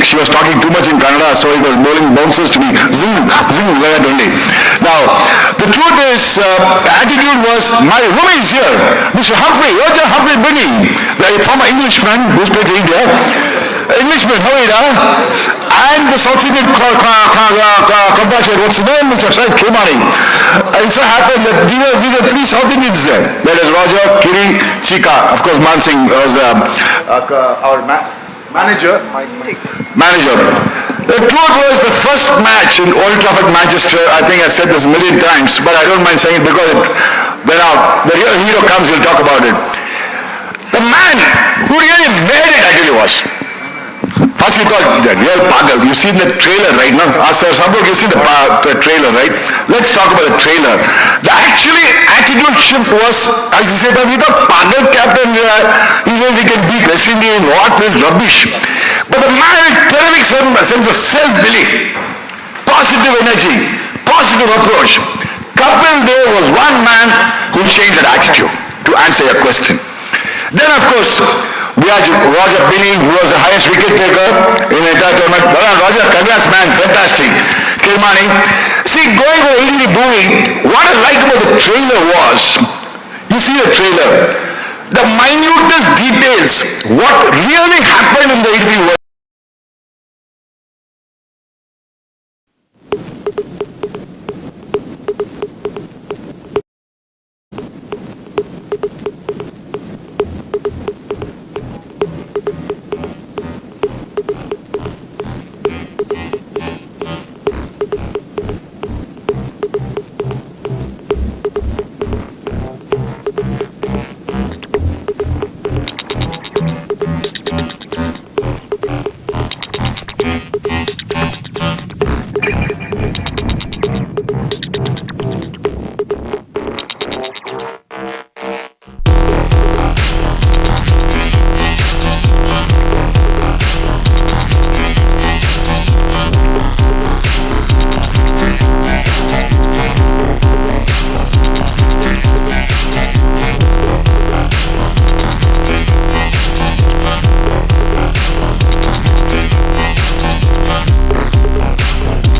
she was talking too much in Kannada, so he was bowling bounces to me. Zing, zing, like that only. Now, the truth is, the attitude was, my room is here. Mr. Humphrey, Roger Humphrey Binny, the former Englishman who's played for India. Englishman, Noida, and the South Indian compatriot, what's his name, Mr. Said Khemani. It so happened that these were three South Indians there. That is Roger, Kiri, Chika. Of course, Man Singh was our manager. The truth was, the first match in Old Trafford, Manchester, I think I've said this a million times, but I don't mind saying it because when the real hero comes, he'll talk about it. The man who really made it, I tell you, was. First we thought, the real pagal. You've seen the trailer, right? No? Sir Sabuk, you've seen the trailer, right? Let's talk about the trailer. The actually attitude shift was, as you said, we thought pagal captain, he said we can beat West Indies, what is rubbish. But the man with terrific sense of self-belief, positive energy, positive approach. Kapil Dev was one man who changed that attitude, to answer your question. Then, of course, we had Roger Binny, who was the highest wicket taker in the entire tournament. Roger, congrats man, fantastic. Kirmani. See, going for 80 booing, what I liked about the trailer was, you see the trailer, the minutest details, what really happened in the 83 World.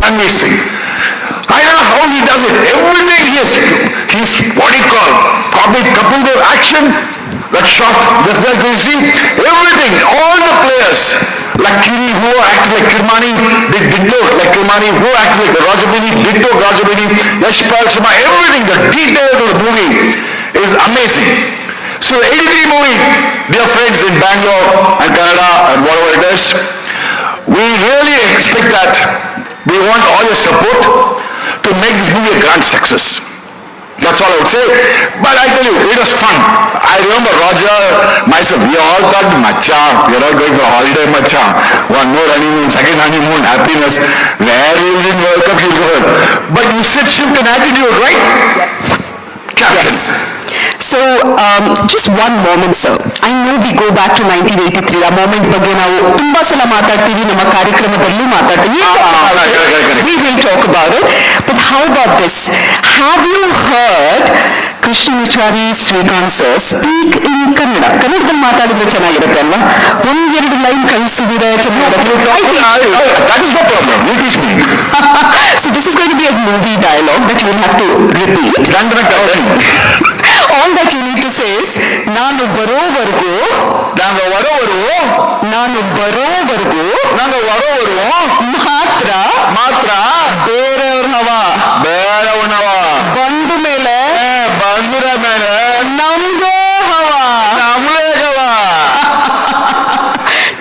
Ranveer Singh. I don't know how he does it. Everything he's what he called copied Kapil Dev action, that shot, just like you see, everything, all the players, like Kiri, who acted like Kirmani, did ditto like Kirmani, who acted like Roger Binny, ditto Roger Binny, Yashpal Sharma, everything, the details of the movie is amazing. So the 83 movie, dear friends in Bangalore and Kannada and whatever it is, we really expect that. We want all your support to make this movie a grand success. That's all I would say. But I tell you, it was fun. I remember Roger, myself, we all thought, macha, we're all going for a holiday, macha. One more honeymoon, second honeymoon, happiness. Where you didn't World Cup, you'll go. But you said shift in attitude, right? Yes. Captain. Yes. So, just one moment, sir. I know we go back to 1983. A moment ಬಗ್ಗೆ ನಾವು ತುಂಬಾ ಸಲ ಮಾತಾಡ್ತೀವಿ ನಮ್ಮ ಕಾರ್ಯಕ್ರಮದಲ್ಲೂ ಮಾತಾಡ್ತೀವಿ. We will talk about it. But how about this? Have you heard Krishnamachari Srikanth sir speak in Kannada? ಕನ್ನಡದಲ್ಲಿ ಮಾತಾಡಿದ್ರೆ ಚೆನ್ನಾಗಿರುತ್ತೆ ಅಲ್ವಾ? ಒಂದೆರಡು ಲೈನ್ ಕಳಿಸಿದ್ರೆ ಚೆನ್ನಾಗಿರುತ್ತೆ. That is no problem. You teach me. So this is going to be a movie dialogue that you will have to repeat. All that you need to say is, ನಾನು ಬರೋವರೆಗೂ ಮಾತ್ರ ಬೇರೆಯವ್ರ ಹವ ಬಂದ ಮೇಲೆ ನಮ್ದೇ ಹವ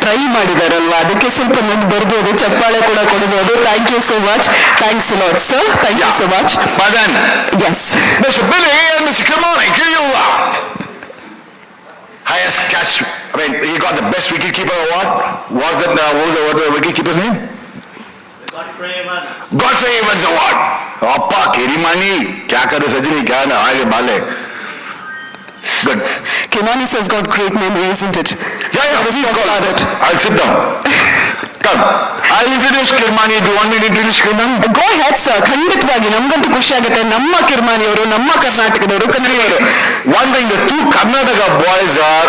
ಟ್ರೈ ಮಾಡಿದಾರಲ್ವಾ, ಅದಕ್ಕೆ ಸ್ವಲ್ಪ ನಮ್ಗೆ ಬರ್ಬೋದು, ಚಪ್ಪಾಳೆ ಕೂಡ ಕೊಡ್ಬೋದು. Thank you so much. Thanks a lot sir. Thank you so much. Madan. Yes. Mr. Billy and Mr. Kirmani, give you highest catch. I mean, he got the best wicketkeeper award. Was it, what was the wicketkeeper's name? Godfrey Evans Award. Appa, Kirimani, kya kare Sajini, kya na, aage bale. Good. Kirmani has got great memory, isn't it? Yeah, please go about it. I'll sit down. Come. I'll introduce Kirmani. Do you want me to introduce Kirmani? Go ahead, sir. ಖಂಡಿತವಾಗಿ ನಮಗಂತೂ ಖುಷಿ ಆಗುತ್ತೆ. ನಮ್ಮ ಕಿರ್ಮಾನಿಯವರು, ನಮ್ಮ ಕರ್ನಾಟಕದವರು, ಕನ್ನಡಿಗರು. One thing, the two Karnataka boys are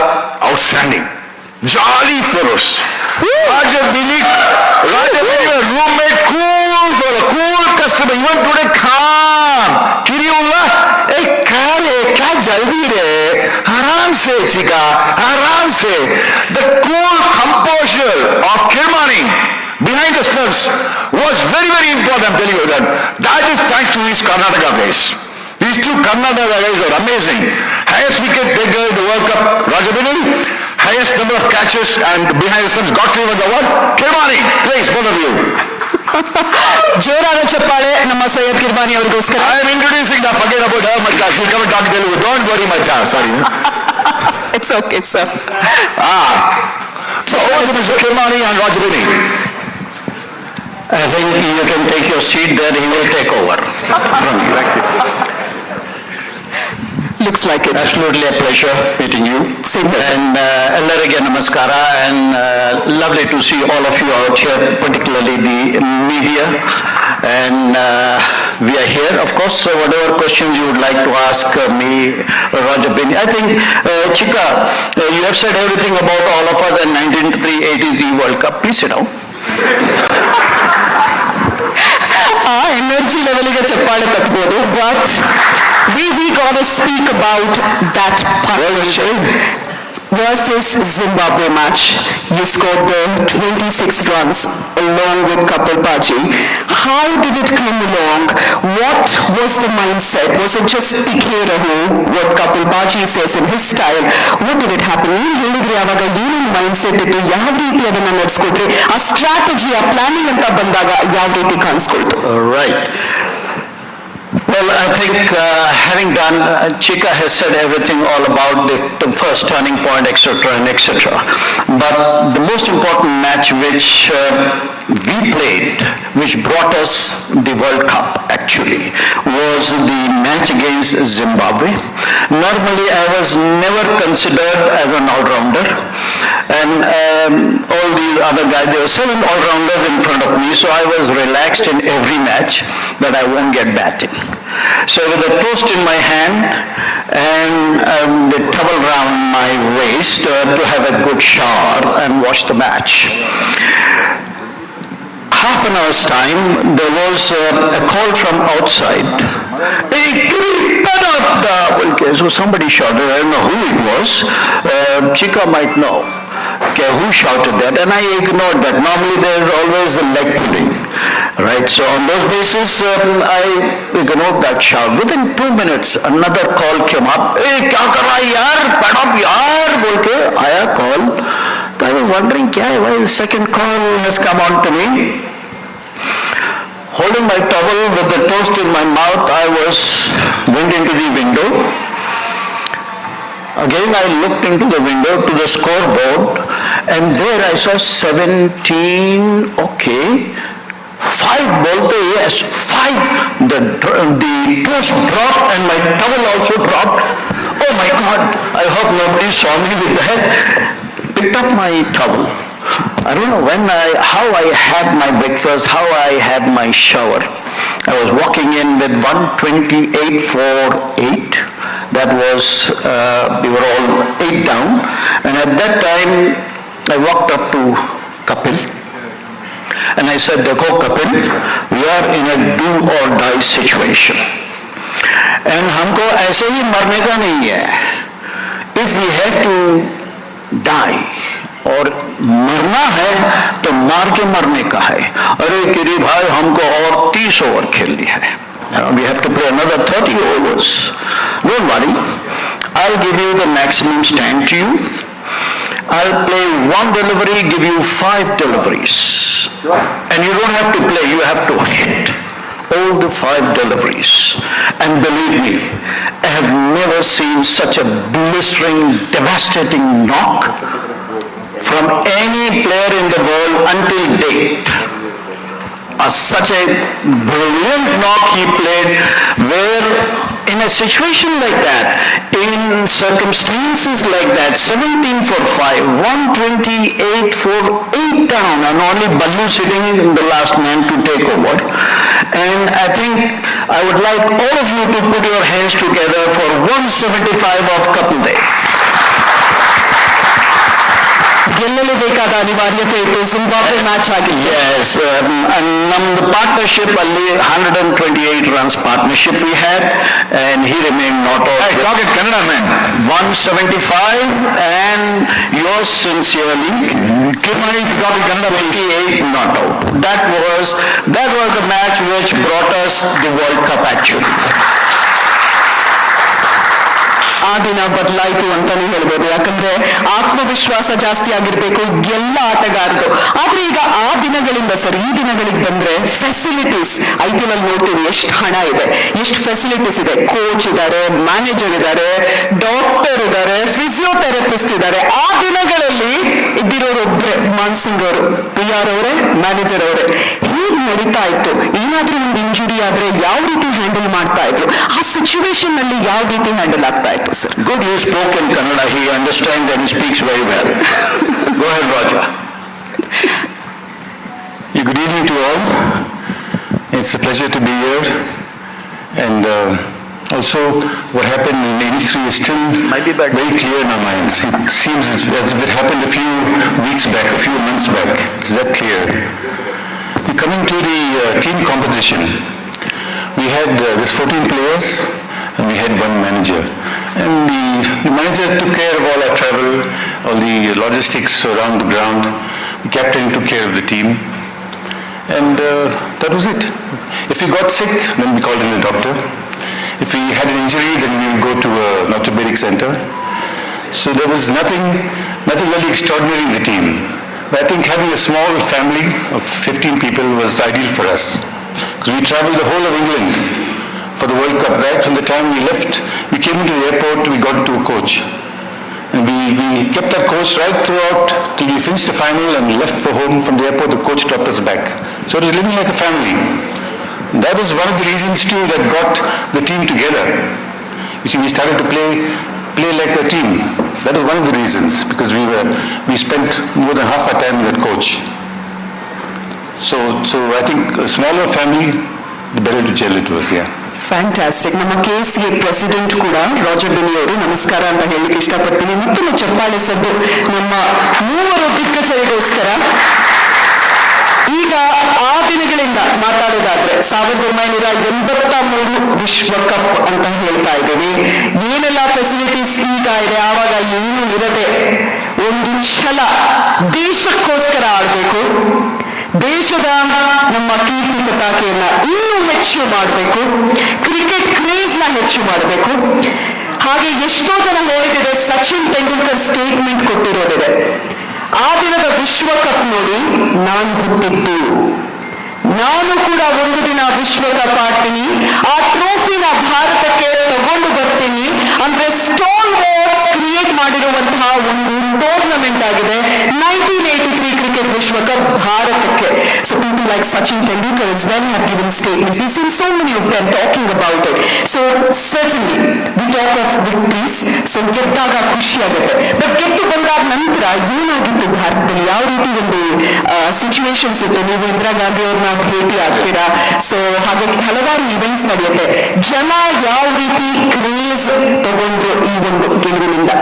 outstanding. Jolly fellows. Roger Binny Deepika, Aram se. The cool composure of Kirmani behind the steps was very, very important, I'm telling you that. That is thanks to these Karnataka guys. These two Kannada guys are amazing. Highest wicket taker in the World Cup, Rajabini. Highest number of catches and behind the steps, Godfrey was the what? Kirmani, please, both of you. ಜೋರಾದ ಚಪ್ಪಾಳೆ ನಮ್ಮ ಸೈಯದ್ ಕಿರ್ಮಾನಿ ಅವರಿಗೋಸ್ಕರ. I am introducing the forget about her, Macha. She'll come and talk in Telugu. Don't worry, Macha. Sorry. It's okay, sir. So over to Mr. Kirmani and Rajabini. I think you can take your seat there, he will take over from you. Looks like it. Absolutely a pleasure meeting you. Same here, sir. And ಎಲ್ಲರಿಗೆ ನಮಸ್ಕಾರ, and lovely to see all of you out here, particularly the media. And we are here, of course, so whatever questions you would like to ask me, Rajabini. I think, Kichcha, you have said everything about all of us in 1983 World Cup. Please sit down. ಆ energy ಲೆವೆಲ್ಗೆ ಚಪ್ಪಾಳೆ ತಕ್ಕಬಹುದು, but we gotta speak about that partnership versus Zimbabwe match. You scored the 26 runs along with Kapil Paji. How did it come along? What was the mindset? Was it just Pique Rahu, what Kapil Paji says in his style? What did it happen? ಏನು ಹೇಳಿದ್ರಿ ಆವಾಗ, ಏನೇನು mindset ಇತ್ತು, ಯಾವ ರೀತಿ ಅದನ್ನ ನಡೆಸ್ಕೊಟ್ರಿ, ಆ strategy, ಆ ಪ್ಲಾನಿಂಗ್ ಅಂತ ಬಂದಾಗ ಯಾವ ರೀತಿ ಕಾಣಿಸ್ಕೊಳ್ತು? Right. Well, I think having done, Kichcha has said everything all about the first turning point, etc. and etc. But the most important match which we played, which brought us the World Cup actually, was the match against Zimbabwe. Normally, I was never considered as an all-rounder. And all the other guys, there were 7 all-rounders in front of me, so I was relaxed in every match that I won't get batting. So with a toast in my hand and the towel round my waist to have a good shower and watch the match. Half an hour's time, there was a call from outside. Hey, okay, so somebody shouted, I don't know who it was. Kichcha might know. Okay, who shouted that? And I ignored that. Normally there is always a leg pulling, right? So on those basis, I ignored that shout. Within 2 minutes, another call came up. Hey, kya kar raha hai yaar? Pad up yaar, bolke aaya call. So I was wondering, why the second call has come on to me? Holding my towel with the toast in my mouth, I went into the window. Again, I looked into the window to the scoreboard, and there I saw 17, okay. 5 bolte, yes, 5. The toast dropped and my towel also dropped. Oh my God, I hope nobody saw me with that. Picked up my towel. I don't know how I had my breakfast, how I had my shower. I was walking in with 128 for 8. That was, we were all 8 down. And at that time, I walked up to Kapil. And I said, Dekho Kapil, we are in a do or die situation. And हमको ऐसे ही मरने का नहीं है. If we have to die, और मरना है तो मार के मरने का है. अरे किरी भाई, हमको और 30 ओवर खेलनी है. We have to play another 30 overs. Don't worry, I'll give you the maximum stand to you. I'll play 1 delivery, give you 5 deliveries. And you don't have to play, you have to hit all the 5 deliveries. And believe me, I have never seen such a blistering, devastating knock from any player in the world until date. Such a brilliant knock he played, where in a situation like that, in circumstances like that, 17 for 5, 128 for 8 down, and only Ballu sitting in the last man to take over. And I think I would like all of you to put your hands together for 175 of Kapil Dev. ಗೆಲ್ಲಲೇಬೇಕಾದ ಅನಿವಾರ್ಯತೆ ಇತ್ತು. Zimbabwe match ಆಗಿದೆ. Yes, and the partnership, Ali, 128 runs partnership we had, and he remained not out. Hey, talk in Kannada, man. 175, and yours sincerely, Kirmani, talk in Kannada, please. 28 not out. That was the match which brought us the World Cup actually. ಆ ದಿನ ಬದಲಾಯಿತು ಅಂತಾನೆ ಹೇಳ್ಬೋದು. ಯಾಕಂದ್ರೆ ಆತ್ಮವಿಶ್ವಾಸ ಜಾಸ್ತಿ ಆಗಿರ್ಬೇಕು ಎಲ್ಲ ಆಟಗಾರರು. ಆದ್ರೆ ಈಗ ಆ ದಿನಗಳಿಂದ ಸರ್ ಈ ದಿನಗಳಿಗೆ ಬಂದ್ರೆ ಫೆಸಿಲಿಟೀಸ್ IPL ಅಲ್ಲಿ ನೋಡ್ತೀವಿ ಎಷ್ಟು ಹಣ ಇದೆ, ಎಷ್ಟು ಫೆಸಿಲಿಟೀಸ್ ಇದೆ. ಕೋಚ್ ಇದ್ದಾರೆ, ಮ್ಯಾನೇಜರ್ ಇದ್ದಾರೆ, ಡಾಕ್ಟರ್ ಇದ್ದಾರೆ, ಫಿಸಿಯೋಥೆರಪಿಸ್ಟ್ ಇದ್ದಾರೆ. ಆ ದಿನಗಳಲ್ಲಿ ಇದ್ದಿರೋರು ಒಬ್ರೆ ಮಾನ್ಸಿಂಗ್ ಅವರು, PR ಅವರೇ, ಮ್ಯಾನೇಜರ್ ಅವರೇ. ಹೀಗೆ ನಡೀತಾ ಇತ್ತು. ಏನಾದ್ರೂ ಒಂದು ಇಂಜುರಿ ಆದ್ರೆ ಯಾವ ರೀತಿ ಹ್ಯಾಂಡಲ್ ಮಾಡ್ತಾ ಇದ್ರು, ಆ ಸಿಚುವೇಶನ್ ನಲ್ಲಿ ಯಾವ ರೀತಿ ಹ್ಯಾಂಡಲ್ ಆಗ್ತಾ ಇತ್ತು sir? Good, you spoke in Kannada. He understands and he speaks very well. Go ahead, Raja. Good evening to all. It's a pleasure to be here. And also, what happened in 83 is still very clear in our minds. It seems as if it happened a few weeks back, a few months back. It's that clear. Coming to the team composition, we had this 14 players and we had one manager. And the manager took care of all our travel, all the logistics around the ground. The captain took care of the team. And that was it. If we got sick, then we called in a doctor. If we had an injury, then we would go to an orthopedic center. So there was nothing really extraordinary in the team. But I think having a small family of 15 people was ideal for us. Because we traveled the whole of England for the World Cup. Right from the time we left, we came into the airport, we got into a coach. And we kept that coach right throughout till we finished the final and left for home. From the airport, the coach dropped us back. So it was living like a family. That was one of the reasons too that got the team together. You see, we started to play like a team. That was one of the reasons, because we spent more than half our time with that coach. So I think a smaller family, the better to gel it was, yeah. Fantastic. ನಮ್ಮ KCA president ಕೂಡ Roger ಬೆನಿ ಅವರು ನಮಸ್ಕಾರ ಅಂತ ಹೇಳಲಿಕ್ಕೆ ಇಷ್ಟಪಡ್ತೀನಿ. ಮತ್ತೊಮ್ಮೆ ಚಪ್ಪಾಳೆ ಸದ್ದು ನಮ್ಮ ಮೂವರು ದಿಗ್ಗಜರಿಗೋಸ್ಕರ. ಈಗ ಆ ದಿನಗಳಿಂದ ಮಾತಾಡೋದಾದ್ರೆ 1983 ವಿಶ್ವಕಪ್ ಅಂತ ಹೇಳ್ತಾ ಇದ್ದೀವಿ. ಏನೆಲ್ಲ ಫೆಸಿಲಿಟೀಸ್ ಈಗ ಇದೆ, ಆವಾಗ ಏನು ಇರದೆ ಒಂದು ಛಲ, ದೇಶಕ್ಕೋಸ್ಕರ ಆಡ್ಬೇಕು, ದೇಶದ ನಮ್ಮ ಕೀರ್ತಿ ಪತಾಕೆಯನ್ನ ಇನ್ನೂ ಹೆಚ್ಚು ಮಾಡಬೇಕು, ಕ್ರಿಕೆಟ್ ಕ್ರೇಜ್ ನ ಹೆಚ್ಚು ಮಾಡಬೇಕು. ಹಾಗೆ ಎಷ್ಟೋ ಜನ ಹೇಳಿದಿದೆ, ಸಚಿನ್ ತೆಂಡೂಲ್ಕರ್ ಸ್ಟೇಟ್ಮೆಂಟ್ ಕೊಟ್ಟಿರೋದಿದೆ. ಆ ದಿನದ ವಿಶ್ವಕಪ್ ನೋಡಿ ನಾನು ಹುಟ್ಟಿದ್ದು, ನಾನು ಕೂಡ ಒಂದು ದಿನ ವಿಶ್ವಕಪ್ ಆಡ್ತೀನಿ, ಆ ಟ್ರೋಫಿನ ಭಾರತಕ್ಕೆ ತಗೊಂಡು ಬರ್ತೀನಿ ಅಂದ್ರೆ ಸ್ಟೋನ್ ವಾಲ್ಸ್ ಕ್ರಿಯೇಟ್ ಮಾಡಿರುವಂತಹ ಒಂದು ಟೂರ್ನಮೆಂಟ್ ಆಗಿದೆ 1983 ಕ್ರಿಕೆಟ್ ವಿಶ್ವಕಪ್ ಭಾರತಕ್ಕೆ. So people like Sachin Tendulkar as well have given statements. We've seen so many of them talking about it. So certainly we talk of victories. So ಗೆದ್ದಾಗ ಖುಷಿ ಆಗುತ್ತೆ. But ಗೆದ್ದು ಬಂದಾದ ನಂತರ ಏನಾಗಿತ್ತು ಭಾರತದಲ್ಲಿ, ಯಾವ ರೀತಿ ಒಂದು ಸಿಚುವೇಶನ್ಸ್ ಇತ್ತು? ನೀವು ಇಂದಿರಾ ಗಾಂಧಿ ಅವ್ರನ್ನ ಭೇಟಿ ಆಗ್ತೀರಾ. ಸೊ ಹಾಗೆ ಹಲವಾರು ಇವೆಂಟ್ಸ್ ನಡೆಯುತ್ತೆ. ಜನ ಯಾವ ರೀತಿ ಕ್ರೇಜ್ ತಗೊಂಡ್ರು ಈ ಒಂದು ಗೆಲುವಿನಿಂದ?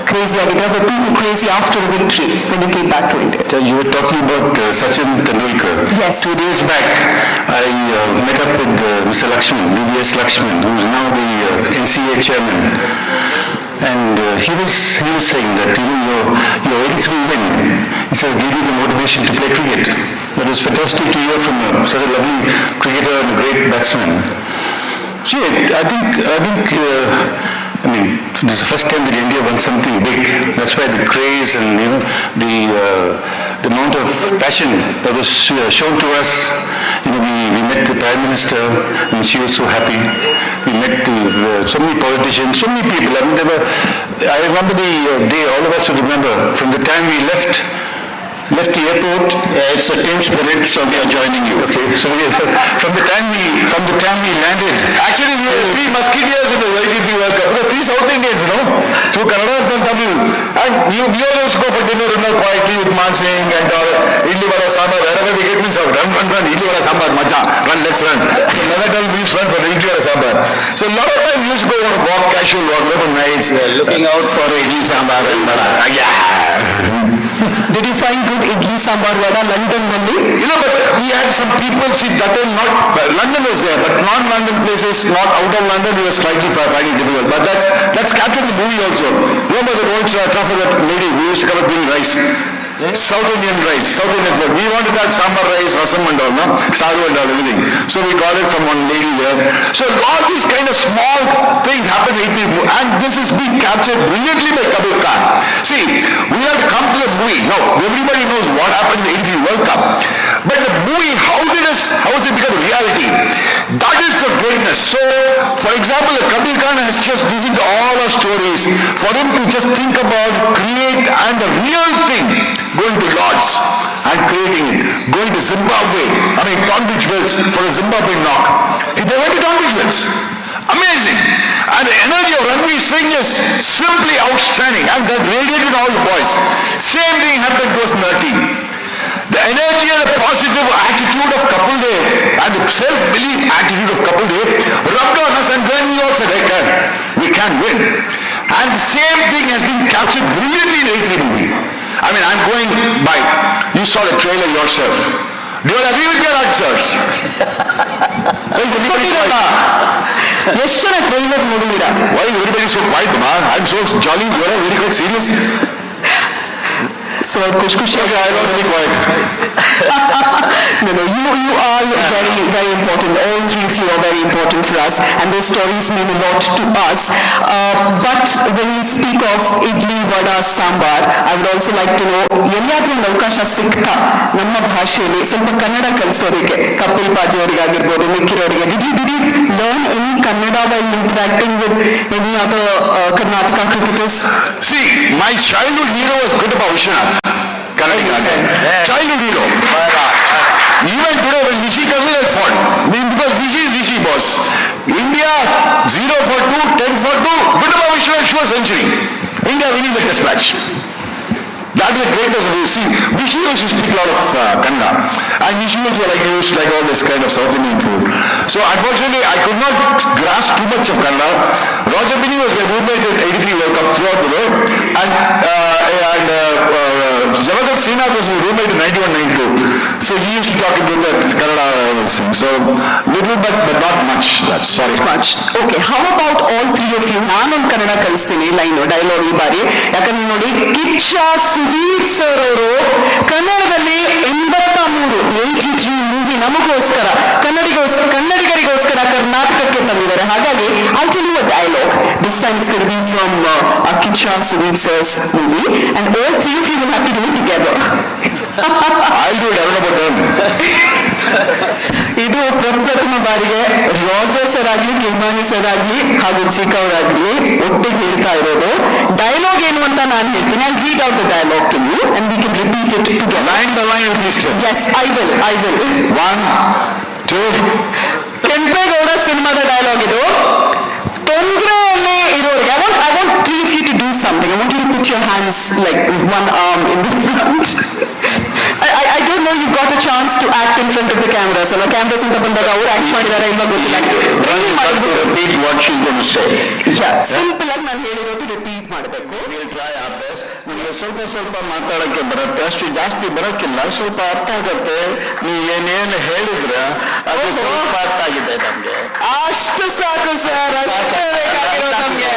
Crazy ಆಗಿದ್ರೆ, but people crazy after the victory when you came back to India. So you were talking about Sachin Tendulkar. Yes. 2 days back, I met up with Mr. Lakshman, VVS Lakshman, who is now the NCA chairman. And he was saying that your 83 win, he says, gave you the motivation to play cricket. That was fantastic to hear from such a lovely cricketer and a great batsman. See, I think this is the first time that India won something big. That's why the craze and the amount of passion that was shown to us. We met the Prime Minister and she was so happy. We met so many politicians, so many people. I remember the day, all of us would remember, from the time we left the airport. It's a team spirit, so we are joining you. Okay, so from the time we landed. Actually, we were 3 musketeers in the YTP World Cup. 3 South Indians, through Kannada and Tamil. And we all used to go for dinner, quietly with Mansing and Idli Vada Sambar. Wherever we get means, run, Idli Vada Sambar, Macha, run, let's run. So another time we used to run for Idli Vada Sambar. So a lot of times we used to go on a walk, casual walk, very nice. Looking out for Idli Sambar and Vada. Yeah. Did you find good idli sambar vada London only? But we had some people, see, that time not, London was there, but non-London places, not out of London, we were slightly finding it difficult. But that's captured in the movie also. Remember the old truffle, that lady who used to come and bring rice? South Indian rice, South Indian food. We wanted that sambar rice, rasam and all, no? Saru and all, everything. So we got it from one lady there. So all these kind of small things happen in and this is being captured brilliantly by Kabir Khan. See, we have to come to the movie. Now, everybody knows what happened in the 83 World Cup. But the movie, how has it become reality? That is the greatness. So, for example, Kabir Khan has just listened to all our stories. For him to just think about, create, and the real thing, going to Lords and creating it, going to Zimbabwe, Tonbridge Wells for a Zimbabwe knock. They went to Tonbridge Wells. Amazing. And the energy of Ranveer Singh is simply outstanding, and that radiated all the boys. Same thing happened to us in our team. The energy and the positive attitude of Kapil Dev and the self-belief attitude of Kapil Dev rubbed on us, and then we all said, we can win. And the same thing has been captured brilliantly in the 83 movie. I'm going by, you saw the trailer yourself. Do you agree with your answers? ಎಷ್ಟು ಜನ trailer ನೋಡಿದ್ದೀರಾ? Why everybody so quiet, man? I'm so jolly. You are very quite serious. So ಖುಷಿ. Okay, I was very quiet. No, you are very, very important. All three of you are very important for us, and those stories mean a lot to us. But when you speak of idli, vada, sambar, I would also like to know, ಎಲ್ಲಿಯಾದ್ರೂ ಒಂದು ಅವಕಾಶ ಸಿಗ್ತಾ ನಮ್ಮ ಭಾಷೆಯಲ್ಲಿ ಸ್ವಲ್ಪ ಕನ್ನಡ ಕಲಿಸೋದಕ್ಕೆ ಕಪಿಲ್ ಬಾಜಿ ಅವರಿಗಾಗಿರ್ಬೋದು, ಮಿಕ್ಕಿರೋರಿಗೆ, did you learn any Kannada while interacting with any other Karnataka cricketers? See, my childhood hero was Goodaba Vishwanath. Childhood hero. Even today when Rishi comes in, I fought. Because Rishi is Rishi, boss. India, 0 for 2, 10 for 2, Goodaba Vishwanath sure century. India winning the test match. That is the greatness of you. See, Rishi used to speak a lot of Kannada. And Rishi also used to like all this kind of South Indian food. So unfortunately, I could not grasp too much of Kannada. Roger Binny was my roommate in 83 World Cup throughout the world. And Javagat Srinath was my roommate in 91-92. So he used to talk about that Kannada thing. So little but not much. That's sorry. Much. Okay, how about all three of you? ನಾನು Kannada ಕಲಿಸ್ತೀನಿ line dialogue ಈ ಬಾರಿ. ಯಾಕಂದ್ರೆ ನೋಡಿ, Kichcha Sudeep sir ಅವರು ಕನ್ನಡದಲ್ಲಿ 83 movie ನಮಗೋಸ್ಕರ ಕನ್ನಡಿಗರಿಗೋಸ್ಕರ ಕರ್ನಾಟಕಕ್ಕೆ ತಂದಿದ್ದಾರೆ. ಹಾಗಾಗಿ I'll tell you a dialogue. This time it's going to be from Kichcha Sudeep sir's movie, and all three of you will have to do it together. I'll do it. I don't know about them. ಇದು ಪ್ರಪ್ರಥಮ ಬಾರಿಗೆ Roger sir ಆಗ್ಲಿ, Kirmani sir ಆಗ್ಲಿ ಹಾಗೂ ಚಿಕ್ಕ ಅವರಾಗ್ಲಿ ಒಟ್ಟಿಗೆ ಹೇಳ್ತಾ ಇರೋದು. ಡೈಲಾಗ್ ಏನು ಅಂತ ನಾನು ಹೇಳ್ತೀನಿ. I'll read out the dialogue to you and we can repeat it together. Line by line, please. Yes, I will. 1, 2. Kempegowda ಸಿನಿಮಾದ ಡೈಲಾಗ್ ಇದು. ತೊಂದರೆಯಲ್ಲಿ ಇರೋರಿಗೆ I want three of you to do something. I want you to put your hands like with one arm in the front. I don't know you got a chance to act in front of the cameras. So the cameras ಅಂತ ಬಂದಾಗ ಅವರು act ಮಾಡಿದಾರೆ ಇಲ್ಲ ಗೊತ್ತಿಲ್ಲ. Repeat what she's going to say. Simple ಆಗಿ ನಾನು ಹೇಳಿರೋದು repeat ಮಾಡಬೇಕು. We'll try our best. ನಮಗೆ ಸ್ವಲ್ಪ ಮಾತಾಡಕ್ಕೆ ಬರುತ್ತೆ, ಅಷ್ಟು ಜಾಸ್ತಿ ಬರೋಕ್ಕಿಲ್ಲ, ಸ್ವಲ್ಪ ಅರ್ಥ ಆಗುತ್ತೆ. ನೀವು ಏನೇನು ಹೇಳಿದ್ರೆ ಅದು ಸ್ವಲ್ಪ ಅರ್ಥ ಆಗಿದೆ ನಮ್ಗೆ. ಅಷ್ಟು ಸಾಕು ಸರ್, ಅಷ್ಟೇ ಬೇಕಾಗಿರೋದು ನಮ್ಗೆ.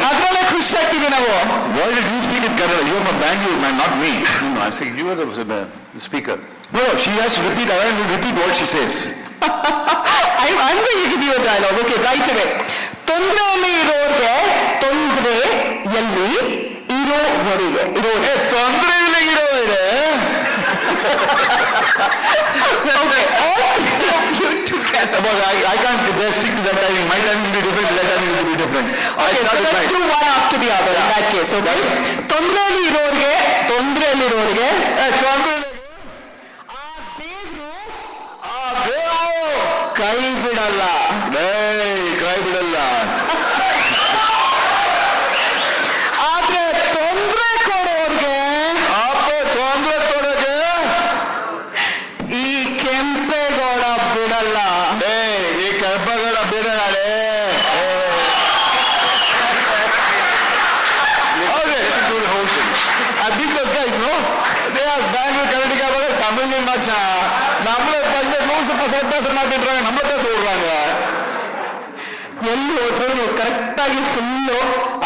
ಅದರಲ್ಲೇ ಖುಷಿ ಆಗ್ತೀವಿ ನಾವು. Why did you speak in Kannada? You are from Bangalore, man, not me. No, I'm saying you are the speaker. No, she has to repeat. I will repeat what she says. I'm going to give you a dialogue. Okay, right away. ತೊಂದರೆಯಲ್ಲಿ ಇರೋರಿಗೆ, ತೊಂದರೆಯಲ್ಲಿ ಇರೋವರೆಗೆ, ತೊಂದರೆಯಲ್ಲಿ ಇರೋವರೆ. Okay, all of you together. But I can't stick to that timing. My timing will be different, that timing will be different. Okay, so let's do one after the other in that case, okay? ತೊಂದರೆಯಲ್ಲಿ ಇರೋರಿಗೆ, ಆ ದೇವ್ರು ಕೈ ಬಿಡಲ್ಲ. ಕೈ ಬಿಡಲ್ಲ. ಆದ್ರೆ ತೊಂದರೆ ಕೊಡೋರ್ಗೆ, ಈ ಕೆಂಪೇಗೌಡ ಬಿಡಲ್ಲ. ಈ ಕೆಂಪೇಗೌಡ ಬಿಡಲ್ಲ. I beat those guys, no? பேச மாட்டேன்றாங்க, நம்ம பேச விடுறாங்க. ಎಲ್ಲಿ ಹೋದ್ರು ನೀವು ಕರೆಕ್ಟ್ ಆಗಿ ಫುಲ್ಲು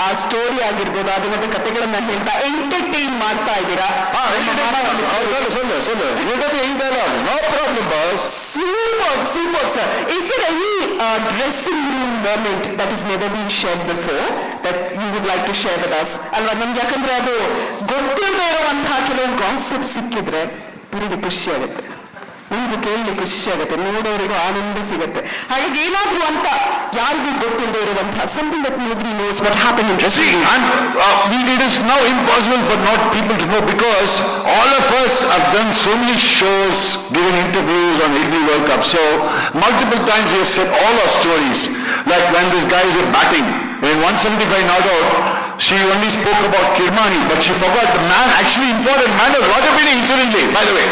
ಆ ಸ್ಟೋರಿ ಆಗಿರ್ಬೋದು ಅದು ಮತ್ತೆ ಕಥೆಗಳನ್ನ ಹೇಳ್ತಾ ಎಂಟರ್ಟೈನ್ ಮಾಡ್ತಾ ಇದ್ದೀರಾ. Super sir. Is there any dressing room moment that has never been shared before that you would like to share with us? ಅಲ್ವಾ, ನಮ್ಗೆ ಯಾಕಂದ್ರೆ ಅದು ಗೊತ್ತಿಲ್ಲದೆ ಇರುವಂತಹ ಕೆಲವು ಗಾಸಿಪ್ ಸಿಕ್ಕಿದ್ರೆ ಬರೀ ಖುಷಿ ಆಗುತ್ತೆ, ನಿಮ್ಗೆ ಕೇಳಲಿ ಖುಷಿ ಆಗುತ್ತೆ, ನೋಡೋರಿಗೂ ಆನಂದ ಸಿಗುತ್ತೆ. ಹಾಗಾಗಿ ಏನಾದ್ರೂ ಅಂತ ಯಾರಿಗೂ ಗೊತ್ತಿಲ್ಲದೆ ಇರುವಂತಹ something that nobody knows what happened in dressing room. And it is now impossible for not people to know because all of us have done so many shows, given interviews on 83 World Cup. So multiple times we have said all our stories. Like when this guy is batting in 175 not out, she only spoke about Kirmani, but she forgot the man, actually important man was Roger Bini, incidentally, by the way.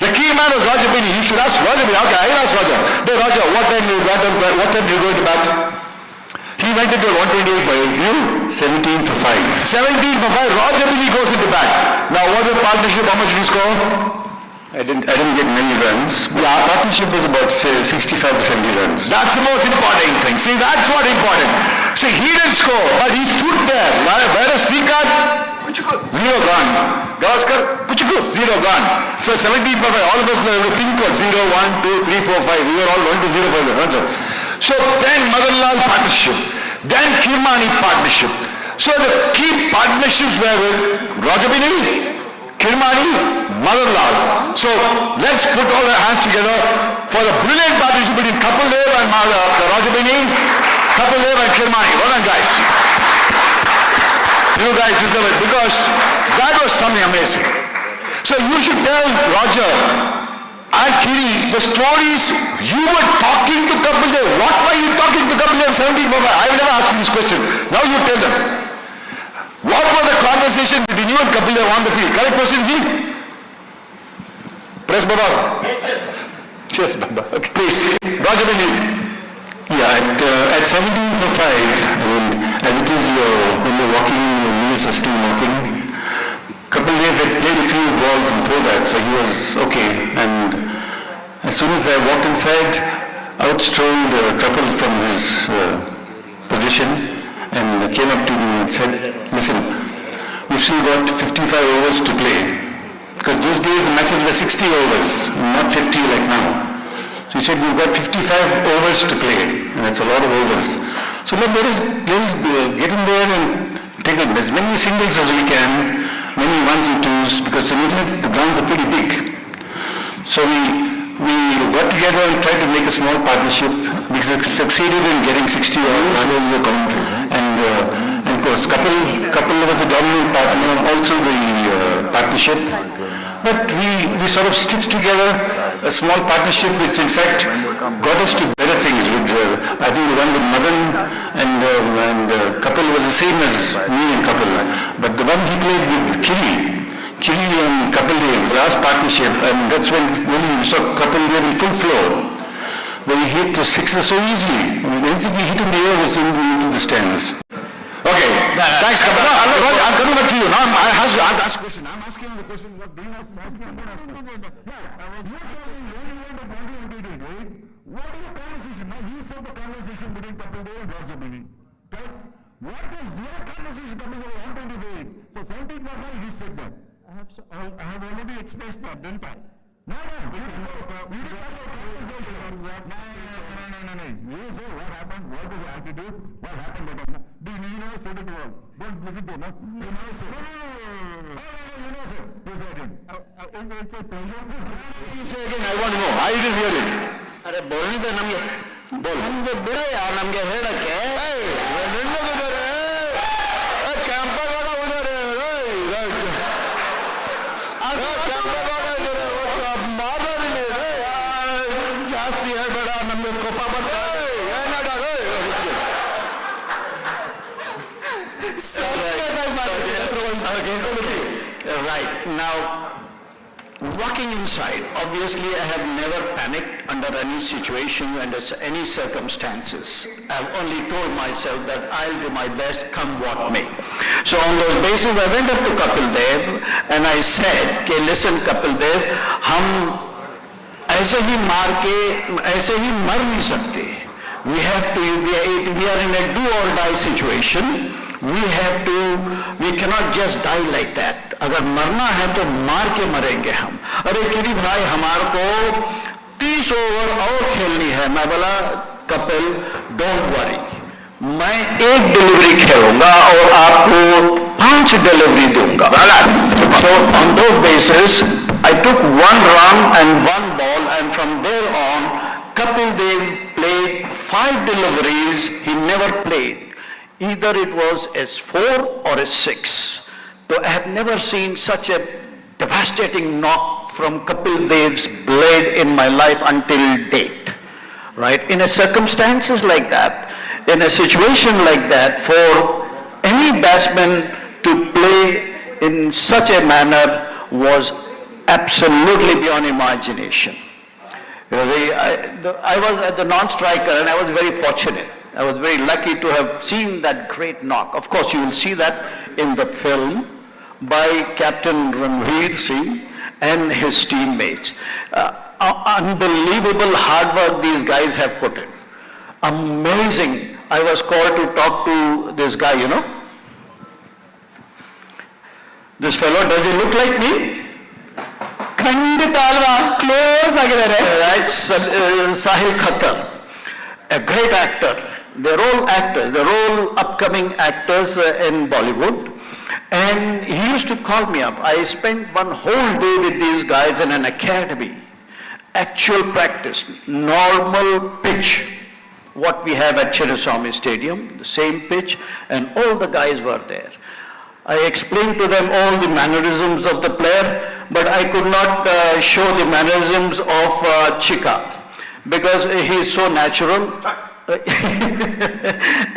The key man was Roger Bini. You should ask Roger Bini. Okay, I'll ask Roger. Hey Roger, what time did you go to bat? He went into 128 for 8. You? 17 for 5. 17 for 5. Roger Bini goes into bat. Now what was the partnership? How much did you score? I didn't get many runs. Yeah, partnership was about 65 to 70 runs. That's the most important thing. See, that's what important. See, he didn't score, but he stood there. Whereas Srikanth, zero gone. Gavaskar, zero gone. So 17 for 5. All of us were pin code 0, 1, 2, 3, 4, 5. We were all 1 to 0 for the runs. So then Madanlal partnership. Then Kirmani partnership. So the key partnerships were with Roger Bini, Kirmani, Madanlal. So let's put all our hands together for the brilliant partnership between Kapil Dev and Roger Bini, Kapil Dev and Kirmani. Well done, guys. You guys deserve it because that was something amazing. So you should tell Roger and Kiri the stories you were talking to Kapil Dev. What were you talking to Kapil Dev 17 for? I will never ask you this question. Now you tell them. What was the conversation between you and Kapil Dev on the field? Correct question, Ji? Press Baba. Yes, Baba. Okay, please. Roger Bini. Yeah, at 17 for 5, I mean, as it is, when you're walking, your knees are still working. Kapil Dev had played a few balls before that, so he was okay. And as soon as I walked inside, out strolled Kapil from his position and came up to me and said, listen, we've still got 55 overs to play. Because those days the matches were 60 overs, not 50 like now. So he said, we've got 55 overs to play, and that's a lot of overs. So let us get in there and take as many singles as we can, many ones and twos, because the grounds are pretty big. So we got together and tried to make a small partnership. We succeeded in getting 60 overs the country. And of course, Kapil was the dominant partner all through the partnership. But we sort of stitched together a small partnership which in fact got us to better things. I think the one with Madan and Kapil was the same as me and Kapil. But the one he played with Kiri and Kapil Dev, the last partnership, and that's when we saw Kapil Dev in full flow, where he hit the sixes so easily. I mean, everything he hit in the air was into the stands. Okay, thanks, Kapil. I'm coming back to you. Now I ask a question. I'm asking the question what Dean was asking. What is the conversation? Now you saw the conversation between Kapil Dev and Roger Bini. Correct? What is your conversation, Kapil Dev, 128? So 17 for 5, you said that. I have already expressed that, didn't I? No. You didn't have a conversation. No. You say what happened, what was the attitude, what happened at all. You never said it all. Don't listen to him, no? You never said it. No. You never said it. You said it. It's a pleasure. You say again, I want to know. I didn't hear it. अरे बोलने दे नम्गे बिरे यार नम्गे हेडके ಜಾಸ್ತಿ ಹೇಳ್ಬೇಡ ನಮ್ಗೆ ಕೋಪ ಬರ್ತದೆ. Right. Now, walking inside, obviously I have never panicked under any situation, under any circumstances. I have only told myself that I'll do my best come what may. So on those basis I went up to Kapil Dev and I said, okay, listen Kapil Dev, ऐसे ही मर नहीं सकते. We are in a do or die situation. We cannot just die like that. अगर मरना है तो मार के मरेंगे हम. अरे किरी भाई हमारे को 30 ओवर और खेलनी है. मैं बोला कपिल डोंट वरी, मैं 1 डिलीवरी खेलूंगा और आपको 5 डिलीवरी दूंगा. So on those basis I took 1 run and 1 ball, and from there on Kapil Dev played 5 deliveries. He never played. Either it was S4 or S6. So I have never seen such a devastating knock from Kapil Dev's blade in my life until date. Right? In a circumstances like that, in a situation like that, for any batsman to play in such a manner was absolutely beyond imagination. I was at the non-striker and I was very fortunate. I was very lucky to have seen that great knock. Of course, you will see that in the film by Captain Ranveer Singh and his teammates. Unbelievable hard work these guys have put in. Amazing. I was called to talk to this guy, you know. This fellow, does he look like me? ಖಂಡಿತ ಅಲ್ವಾ, close ಆಗಿದ್ದಾರೆ. Right, Sahil Khattar, a great actor. They're all actors. They're all upcoming actors in Bollywood. And he used to call me up. I spent one whole day with these guys in an academy. Actual practice, normal pitch. What we have at Chinnaswamy Stadium, the same pitch, and all the guys were there. I explained to them all the mannerisms of the player, but I could not show the mannerisms of Kichcha because he is so natural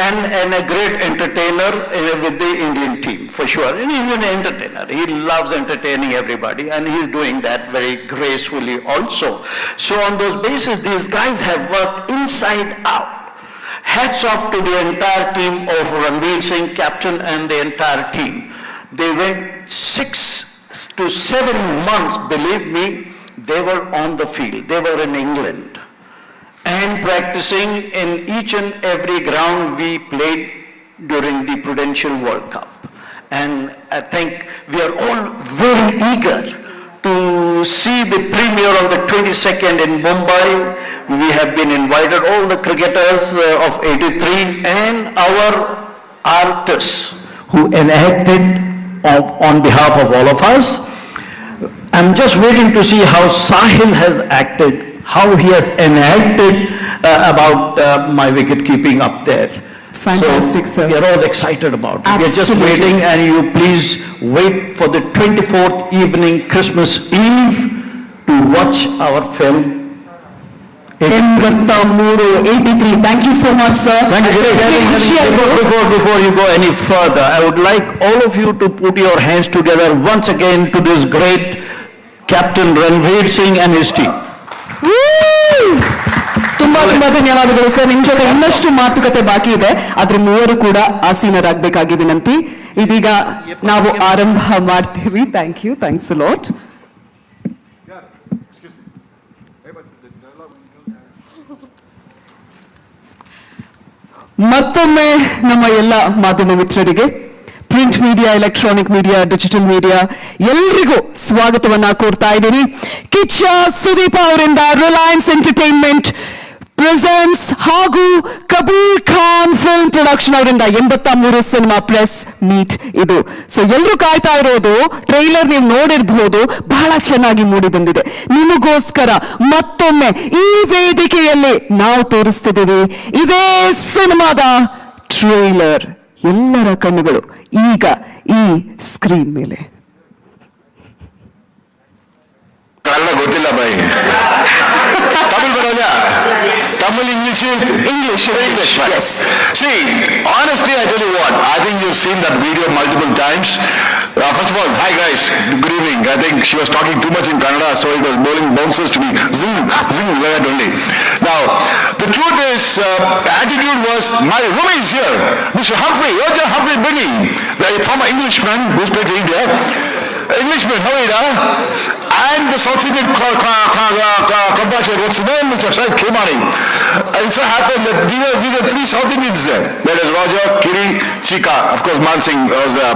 and a great entertainer with the Indian team, for sure. And he's an entertainer. He loves entertaining everybody, and he's doing that very gracefully also. So on those bases, these guys have worked inside out. Hats off to the entire team of Ranveer Singh, captain, and the entire team. They went 6 to 7 months, believe me, they were on the field. They were in England and practicing in each and every ground we played during the Prudential World Cup. And I think we are all very eager to see the premiere on the 22nd in Mumbai. We have been invited, all the cricketers of 83 and our artists who enacted on behalf of all of us. I'm just waiting to see how Sahil has acted, how he has enacted about my wicket keeping up there. Fantastic, so sir. We are all excited about it. We are just Absolutely. waiting, and you please wait for the 24th evening, Christmas Eve, to watch our film. 83. Thank you so much, sir. Before you go any further, I would like all of you to put your hands together once again to this great Captain Ranveer Singh and his team. ತುಂಬಾ ಧನ್ಯವಾದಗಳು sir. ನಿಮ್ ಜೊತೆ ಇನ್ನಷ್ಟು ಮಾತುಕತೆ ಬಾಕಿ ಇದೆ, ಆದ್ರೆ ಮೂವರು ಕೂಡ ಆಸೀನರಾಗಬೇಕಾಗಿ ವಿನಂತಿ. ಇದೀಗ ನಾವು ಆರಂಭ ಮಾಡ್ತೀವಿ. Thank you, thanks a lot. ಮತ್ತೊಮ್ಮೆ ನಮ್ಮ ಎಲ್ಲ ಮಾಧ್ಯಮ ಮಿತ್ರರಿಗೆ, print media, electronic media, digital media ಎಲ್ರಿಗೂ ಸ್ವಾಗತವನ್ನ ಕೋರ್ತಾ ಇದ್ದೀನಿ. ಕಿಚ್ಚ ಸುದೀಪ್ ಅವರಿಂದ ರಿಲಯನ್ಸ್ ಎಂಟರ್ಟೈನ್ಮೆಂಟ್ ಪ್ರೆಸೆನ್ಸ್ ಹಾಗೂ ಕಬೀರ್ ಖಾನ್ ಫಿಲ್ಮ್ ಪ್ರೊಡಕ್ಷನ್ ಅವರಿಂದ 83 ಸಿನಿಮಾ ಪ್ರೆಸ್ ಮೀಟ್ ಇದು. ಸೊ ಎಲ್ಲರೂ ಕಾಯ್ತಾ ಇರೋದು, ಟ್ರೈಲರ್ ನೀವು ನೋಡಿರ್ಬಹುದು, ಬಹಳ ಚೆನ್ನಾಗಿ ಮೂಡಿ ಬಂದಿದೆ. ನಿಮಗೋಸ್ಕರ ಮತ್ತೊಮ್ಮೆ ಈ ವೇದಿಕೆಯಲ್ಲಿ ನಾವು ತೋರಿಸ್ತಿದ್ದೀವಿ ಇದೇ ಸಿನಿಮಾದ ಟ್ರೈಲರ್. ಎಲ್ಲರ ಕಣ್ಣುಗಳು ಈಗ ಈ ಸ್ಕ್ರೀನ್ ಮೇಲೆ. ಕನ್ನಡ ಗೊತ್ತಿಲ್ಲ ಬೈ, ತಮಿಳ್ ಬರೋಲ್ಲ? Tamil, English? English. Yes. See, honestly, I tell you what, I think you've seen that video multiple times. First of all, hi guys, good evening. I think she was talking too much in Kannada, so it was bowling bounces to me. Zing, zing, like that only. Now, the truth is, the attitude was, my roomie is here, Mr. Humphrey, Roger Humphrey Binning, the former Englishman who's played for India. Englishman, how are you? and the South Indian compatriot, what's his name, Mr. Shahid Khemani. It so happened that these are three South Indians there. That is Roger, Kiri, Chika. Of course, Man Singh was our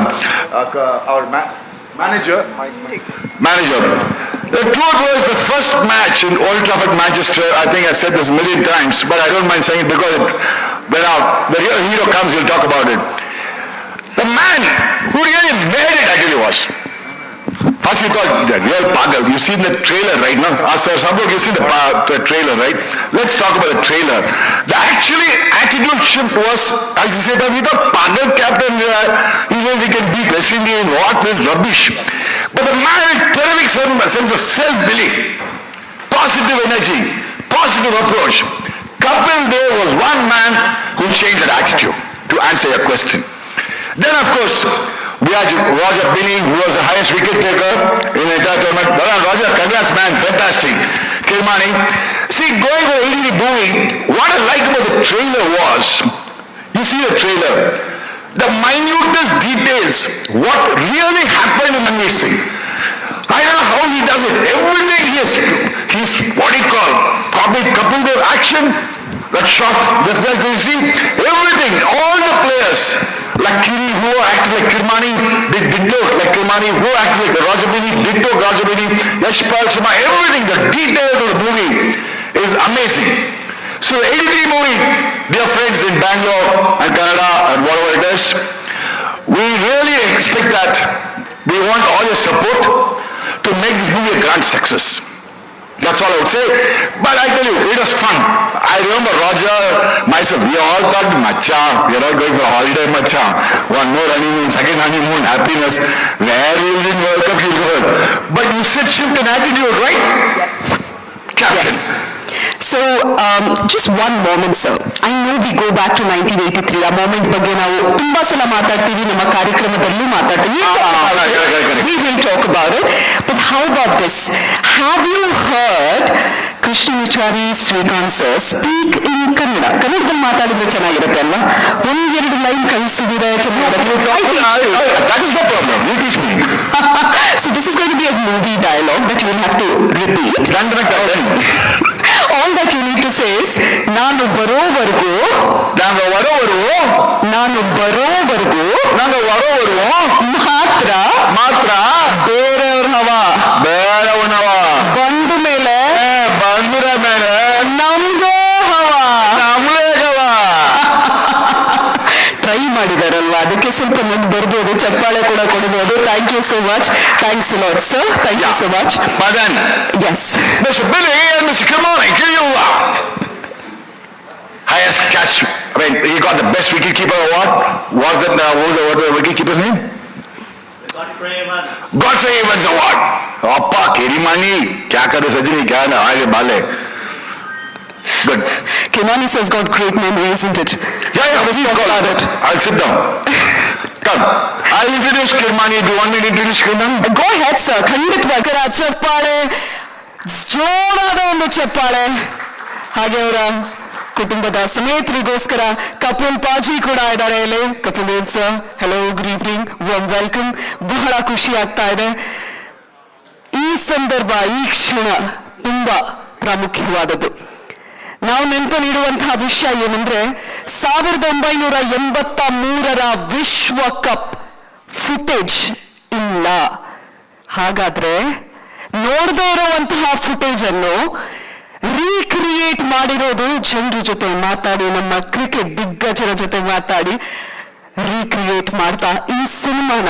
manager. The truth was the first match in Old Trafford, Manchester. I think I've said this a million times, but I don't mind saying it because when the real hero comes, he'll talk about it. The man who really made it actually was. First we thought, the real pagal. You've seen the trailer right now. Sir, you've seen the trailer, right? Let's talk about the trailer. The actually attitude shift was, as you said, we thought pagal captain, he said we can beat West Indies, what is rubbish. But the man had terrific sense of self-belief, positive energy, positive approach. Kapil Dev was one man who changed that attitude, to answer your question. Then of course, we had Roger Binny, who was the highest wicket taker in the entire tournament. Roger, congrats man, fantastic. Kilmani. See, going for 80 movie, what I like about the trailer was, you see the trailer, the minutest details, what really happened in Ranveer Singh. I don't know how he does it. Everything he's what he call, Kapil Dev action, that shot, that's like you see, everything, all the players, like Kiri, who acted like Kirmani, did ditto like Kirmani, who acted like Roger Binny, ditto Roger Binny, Yashpal Sharma, everything, the details of the movie is amazing. So the 83 movie, dear friends in Bangalore and Kannada and whatever it is, we really expect that. We want all your support to make this movie a grand success. That's all I would say. But I tell you, it was fun. I remember Roger, myself, we all thought, macha, we are all going for a holiday, macha. One more honeymoon, second honeymoon, happiness. Where will the World Cup you go? But you said shift an attitude, right? Yes. Captain. Yes. So, just one moment, sir. I know we go back to 1983. ಆ moment ಬಗ್ಗೆ ನಾವು ತುಂಬಾ ಸಲ ಮಾತಾಡ್ತೀವಿ, ನಮ್ಮ ಕಾರ್ಯಕ್ರಮದಲ್ಲೂ ಮಾತಾಡ್ತೀವಿ. We will talk about it. But how about this? Have you heard Krishnamachari Srikanth sir speak in Kannada? ಕನ್ನಡದಲ್ಲಿ ಮಾತಾಡಿದ್ರೆ ಚೆನ್ನಾಗಿರುತ್ತೆ ಅಲ್ವಾ? ಒಂದೆರಡು ಲೈನ್ ಕಲಿಸಿದ್ರೆ ಚೆನ್ನಾಗಿರುತ್ತೆ. That is no problem. You teach me. So this is going to be a movie dialogue that you will have to repeat. All that you need to say is, ನಾನು ಬರೋವರೆಗೂ ಮಾತ್ರ ಬೇರೆಯವ್ರ ಹವ ಬಂದ ಮೇಲೆ ನಮ್ದೇ ಹವ. ಟ್ರೈ ಮಾಡಿದಾರಲ್ವಾ, ಅದಕ್ಕೆ ಸ್ವಲ್ಪ ಮುಂದೆ ಬರ್ಬೋದು, ಚಪ್ಪಾಳೆ ಕೂಡ ಕೊಡ್ಬೋದು. Thank you so much. Thanks lot sir. Thank you so much. Madan. Yes. Mr. Billy and Mr. Kimani, give you highest catch. I mean, he got the best wicketkeeper award. What was the wicketkeeper's name? Godfrey Evans Award. Appa, Kerimani, kya kare Sajini, kya na, aage bale. Good. Kimani has got great memory, isn't it? Yeah, please call it. I'll sit down. Come. I'll introduce Kirmani. Do you want me to introduce Kirmani? Go ahead, sir. ಖಂಡಿತವಾಗಿ ಚಪ್ಪಾಳೆ, ಜೋರಾದ ಒಂದು ಚಪ್ಪಾಳೆ. ಹಾಗೆ ಅವರ ಕುಟುಂಬದ ಸಮೇತರಿಗೋಸ್ಕರ ಕಪಿಲ್ ಪಾಜಿ ಕೂಡ ಇದ್ದಾರೆ ಇಲ್ಲಿ. Kapil Dev sir, hello, good evening, warm welcome. ಬಹಳ ಖುಷಿ ಆಗ್ತಾ ಇದೆ. ಈ ಸಂದರ್ಭ, ಈ ಕ್ಷಣ ತುಂಬಾ ಪ್ರಾಮುಖ್ಯವಾದದ್ದು. ನಾವು ನೆನಪಲ್ಲಿಡುವಂತಹ ವಿಷಯ ಏನಂದ್ರೆ 1983 ವಿಶ್ವ ಕಪ್ ಫುಟೇಜ್ ಇಲ್ಲ. ಹಾಗಾದ್ರೆ ನೋಡದೇ ಇರುವಂತಹ ಫುಟೇಜ್ ಅನ್ನು ರೀಕ್ರಿಯೇಟ್ ಮಾಡಿರೋದು ಜನರ ಜೊತೆ ಮಾತಾಡಿ, ನಮ್ಮ ಕ್ರಿಕೆಟ್ ದಿಗ್ಗಜರ ಜೊತೆ ಮಾತಾಡಿ ರೀಕ್ರಿಯೇಟ್ ಮಾಡ್ತಾ ಈ ಸಿನಿಮಾನ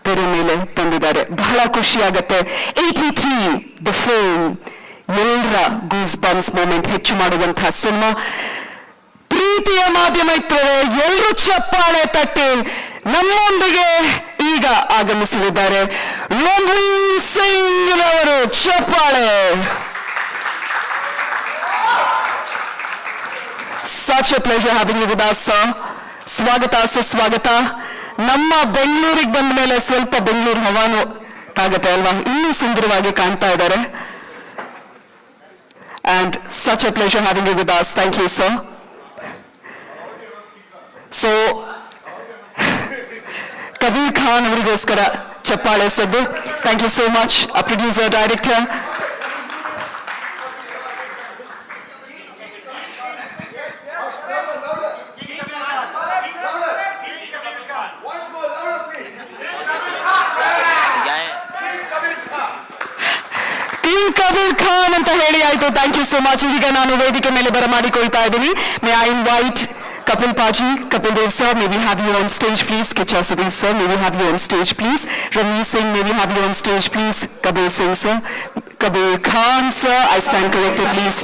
ತೆರೆ ಮೇಲೆ ತಂದಿದ್ದಾರೆ. ಬಹಳ ಖುಷಿ ಆಗತ್ತೆ. 83 ದ ಫಿಲ್ಮ್ ಎಲ್ಲರ ಗೂಸ್ ಬಂಪ್ಸ್ ಮೂಮೆಂಟ್ ಹೆಚ್ಚು ಮಾಡುವಂತಹ ಸಿನಿಮಾ. ಪ್ರೀತಿಯ ಮಾಧ್ಯಮ ಮಿತ್ರರೇ, ಎಲ್ಲರೂ ಚಪ್ಪಾಳೆ ತಟ್ಟಿ ನಮ್ಮೊಂದಿಗೆ ಈಗ ಆಗಮಿಸಲಿದ್ದಾರೆ ರಣವೀರ್ ಸಿಂಗ್ ರವರು. ಚಪ್ಪಾಳೆ. Such a pleasure having you with us, sir. ಸ್ವಾಗತ, ಸುಸ್ವಾಗತ. ನಮ್ಮ ಬೆಂಗಳೂರಿಗೆ ಬಂದ ಮೇಲೆ ಸ್ವಲ್ಪ ಬೆಂಗಳೂರು ಹವಾನು ಆಗತ್ತೆ ಅಲ್ವಾ, ಇನ್ನೂ ಸುಂದರವಾಗಿ ಕಾಣ್ತಾ ಇದ್ದಾರೆ. And such a pleasure having you with us. Thank you, sir. So, Kabir Khan ಅವರಿಗೋಸ್ಕರ ಚಪ್ಪಾಳೆ ಸದ್ದು. Thank you so much, our producer, director. Team Kabir Khan ಅಂತ ಹೇಳಿ ಆಯ್ತು. Thank you so much. ಈಗ ನಾನು ವೇದಿಕೆ ಮೇಲೆ ಬರಮಾಡಿಕೊಳ್ತಾ ಇದ್ದೀನಿ. May I invite Kapil Paji, Kapil Dev sir, may we have you on stage please. Kichcha Sudeep sir, may we have you on stage please. Ranveer Singh, may we have you on stage please. Kabir Singh sir, Kabir Khan sir, I stand corrected, please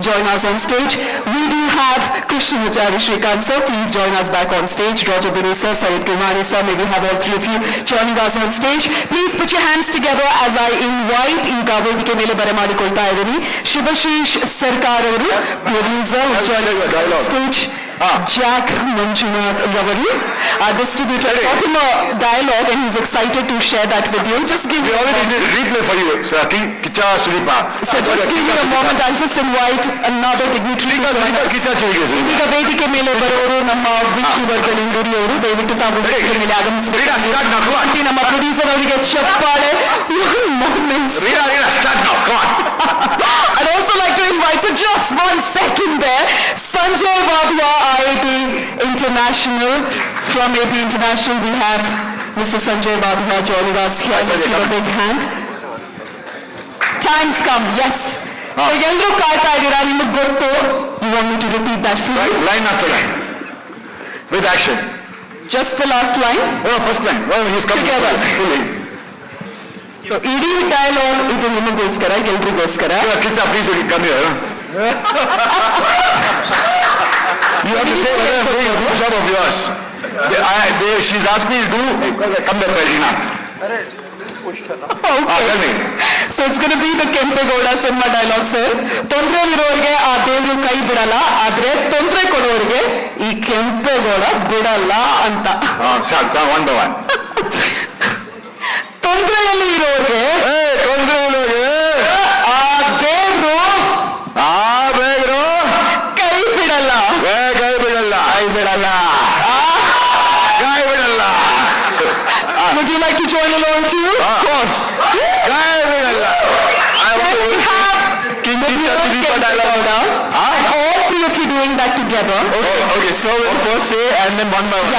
join us on stage. We do have Krishnamacharya Shrikant sir, please join us back on stage. Roger Bini sir, Syed Kumari sir, may we have all three of you joining us on stage. Please put your hands together as I invite ಈಗ ವೇದಿಕೆ ಮೇಲೆ ಬರಮಾಡಿಕೊಳ್ತಾ ಇದ್ದೀನಿ Shubhashish Sarkar ಅವರು, producer who's joining us on stage. Jack Manjunath Ravari, our distributor, got him a dialogue and he's excited to share that with you. Just give me a moment. We already did replay for you, sir. Kichcha Sudeep. So just give me a moment. I'll just invite another dignitary to join us. ಈಗ ವೇದಿಕೆ ಮೇಲೆ ಬರೋರು ನಮ್ಮ ವಿಷ್ಣುವರ್ಧನ್ ಇಂದೂರಿ ಅವರು. ದಯವಿಟ್ಟು ತಾವು ವೇದಿಕೆ ಮೇಲೆ ಆಗಮಿಸಬೇಕು. ನಮ್ಮ ಪ್ರೊಡ್ಯೂಸರ್ ಅವರಿಗೆ ಚಪ್ಪಾಳೆ. I'd also like to invite, so just 1 second there, Sanjay Wadhwa, IAP International. From AP International, we have Mr. Sanjay Wadhwa joining us here. Let's give a big hand. Time's come, yes. So ಎಲ್ಲರೂ ಕಾಯ್ತಾ ಇದ್ದೀರಾ, ನಿಮಗೆ ಗೊತ್ತು. You want me to repeat that for you? Line after line. With action. Just the last line? Oh, first line. Well, he's coming Together. fully. So ಇಡೀ dialogue ಇದು ನಿಮಗೋಸ್ಕರ, ಎಲ್ರಿಗೋಸ್ಕರ. Kichcha, please will you come here. You have to say whether I'm doing a good job of yours. She's asked me to do. Come that side, Rina. Tell me. So it's going to be the Kempegowda cinema dialogue sir. ತೊಂದರೆಯಲ್ಲಿರೋರಿಗೆ ಆ ದೇವರು ಕೈ ಬಿಡಲ್ಲ, ಆದ್ರೆ ತೊಂದರೆ ಕೊಡೋರಿಗೆ ಈ ಕೆಂಪೇಗೌಡ ಬಿಡಲ್ಲ ಅಂತ. One by one. ತೊಂದರೆಯಲ್ಲಿ ಇರೋರಿಗೆ ಆ ದೇವರು ಕೈ ಬಿಡಲ್ಲ. Would you like to join along too? Of course. And all three of you doing that together. Okay, so we'll first say and then one by one.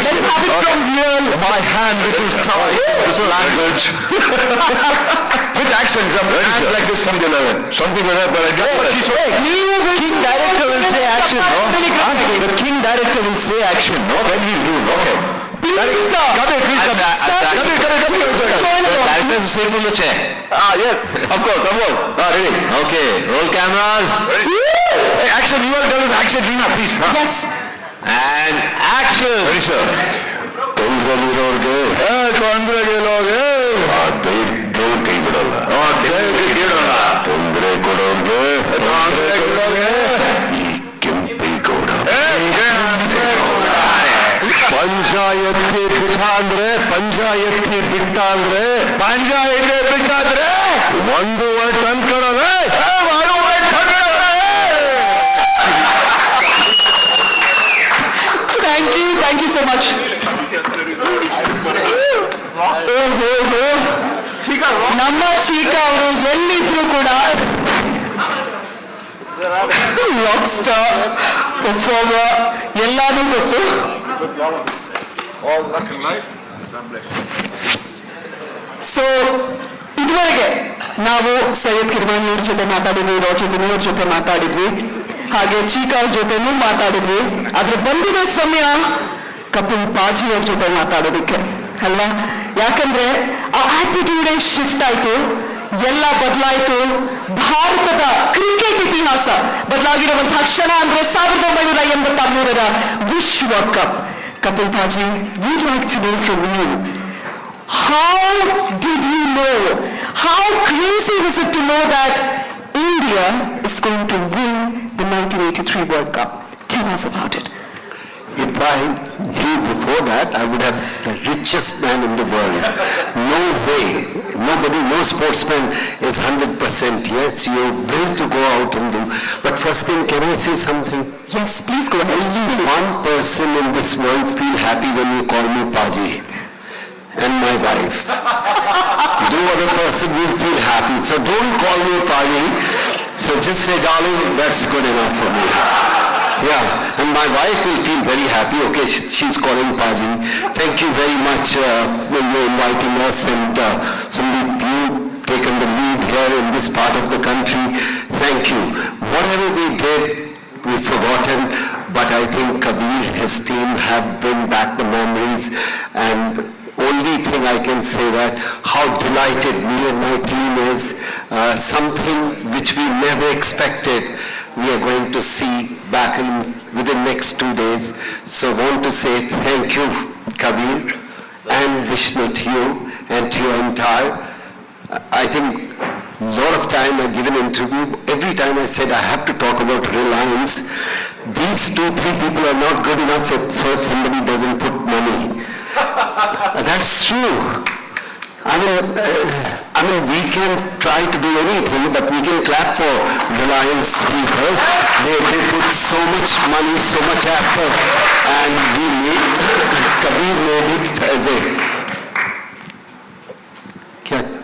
Let's have it from real. My hand, which is tied, this language. With action, hands like this, something like that. Something like that, but I get what she's saying. King director will say action, no? The king director will say action, no? When he'll do, okay. Please, sir. Come here. Join along. Director will say from the chair. Yes, of course. Ready? Okay, roll cameras. Hey, action, you all tell us action, Rina, please. Yes. And action. Ready, sir. ತೊಂದರೆಗಿರೋರ್ಗೆ ದೇವ್ರು ಕೈ ಬಿಡಲ್ಲ. ತೊಂದರೆ ಕೊಡೋರ್ಗೆ ಈ ಕೆಂಪೇಗೌಡ. ಪಂಚಾಯತ್ತಿ ಬಿಟ್ಟಾದ್ರೆ ಒಂದು ವರ್ಟ್ ಅನ್ಕೊಳ್ಳೋದೆ. Thank you so much. ನಮ್ಮ ಚೀಕ ಅವರು ಎಲ್ಲಿದ್ರು ಕೂಡ ರಾಕ್ ಸ್ಟಾರ್ ಪರ್ಫಾರ್ಮರ್ ಎಲ್ಲಾನು ಗೊತ್ತು. ಸೊ ಇದುವರೆಗೆ ನಾವು ಸೈಯದ್ ಕಿರ್ಮಾನಿ ಅವ್ರ ಜೊತೆ ಮಾತಾಡಿದ್ವಿ, ರಾಜರ್ ಬಿನಿ ಅವ್ರ ಜೊತೆ ಮಾತಾಡಿದ್ವಿ, ಹಾಗೆ ಚೀಕ ಅವ್ರ ಜೊತೆನೂ ಮಾತಾಡಿದ್ವಿ. ಆದ್ರೆ ಬಂದಿರೋ ಸಮಯ ಕಪಿಲ್ ಪಾಜಿ ಅವ್ರ ಜೊತೆ ಮಾತಾಡೋದಕ್ಕೆ ಅಲ್ವಾ? ಯಾಕಂದ್ರೆ ಆ ಆಟಿಟ್ಯೂಡೇ ಶಿಫ್ಟ್ ಆಯ್ತು, ಎಲ್ಲ ಬದಲಾಯಿತು. ಭಾರತದ ಕ್ರಿಕೆಟ್ ಇತಿಹಾಸ ಬದಲಾಗಿರುವಂತಹ ಕ್ಷಣ ಅಂದ್ರೆ 1983ರ ವಿಶ್ವ cup. Kapil paaji, we'd like to know from you, how did you know? How crazy was it to know that India is going to win the 1983 World Cup? Tell us about it. If I knew before that, I would have the richest man in the world. No way. Nobody, no sportsman is 100%. Yes, you're willing to go out and do. But first thing, can I say something? Yes, please go ahead. One person in this world feel happy when you call me Paji. And my wife. No other person will feel happy. So don't call me Pani. So just say, darling, that's good enough for me. Yeah, and my wife will feel very happy. Okay, she's calling Paji. Thank you very much for inviting us, and Sudeep, you've taken the lead here in this part of the country. Thank you. Whatever we did, we've forgotten, but I think Kabir, his team have bring back the memories, and only thing I can say that how delighted me and my team is, something which we never expected we are going to see back within next 2 days. So I want to say thank you, Kabir, and Vishnu to you and to your entire. I think a lot of time I give an interview, every time I said I have to talk about Reliance. These 2-3 people are not good enough if somebody doesn't put money. That's true. I mean, we can try to do anything, but we can clap for Reliance people. They put so much money, so much effort, and Kabir made it as a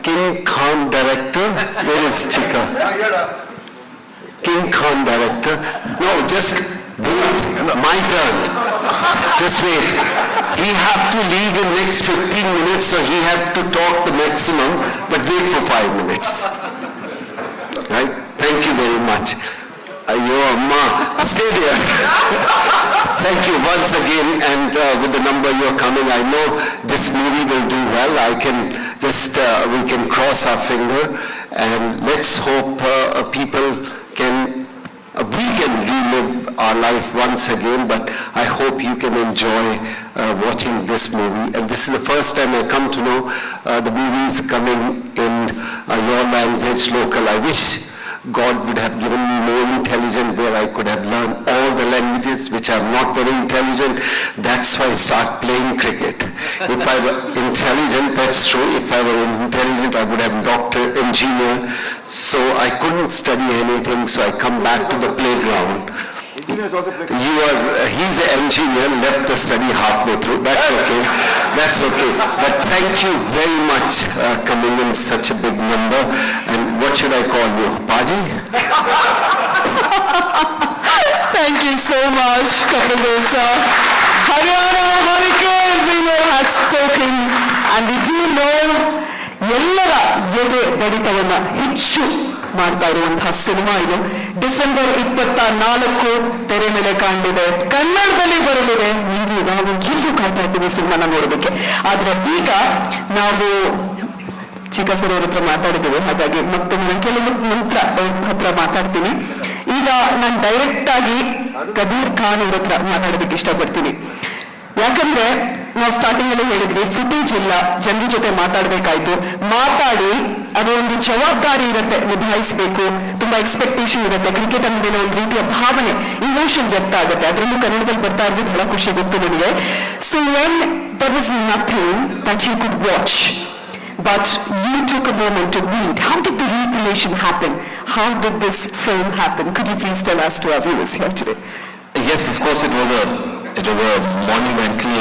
King Khan director. Where is Chika? King Khan director. No, just wait. My turn. Just wait. He have to leave in next 15 minutes, so he have to talk the maximum, but wait for 5 minutes. Right? Thank you very much. Your Amma, stay there. Thank you once again, and with the number you're coming, I know this movie will do well. I can just, we can cross our finger, and let's hope we can relive our life once again, but I hope you can enjoy watching this movie. And this is the first time I come to know the movies coming in your language, local. I wish God would have given me more intelligence where I could have learned all the languages, which I'm not very intelligent. That's why I start playing cricket. If I were intelligent, that's true. If I were intelligent, I would have doctor, engineer. So I couldn't study anything, so I come back to the playground. He's an engineer, left the study halfway through. That's okay. That's okay. But thank you very much coming in such a big number. And what should I call you? Paji? Thank you so much, Kapil Desa. Haryana Hurricane winner has spoken, and we do know ಎಲ್ಲರ ಎದೆ ಬಡಿತವನ್ನ ಹೆಚ್ಚು ಮಾಡ್ತಾ ಇರುವಂತಹ cinema ಇದು. December 24 ತೆರೆ ಮೇಲೆ ಕಾಣಲಿದೆ, ಕನ್ನಡದಲ್ಲಿ ಬರಲಿದೆ. ನಾವು ಎಲ್ಲೂ ಕಾಯ್ತಾ ಇದ್ದೀವಿ ಸಿನಿಮಾನ ನೋಡೋದಕ್ಕೆ. ಆದ್ರೆ ಈಗ ನಾವು ಚಿಕ್ಕ ಸರ್ ಅವ್ರ ಹತ್ರ ಮಾತಾಡಿದ್ದೀವಿ, ಹಾಗಾಗಿ ಮತ್ತೊಮ್ಮೆ ನಾನು ಕೆಲವು ನಂತರ ಹತ್ರ ಮಾತಾಡ್ತೀನಿ. ಈಗ ನಾನು ಡೈರೆಕ್ಟ್ ಆಗಿ ಕಬೀರ್ ಖಾನ್ ಅವ್ರ ಹತ್ರ ಮಾತಾಡೋದಕ್ಕೆ ಇಷ್ಟಪಡ್ತೀನಿ. ಯಾಕಂದ್ರೆ ನಾವು ಸ್ಟಾರ್ಟಿಂಗ್ ಅಲ್ಲಿ ಹೇಳಿದ್ವಿ, ಫುಟೇಜ್ ಇಲ್ಲ, ಜನರ ಜೊತೆ ಮಾತಾಡ್ಬೇಕಾಯ್ತು. ಮಾತಾಡಿ ಅದು ಒಂದು ಜವಾಬ್ದಾರಿ ಇರುತ್ತೆ, ನಿಭಾಯಿಸಬೇಕು. ತುಂಬಾ ಎಕ್ಸ್ಪೆಕ್ಟೇಷನ್ ಇರುತ್ತೆ. ಕ್ರಿಕೆಟ್ ಅನ್ನೋದೇನೋ ಒಂದು ರೀತಿಯ ಭಾವನೆ, ಇಮೋಷನ್ ವ್ಯಕ್ತ ಆಗುತ್ತೆ. ಅದರಲ್ಲೂ ಕನ್ನಡದಲ್ಲಿ ಬರ್ತಾ ಇರೋದು ಬಹಳ ಖುಷಿ ಗೊತ್ತು ನನಗೆ. So when there was nothing that you could watch, but you took a moment to read. How did the recreation happen? How did this film happen? Could you please tell us to our viewers here today? Yes, of course, it was a monumental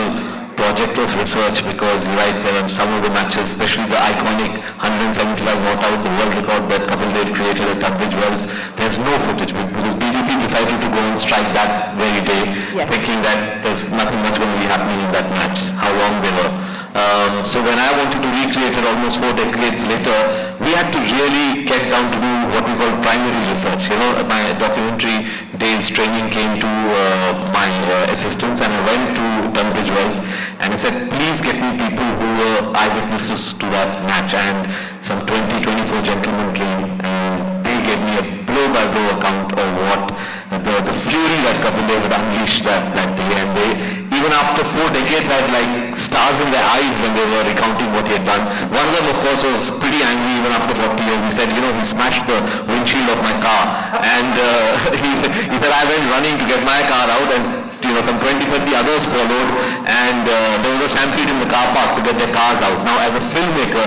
project of research, because you're right, there are some of the matches, especially the iconic 175 not out, the world record that Kapil Dev created at Tunbridge Wells. There's no footage because BBC decided to go and strike that very day, thinking that there's nothing much going to be happening in that match, how wrong they were. So when I wanted to recreate it almost 4 decades later, we had to really get down to do what we call primary research. You know, my documentary days training came to my assistants, and I went to Tunbridge Wells and I said, please get me people who were eyewitnesses to that match. And some 24 gentlemen came, and they gave me a blow-by-blow account of what the fury that Kapil Dev had unleashed that day. And they, even after 4 decades, I had like stars in their eyes when they were recounting what he had done. One of them, of course, was pretty angry even after 40 years. He said, he smashed the windshield of my car. And he said, I went running to get my car out, and some 20-30 others followed, and there was a stampede in the car park to get their cars out. Now, as a filmmaker,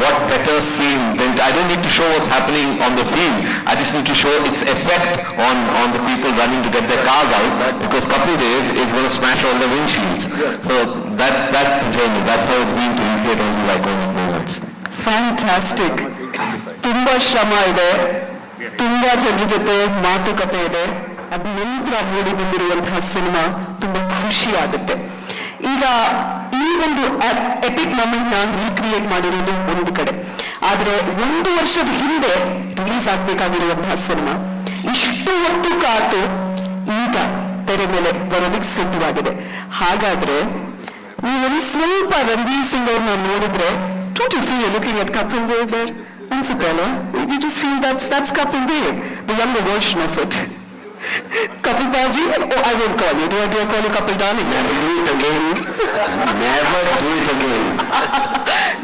what better scene than I don't need to show what's happening on the field. I just need to show its effect on the people running to get their cars out, because Kapil Dev is going to smash all the windshields. So that's the journey. That's how it's been to recreate all these iconic moments. Fantastic. ತುಂಬಾ ಶ್ರಮ ಇದೆ, ತುಂಬಾ ಜನರ ಜೊತೆ ಮಾತುಕತೆ ಇದೆ, ಅದ ನಂತರ ಮೂಡಿ ಬಂದಿರುವಂತಹ ಸಿನಿಮಾ ತುಂಬಾ ಖುಷಿ ಆಗುತ್ತೆ. ಈಗ ಈ ಒಂದು ಎಪಿಕ್ ಮೊಮೆಂಟ್ ನ ರೀಕ್ರಿಯೇಟ್ ಮಾಡಿರೋದು ಒಂದು ಕಡೆ, ಆದ್ರೆ 1 ವರ್ಷದ ಹಿಂದೆ ರಿಲೀಸ್ ಆಗ್ಬೇಕಾಗಿರುವಂತಹ ಸಿನಿಮಾ ಇಷ್ಟು ಹೊತ್ತು ಕಾತು ಈಗ ತೆರೆ ಮೇಲೆ ಬರೋದಕ್ಕೆ ಸಿದ್ಧವಾಗಿದೆ. ಹಾಗಾದ್ರೆ ನೀವು ಸ್ವಲ್ಪ ರಣವೀರ್ ಸಿಂಗ್ ಅವ್ರನ್ನ ನೋಡಿದ್ರೆ, don't you feel you're looking at Kapil Dev there? ಅನ್ಸುತ್ತೆ ಅಲ್ವಾ? You just feel that's Kapil Dev, the younger version of it. Kapil Baji? Oh, I won't call you. Do I call you Kapil darling? Never do it again. Never do it again.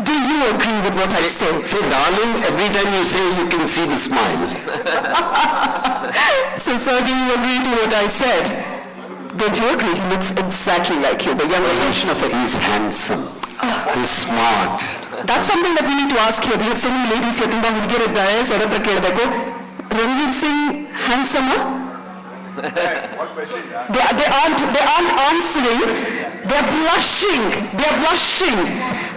Do you agree with what I say? Say darling, every time you say you can see the smile. So sir, do you agree to what I said? Don't you agree? He looks exactly like you, the younger version of it. He's handsome. He's smart. That's something that we need to ask here. We have so many ladies here. ತುಂಬಾ ಹುಡುಗಿರಿದ್ದಾರೆ, sir ಹತ್ರ ಕೇಳಬೇಕು. Ranveer Singh handsome? They aren't answering. They're blushing.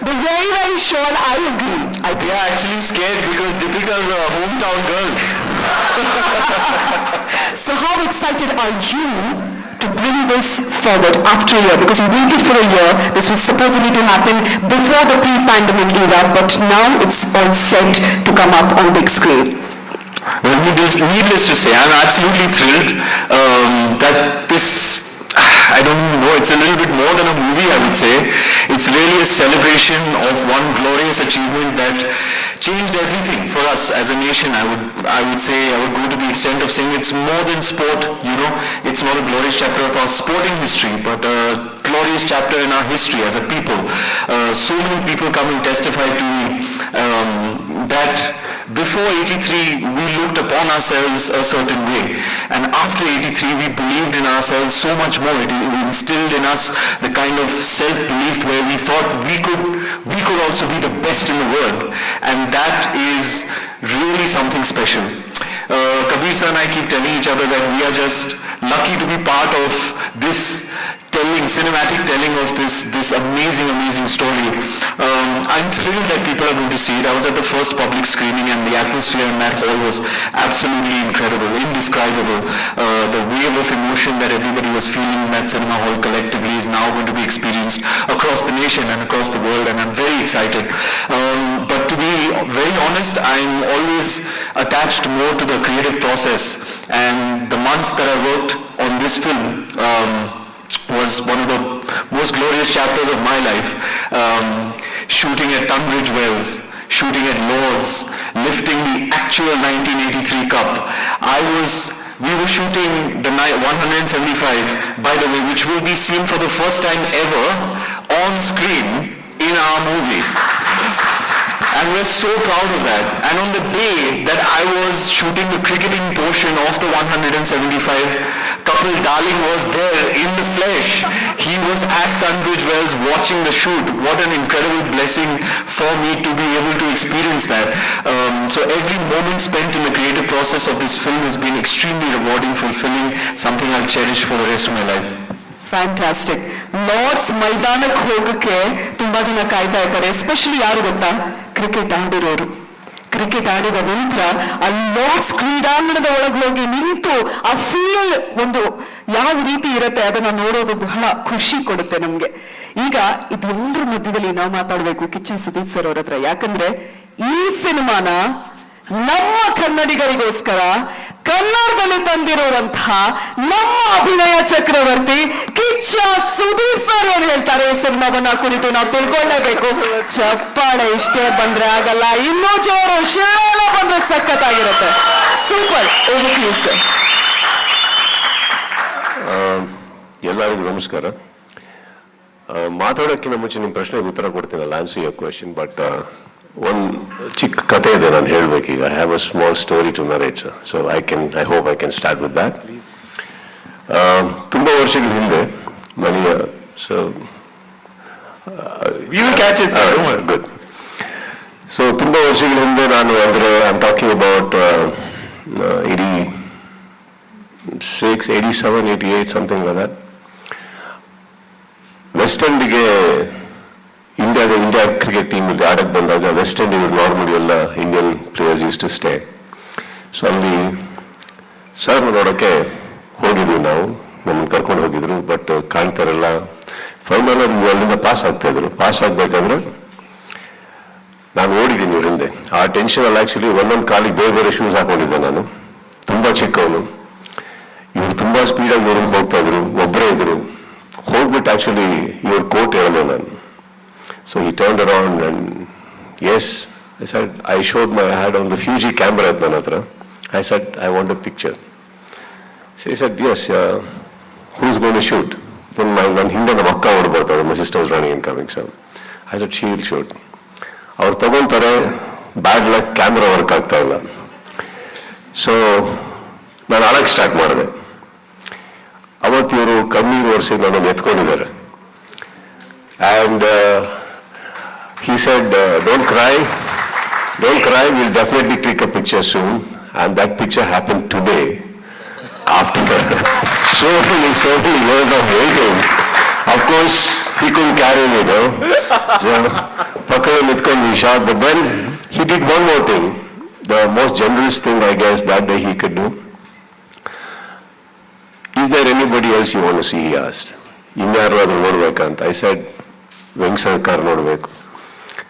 They're very, very sure. I agree. They are actually scared because Deepika is a hometown girl. So how excited are you to bring this forward after a year? Because we waited for a year. This was supposedly to happen before the pre-pandemic era, but now it's all set to come up on big screen. Well, needless to say, I'm absolutely thrilled that this, I don't even know, it's a little bit more than a movie, I would say. It's really a celebration of one glorious achievement that changed everything for us as a nation. I would say, I would go to the extent of saying it's more than sport, you know. It's not a glorious chapter of our sporting history, but a glorious chapter in our history as a people. So many people come and testify to me that before 83, we looked upon ourselves a certain way. And after 83, we believed in ourselves so much more. It instilled in us the kind of self-belief where we thought we could also be the best in the world. And that is really something special. Kabir sir and I keep telling each other that we are just lucky to be part of this cinematic telling of this amazing story. I'm thrilled that people are going to see it. I was at the first public screening and the atmosphere in that hall was absolutely incredible, indescribable. The wave of emotion that everybody was feeling in that cinema hall collectively is now going to be experienced across the nation and across the world, and I'm very excited. But to be very honest, I'm always attached more to the creative process, and the months that I worked on this film was one of the most glorious chapters of my life. Shooting at Tunbridge Wells, shooting at Lord's, lifting the actual 1983 cup. We were shooting the 175, by the way, which will be seen for the first time ever on screen in our movie. And we're so proud of that. And on the day that I was shooting the cricketing portion of the 175, Kapil Darling was there in the flesh. He was at Tunbridge Wells watching the shoot. What an incredible blessing for me to be able to experience that. So every moment spent in the creative process of this film has been extremely rewarding, fulfilling, something I'll cherish for the rest of my life. Fantastic. Lord's ಮೈದಾನಕ್ಕೆ ಹೋಗಕ್ಕೆ ತುಂಬಾ ಜನ ಕಾಯ್ತಾ ಇದ್ದಾರೆ, especially ಯಾರು ಗೊತ್ತಾ? Cricket ಆಡಿರೋರು. Cricket ಆಡಿದ ನಂತರ ಆ ಲಾರ್ಡ್ಸ್ ಕ್ರೀಡಾಂಗಣದ ಒಳಗೆ ಹೋಗಿ ನಿಂತು ಆ ಫೀಲ್ ಒಂದು ಯಾವ ರೀತಿ ಇರುತ್ತೆ ಅದನ್ನ ನೋಡೋದು ಬಹಳ ಖುಷಿ ಕೊಡುತ್ತೆ ನಮ್ಗೆ. ಈಗ ಇದೆಲ್ಲರ ಮಧ್ಯದಲ್ಲಿ ನಾವು ಮಾತಾಡ್ಬೇಕು ಕಿಚ್ಚ ಸುದೀಪ್ ಸರ್ ಅವ್ರ ಹತ್ರ. ಯಾಕಂದ್ರೆ ಈ ಸಿನಿಮಾನ ನಮ್ಮ ಕನ್ನಡಿಗರಿಗೋಸ್ಕರ ಕನ್ನಡದಲ್ಲಿ ತಂದಿರುವಂತಹ ನಮ್ಮ ಅಭಿನಯ ಚಕ್ರವರ್ತಿ ಕಿಚ್ಚ ಸುದೀಪ್ ಸರ್ ಏನು ಹೇಳ್ತಾರೆ ಈ ಸಿನಿಮಾವನ್ನ ಕುರಿತು ನಾವು ತಿಳ್ಕೊಳ್ಳೇಬೇಕು. ಚಪ್ಪಾಳೆ ಇಷ್ಟೇ ಬಂದ್ರೆ ಆಗಲ್ಲ, ಇನ್ನೂ ಜೋರು ಶೇಳ ಬಂದ್ರೆ ಸಖತ್ತಾಗಿರುತ್ತೆ. ಸೂಪರ್. ಸರ್. ಎಲ್ಲರಿಗೂ ನಮಸ್ಕಾರ. ಮಾತಾಡೋಕ್ಕಿಂತ ಮುಂಚೆ ನಿಮ್ಮ ಪ್ರಶ್ನೆಗೆ ಉತ್ತರ ಕೊಡ್ತೀನಲ್ಲ, ಆನ್ಸರ್ ಯುವರ್ ಕ್ವೆಶ್ಚನ್. ಬಟ್ ಒಂದು ಚಿಕ್ಕ ಕಥೆ ಇದೆ ನಾನು ಹೇಳ್ಬೇಕೀಗ. I have a small story to narrate, so I hope I can start with that. ತುಂಬಾ ವರ್ಷಗಳ ಹಿಂದೆ ನನಗೆ ಗುಡ್. ಸೊ ತುಂಬಾ ವರ್ಷಗಳ ಹಿಂದೆ ನಾನು ಅಂದ್ರೆ I am talking about 86, 87, 88, something like that. West ಎಂಡ್ಗೆ ಇಂಡಿಯಾ ಕ್ರಿಕೆಟ್ ಟೀಮ್ ಇಲ್ಲಿ ಆಡಕ್ಕೆ ಬಂದಾಗ ವೆಸ್ಟ್ ಇಂಡೀಸ್ ನಾರ್ಮಲಿ ಎಲ್ಲ Indian players use to stay. So ಅಲ್ಲಿ ಸರ್ ನೋಡೋಕ್ಕೆ ಹೋಗಿದ್ವಿ ನಾವು, ನಮ್ಮನ್ನು ಕರ್ಕೊಂಡು ಹೋಗಿದ್ರು. ಬಟ್ ಕಾಣ್ತಾರಲ್ಲ ಫೈನಲ್ ಅಲ್ಲಿಂದ ಪಾಸ್ ಆಗ್ತಾ ಇದ್ರು. ಪಾಸ್ ಆಗ್ಬೇಕಾದ್ರೆ ನಾನು ಓಡಿದ್ದೀನಿ ಇವ್ರ ಹಿಂದೆ. ಆ ಟೆನ್ಷನ್ ಅಲ್ಲಿ ಆಕ್ಚುಲಿ ಒಂದೊಂದು ಕಾಲಿಗೆ ಬೇರೆ ಬೇರೆ ಶೂಸ್ ಹಾಕೊಂಡಿದ್ದೆ ನಾನು, ತುಂಬಾ ಚಿಕ್ಕವನು. ಇವ್ರು ತುಂಬಾ ಸ್ಪೀಡಾಗಿ ಇವ್ರಿಗೆ ಹೋಗ್ತಾ ಇದ್ರು, ಒಬ್ಬರೇ ಇದ್ರು. ಹೋಗ್ಬಿಟ್ಟು ಆಕ್ಚುಲಿ ಇವ್ರ ಕೋಟ್ ಹೇಳಿದೆ ನಾನು. ಸೊ ಈ turn around and as I said, I showed my hand on the Fuji camera ಇತ್ತು ನನ್ನ ಹತ್ರ. I said I want a picture. So I said yes, who's going to shoot? Then ನನ್ನ ಹಿಂದೆ ನಮ್ಮ ಅಕ್ಕ ಓಡ್ಬರ್ತಾರೆ, my sister was running and coming. So I said she will shoot. ಅವ್ರು ತಗೊಂತಾರೆ, bad luck camera work ಆಗ್ತಾ ಇಲ್ಲ. So ನಾನು ಅಳಕ್ಕೆ start ಮಾಡಿದೆ. ಅವತ್ತು ಇವರು ಕಣ್ಣೀರು ಒರೆಸಿ ನನ್ನನ್ನು ಎತ್ಕೊಂಡಿದ್ದಾರೆ. And he said, don't cry, we'll definitely click a picture soon. And that picture happened today. After so many years of waiting, of course he couldn't carry me though. So Pakala Mitkan we shot, but then he did one more thing, the most generous thing I guess that day he could do. Is there anybody else you want to see? He asked. Inyaru nodbekanta. I said Venkasarkar nodbeku.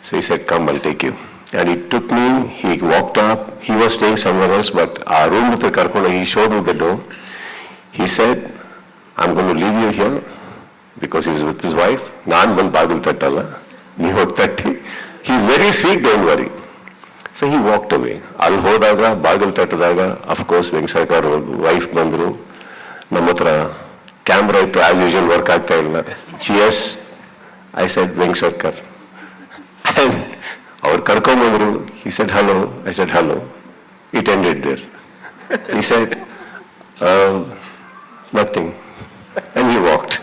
So he said, come, I'll take you. And he took me, he walked up, he was staying somewhere else, but our room with the Karkola, he showed me the door. He said, I'm going to leave you here because he's with his wife. Naan ban bagul tattala. Ni hog tatti. He's very sweet, don't worry. So he walked away. Al hodaga, bagul tattadaga, of course, Venkasarkar wife bandru. Namatra camera ittu as usual work agta illa. Cheers. I said, Venkasarkar. And ಅವ್ರು ಕರ್ಕೊಂಬಂದ್ರು. He said hello. I said hello. It ended there. He said nothing and he walked.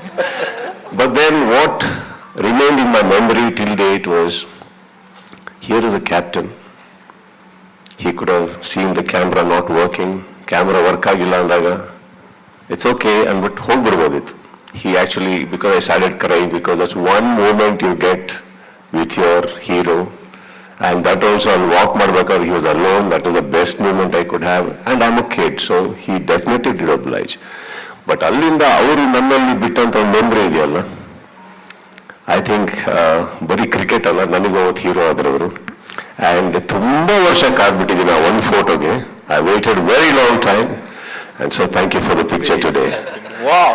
But then what remained in my memory till date was, here is a captain. He could have seen the camera not working. Camera work agilla andaga it's okay and but ಹೋಗ್ಬಿಡ್ಬೋದಿತ್ತು. He actually, because I started crying, because that's one moment you get with your hero. And that also I'll walk Marbakar, he was alone, that was the best moment I could have. And I'm a kid, so he definitely did oblige. But allinda avaru nannalli bittanta memory ideyalla, I think bari cricket alla naniಗೆ ಅವತ್ತು hero ಆದ್ರವರು. And ತುಂಬಾ ವರ್ಷ ಕಾದ್ಬಿಟ್ಟಿದ್ದೀನಿ ಆ ಒಂದು ಫೋಟೋಗೆ. I waited very long time, and so thank you for the picture today. Wow.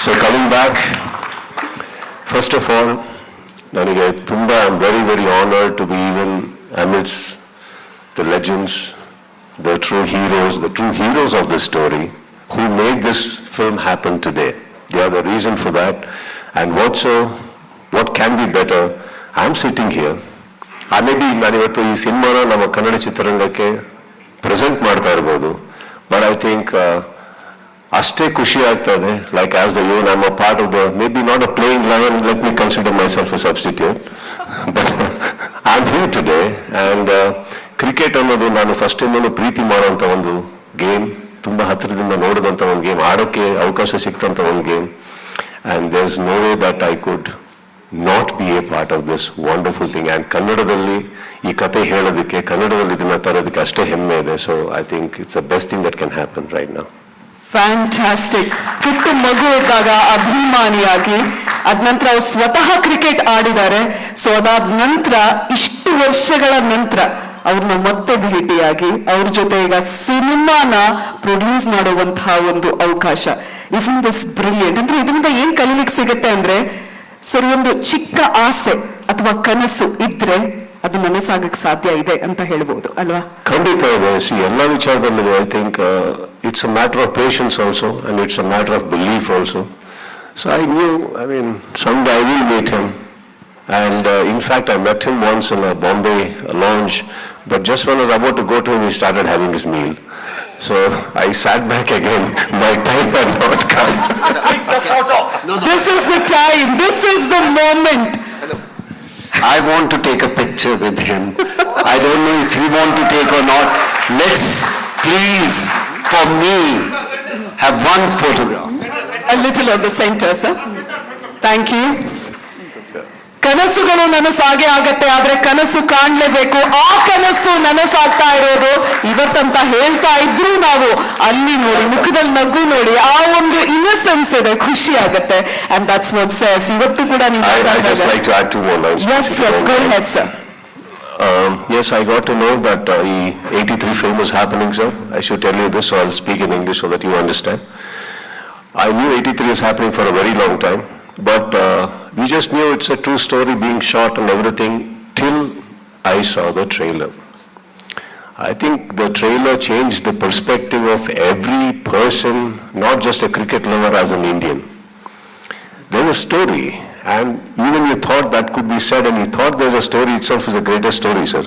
So coming back, first of all, ನನಗೆ ತುಂಬ I am very very honoured to be even amidst the legends, the true heroes of this story who made this film happen today. They are the reason for that. And what can be better? I am sitting here. maybe ನಾನಿವತ್ತು ಈ ಸಿನಿಮಾನ ನಮ್ಮ ಕನ್ನಡ ಚಿತ್ರರಂಗಕ್ಕೆ present ಮಾಡ್ತಾ ಇರ್ಬೋದು, but I think ಅಷ್ಟೇ ಖುಷಿ ಆಗ್ತದೆ. Like as the even I am a part of the, may be not a playing lion, let me consider my self a substitute, but I am here today. And cricket ಅನ್ನೋದು ನಾನು first ಇಂದನೂ ಪ್ರೀತಿ ಮಾಡುವಂಥ ಒಂದು game, ತುಂಬ ಹತ್ತಿರದಿಂದ ನೋಡಿದಂಥ ಒಂದು game, ಆಡೋಕ್ಕೆ ಅವಕಾಶ ಸಿಕ್ತಂಥ ಒಂದು game. And there is no way that I could not be a part of this wonderful thing. And ಕನ್ನಡದಲ್ಲಿ ಈ ಕತೆ ಹೇಳೋದಕ್ಕೆ, ಕನ್ನಡದಲ್ಲಿ ಇದನ್ನ ತರೋದಕ್ಕೆ ಅಷ್ಟೇ ಹೆಮ್ಮೆ ಇದೆ. So I think it's the best thing that can happen right now. Fantastic. ಪುಟ್ಟ ಮಗು ಇದ್ದಾಗ ಅಭಿಮಾನಿಯಾಗಿ ಅದ ನಂತರ ಅವ್ರು ಸ್ವತಃ ಕ್ರಿಕೆಟ್ ಆಡಿದ್ದಾರೆ. ಸೊ ಅದಾದ ನಂತರ ಇಷ್ಟು ವರ್ಷಗಳ ನಂತರ ಅವ್ರನ್ನ ಮತ್ತೆ ಭೇಟಿಯಾಗಿ ಅವ್ರ ಜೊತೆ ಈಗ ಸಿನಿಮಾನ ಪ್ರೊಡ್ಯೂಸ್ ಮಾಡುವಂತಹ ಒಂದು ಅವಕಾಶ. ಇಸ್ನ್ ದಿಸ್ ಬ್ರಿಲಿಯಂಟ್. ಅಂದ್ರೆ ಇದರಿಂದ ಏನ್ ಕಲೀಲಿಕ್ಕೆ ಸಿಗುತ್ತೆ ಅಂದ್ರೆ, ಸರಿ ಒಂದು ಚಿಕ್ಕ ಆಸೆ ಅಥವಾ ಕನಸು ಇದ್ರೆ ಅದು ನನಸಾಗಕ್ಕೆ ಸಾಧ್ಯ ಇದೆ ಅಂತ ಹೇಳ್ಬೋದು ಅಲ್ವಾ? ಖಂಡಿತ ಇದೆ. ಎಲ್ಲ ವಿಚಾರದಲ್ಲಿ I think it's a matter of patience also, and it's a matter of belief also. So I knew, I mean someday I will meet him. And in fact I met him once in a Bombay lounge, but just when I was about to go to him, he started having his meal. So I sat back again. My time had not come. This is the time. This is the moment. I want to take a picture with him. I don't know if you want to take or not. Let's please, for me, have one photograph. A little of the center, sir. Thank you. ಕನಸುಗಳು ನನಸಾಗೆ ಆಗತ್ತೆ, ಆದ್ರೆ ಕನಸು ಕಾಣ್ಲೇಬೇಕು. ಆ ಕನಸು ನನಸಾಗ್ತಾ ಇರೋದು ಇವತ್ತಂತ ಹೇಳ್ತಾ ಇದ್ರು ನಾವು ಅಲ್ಲಿ ನೋಡಿ ಮುಖದಲ್ಲಿ ನಗು ನೋಡಿ, ಆ ಒಂದು ಇನ್ನಸೆನ್ಸ್ ಇದೆ, ಖುಷಿ ಆಗತ್ತೆ. And that's what says. ಇವತ್ತು ಕೂಡ ನೀವು I just like to add 2 more lines. Yes, go ahead, sir. Yes, I got to know that the 83 film was happening, sir. I should tell you this, so I'll speak in English so that you understand. I knew 83 is happening for a very long time, but we just knew it's a true story being shot and everything till I saw the trailer. I think the trailer changed the perspective of every person, not just a cricket lover, as an Indian. There's a story, and even you thought that could be said, and you thought there's a story itself is the greatest story, sir.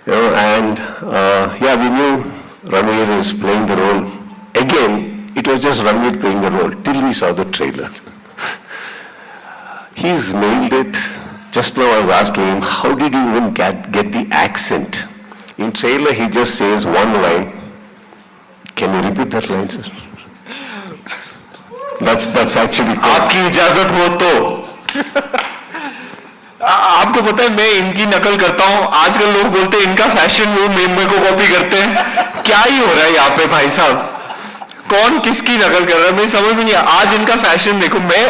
You know, and yeah, we knew Ranveer is playing the role. Again, it was just Ranveer playing the role till we saw the trailer. He's nailed it. Just now I was asking him, how did you even get the accent? In trailer, he just says one line. Can you repeat that line, sir? That's actually. आपकी इजाजत हो तो आपको पता है मैं इनकी नकल करता हूं. आजकल लोग बोलते हैं इनका फैशन वो मेरे को कॉपी करते हैं. क्या ही हो रहा है यहाँ पे भाई साहब? कौन किसकी नकल कर रहा है? मैं समझ में नहीं आया. आज इनका फैशन देखो. मैं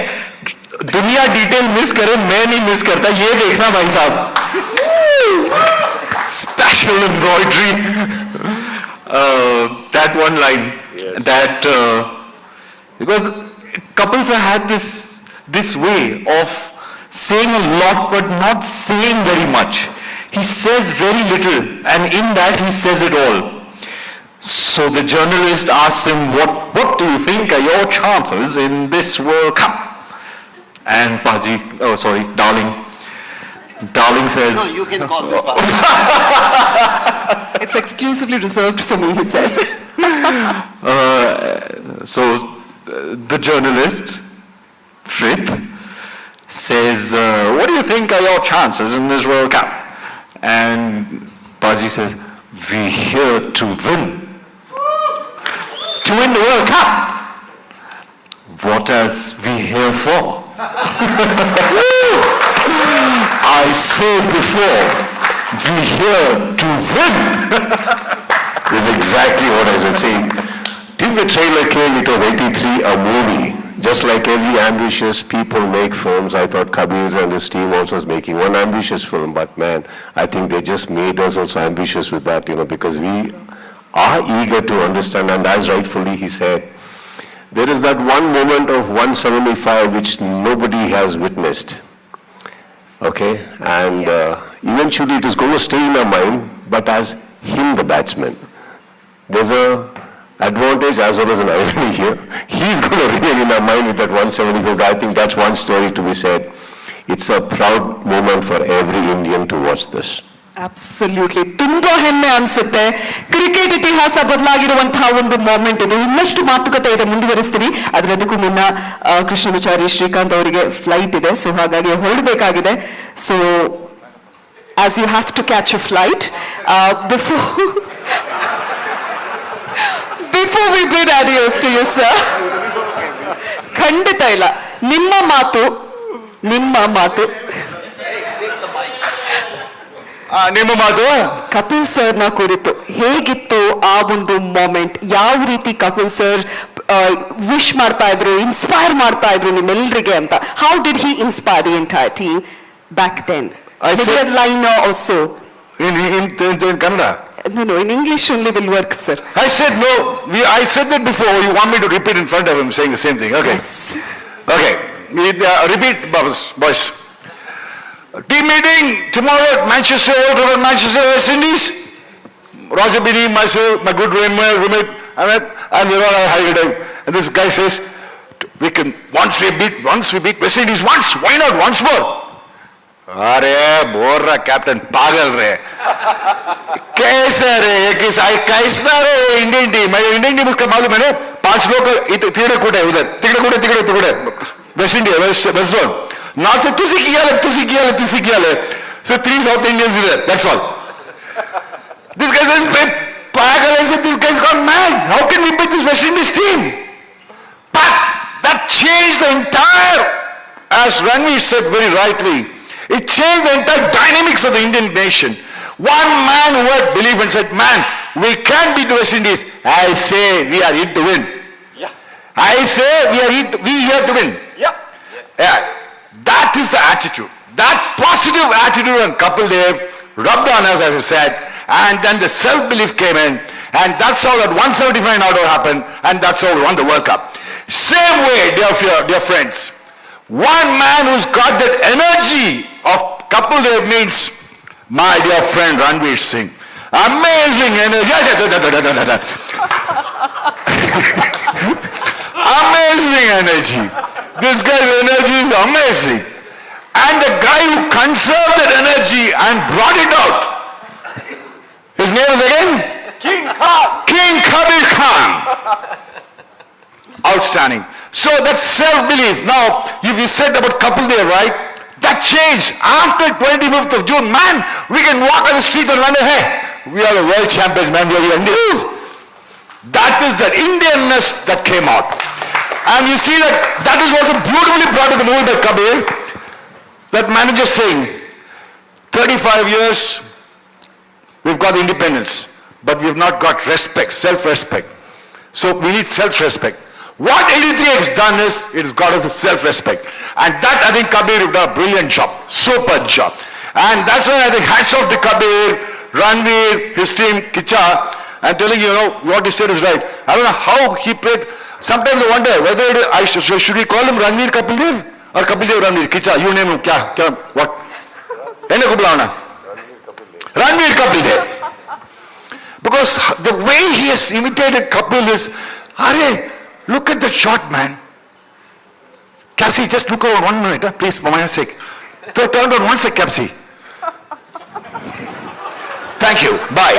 दुनिया डिटेल मिस करे, मैं नहीं मिस करता. ये देखना भाई साहब, special embroidery. That one line, that because couples have had this way of saying a lot but not saying very much. He says very little, and in that he says it all. So the journalist asks him, what do you think are your chances in this World Cup? And Darling says, No, you can call me Paji. It's exclusively reserved for me, he says. So the journalist, Frith, says, what do you think are your chances in this World Cup? And Paji says, we're here to win. To win the World Cup. What are we here for? I said before, we're here to win. This is exactly what I was saying. Till the trailer came, it was 83, a movie. Just like every ambitious people make films, I thought Kabir and his team also was making one ambitious film. But man, I think they just made us also ambitious with that, because we are eager to understand. And as rightfully he said, there is that one moment of 175 which nobody has witnessed. Okay? And eventually it is going to stay in our mind, but as him, the batsman. There's a advantage as well as an irony here. He's going to remain in our mind with that 175. I think that's one story to be said. It's a proud moment for every Indian to watch this. Absolutely ತುಂಬಾ ಹೆಮ್ಮೆ ಅನ್ಸುತ್ತೆ. Cricket ಇತಿಹಾಸ ಬದಲಾಗಿರುವಂತಹ ಒಂದು moment ಇದು. ಇನ್ನಷ್ಟು ಮಾತುಕತೆ ಇದೆ, ಮುಂದುವರಿಸ್ತೀನಿ. ಆದ್ರೆ ಅದಕ್ಕೂ ಮುನ್ನ ಕೃಷ್ಣಮಾಚಾರಿ ಶ್ರೀಕಾಂತ್ ಅವರಿಗೆ ಫ್ಲೈಟ್ ಇದೆ, ಸೊ ಹಾಗಾಗಿ ಹೊರಡಬೇಕಾಗಿದೆ. So as you have to catch a flight, before we bid adios to you sir, ಖಂಡಿತ ಇಲ್ಲ, ನಿಮ್ಮ ಮಾತು ನಿಮ್ಮ ಮಾತು ಕಪಿಲ್ ಸರ್ ನ ಕುರಿತು ಹೇಗಿತ್ತು ಆ ಒಂದು ಮೂಮೆಂಟ್? ಯಾವ ರೀತಿ ಕಪಿಲ್ ಸರ್ ವಿಶ್ ಮಾಡ್ತಾ ಇದ್ರು, ಇನ್ಸ್ಪೈರ್ ಮಾಡ್ತಾ ಇದ್ರು ನಿಮ್ಮೆಲ್ಲರಿಗೆ ಅಂತ? How did he inspire the entire team back then? Line also in Kannada. No, in English only will work, sir. I said no. I said that before. You want me to repeat in front of him saying the same thing? Okay. Yes. Okay. Repeat, boys. Team meeting tomorrow at Manchester, Old Trafford, Manchester, West Indies. Roger Bini, myself, my good roommate, Amit, and we're all having a time. And this guy says, we can, once we beat West Indies once, why not once more? अरे बोल रहा captain पागल रे, कैसे रे कैसा रे Indian team उसका मालूम है ना? 5 लोग तिगड़े कूटे उधर, तिगड़े west India west zone north से तुसी किया ले so 3 South Indians there, that's all. This guy says पागल है, this guy's gone mad. How can we beat this West Indies team? But that changed the entire, as Ranveer said very rightly, It changed the entire dynamics of the Indian nation. One man who had belief and said, man, we can beat the West Indies. I say we are here to win. Yeah. I say we here to win. Yeah. Yeah. That is the attitude. That positive attitude on Kapil Dev rubbed on us, as I said, and then the self-belief came in, and that's how that 175 not happened, and that's how we won the World Cup. Same way, dear friends, one man who's got that energy of Kapil Dev means my dear friend Ranveer Singh. Amazing energy. Amazing energy. This guy's energy is amazing. And the guy who conserved that energy and brought it out, his name is again? King Khan. King Kabir Khan. Outstanding. So that self-belief. Now, if you said about Kapil Dev, right? That changed. After 25th of June, man, we can walk on the streets of London, hey, we are the world champions, man, we are the Indians. That is that Indianness that came out. And you see that is also beautifully brought to the movie by Kabir. That manager saying, 35 years, we've got the independence, but we've not got respect, self-respect. So we need self-respect. What 83 has done is, it has got us the self-respect. And that, I think, Kabir, you've done a brilliant job, super job. And that's why I think hats off to Kabir, Ranveer, his team, Kichcha. I'm telling you, what he said is right. I don't know how he played. Sometimes I wonder whether should we call him Ranveer Kapil Dev? Or Kapil Dev Ranveer, Kichcha, you name him, what? Ranveer Kapil Dev. Because the way he has imitated Kapil is, Arya, look at the shot, man. Capsi, just look over 1 minute, please, for my sake. Turn on one sec, Capsi. Thank you, bye.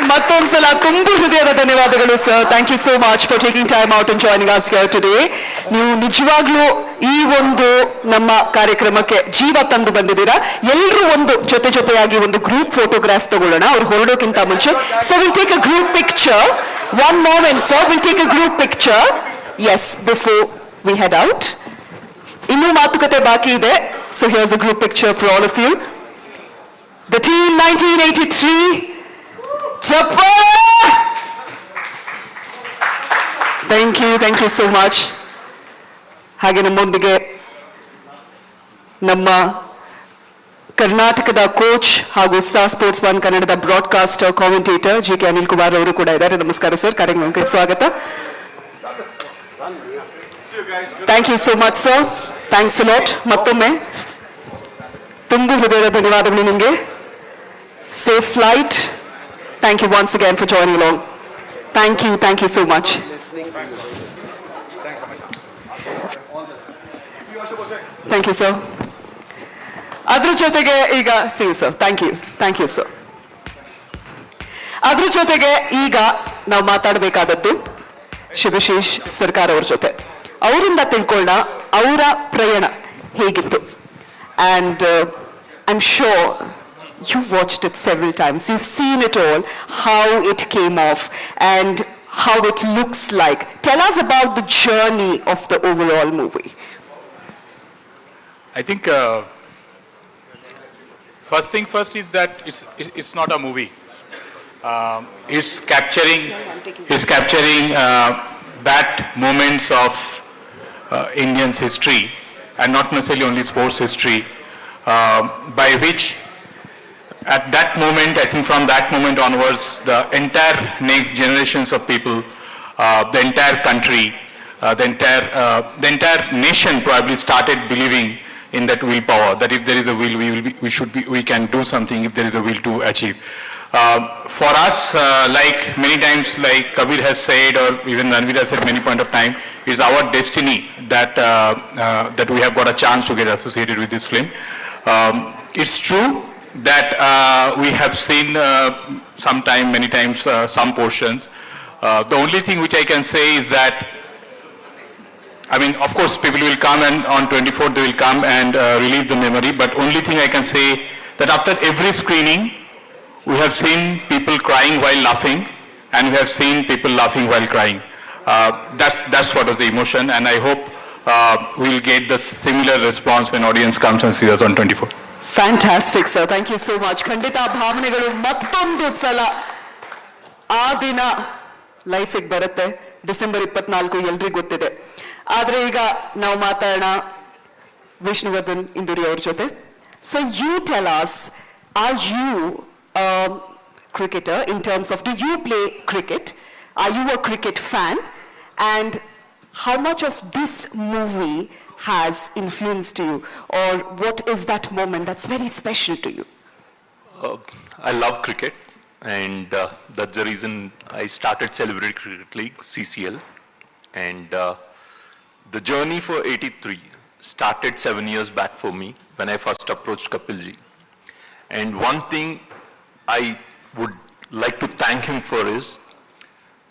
ಮತ್ತೊಂದ್ಸಲ ತುಂಬು ಹೃದಯದ ಧನ್ಯವಾದಗಳು sir. Thank you so much for taking time out and joining us here today. ನೀವು ನಿಜವಾಗ್ಲೂ ಈ ಒಂದು ನಮ್ಮ ಕಾರ್ಯಕ್ರಮಕ್ಕೆ ಜೀವ ತಂದು ಬಂದಿದ್ದೀರಾ. ಎಲ್ಲರೂ ಒಂದು ಜೊತೆಯಾಗಿ ಒಂದು ಗ್ರೂಪ್ ಫೋಟೋಗ್ರಾಫ್ ತಗೊಳ್ಳೋಣ ಅವ್ರು ಹೊರಡೋಕ್ಕಿಂತ ಮುಂಚೆ. So will take a group picture. One moment sir, will take a group picture. Yes, before we head out. ಇನ್ನೂ ಮಾತುಕತೆ ಬಾಕಿ ಇದೆ. So here's a group picture for all of you. The team 1983, Japan! Thank you so much. ಹಾಗೆ ನಮ್ಮೊಂದಿಗೆ ನಮ್ಮ ಕರ್ನಾಟಕದ coach ಹಾಗೂ star sports 1 ಕನ್ನಡದ broadcaster commentator G K Anil Kumar ಅವರು ಕೂಡ ಇದ್ದಾರೆ. ನಮಸ್ಕಾರ ಸರ್, ಕಾರ್ಯಕ್ರಮಕ್ಕೆ ಸ್ವಾಗತ. Thank you so much sir, thanks a lot. ಮತ್ತೊಮ್ಮೆ ತುಂಬು ಹೃದಯದ ಧನ್ಯವಾದಗಳು ನಿಮಗೆ. Safe flight. Thank you once again for joining along. Thank you so much. Thank you, sir. ಅದ್ರ ಜೊತೆಗೆ ಈಗ see you, sir. Thank you, sir. ಅದ್ರ ಜೊತೆಗೆ ಈಗ ನಾವು ಮಾತಾಡಬೇಕಾದದ್ದು ಶಿವಶೇಷ್ ಸರ್ಕಾರ್ ಅವ್ರ ಜೊತೆ. ಅವರಿಂದ ತಿಳ್ಕೊಳ್ಳೋಣ ಅವರ ಪ್ರಯಾಣ ಹೇಗಿತ್ತು. And I'm sure you've watched it several times. You've seen it all, how it came off and how it looks like. Tell us about the journey of the overall movie. I think first thing first is that it's not a movie. It's capturing that moments of Indians' history, and not necessarily only sports history, by which at that moment, I think from that moment onwards, the entire next generations of people, the entire country, the entire nation probably started believing in that willpower, that if there is a will, we can do something if there is a will to achieve. For us, like many times, like Kabir has said, or even Ranveer has said many point of time, is our destiny that we have got a chance to get associated with this film. It's true that we have seen many times, some portions. The only thing which I can say is that, I mean, of course, people will come and on 24th they will come and relive the memory, but only thing I can say that after every screening, we have seen people crying while laughing, and we have seen people laughing while crying. That's what was the emotion, and I hope we'll get the similar response when audience comes and sees us on 24. Fantastic, sir. Thank you so much. ಖಂಡಿತ ಭಾವನೆಗಳು ಮತ್ತೊಂದು ಸಲ ಆ ದಿನ ಲೈಫಿಗೆ ಬರುತ್ತೆ. December 24 ಎಲ್ರಿಗೂ ಗೊತ್ತಿದೆ. ಆದ್ರೆ ಈಗ ನಾವು ಮಾತಾಡೋಣ ವಿಷ್ಣುವರ್ಧನ್ ಇಂದೂರಿ ಅವ್ರ ಜೊತೆ. So you tell us, are you a cricketer in terms of, do you play cricket? Are you a cricket fan? And how much of this movie has influenced you, or what is that moment that's very special to you? I love cricket, and that's the reason I started Celebrity Cricket League, CCL. And the journey for 83 started 7 years back for me when I first approached Kapilji. And one thing I would like to thank him for is,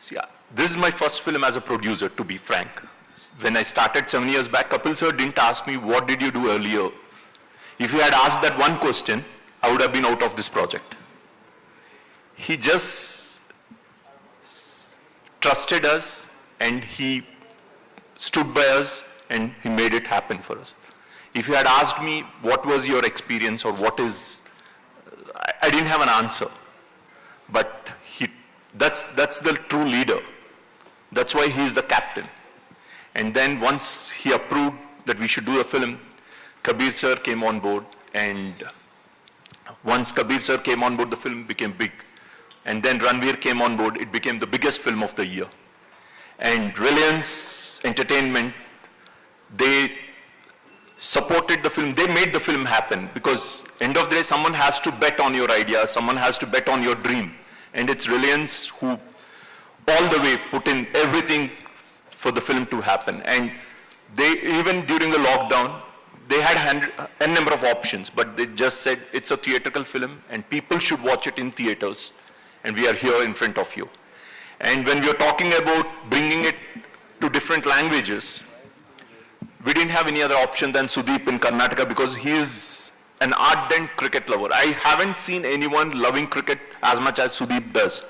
see, this is my first film as a producer, to be frank. When I started 7 years back, Kapil sir didn't ask me, what did you do earlier? If he had asked that one question, I would have been out of this project. He just trusted us, and he stood by us, and he made it happen for us. If you had asked me, what was your experience, or what is, I didn't have an answer. But that's the true leader. That's why he's the captain. And then once he approved that we should do a film, Kabir sir came on board, and once Kabir sir came on board, the film became big. And then Ranveer came on board, it became the biggest film of the year. And Reliance Entertainment, they supported the film, they made the film happen, because end of the day, someone has to bet on your idea, someone has to bet on your dream. And it's Reliance who all the way put in everything for the film to happen. And they, even during the lockdown, they had a number of options, but they just said it's a theatrical film and people should watch it in theaters. And we are here in front of you. And when we are talking about bringing it to different languages, we didn't have any other option than Sudeep in Karnataka, because he is an ardent cricket lover. I haven't seen anyone loving cricket as much as Sudeep does.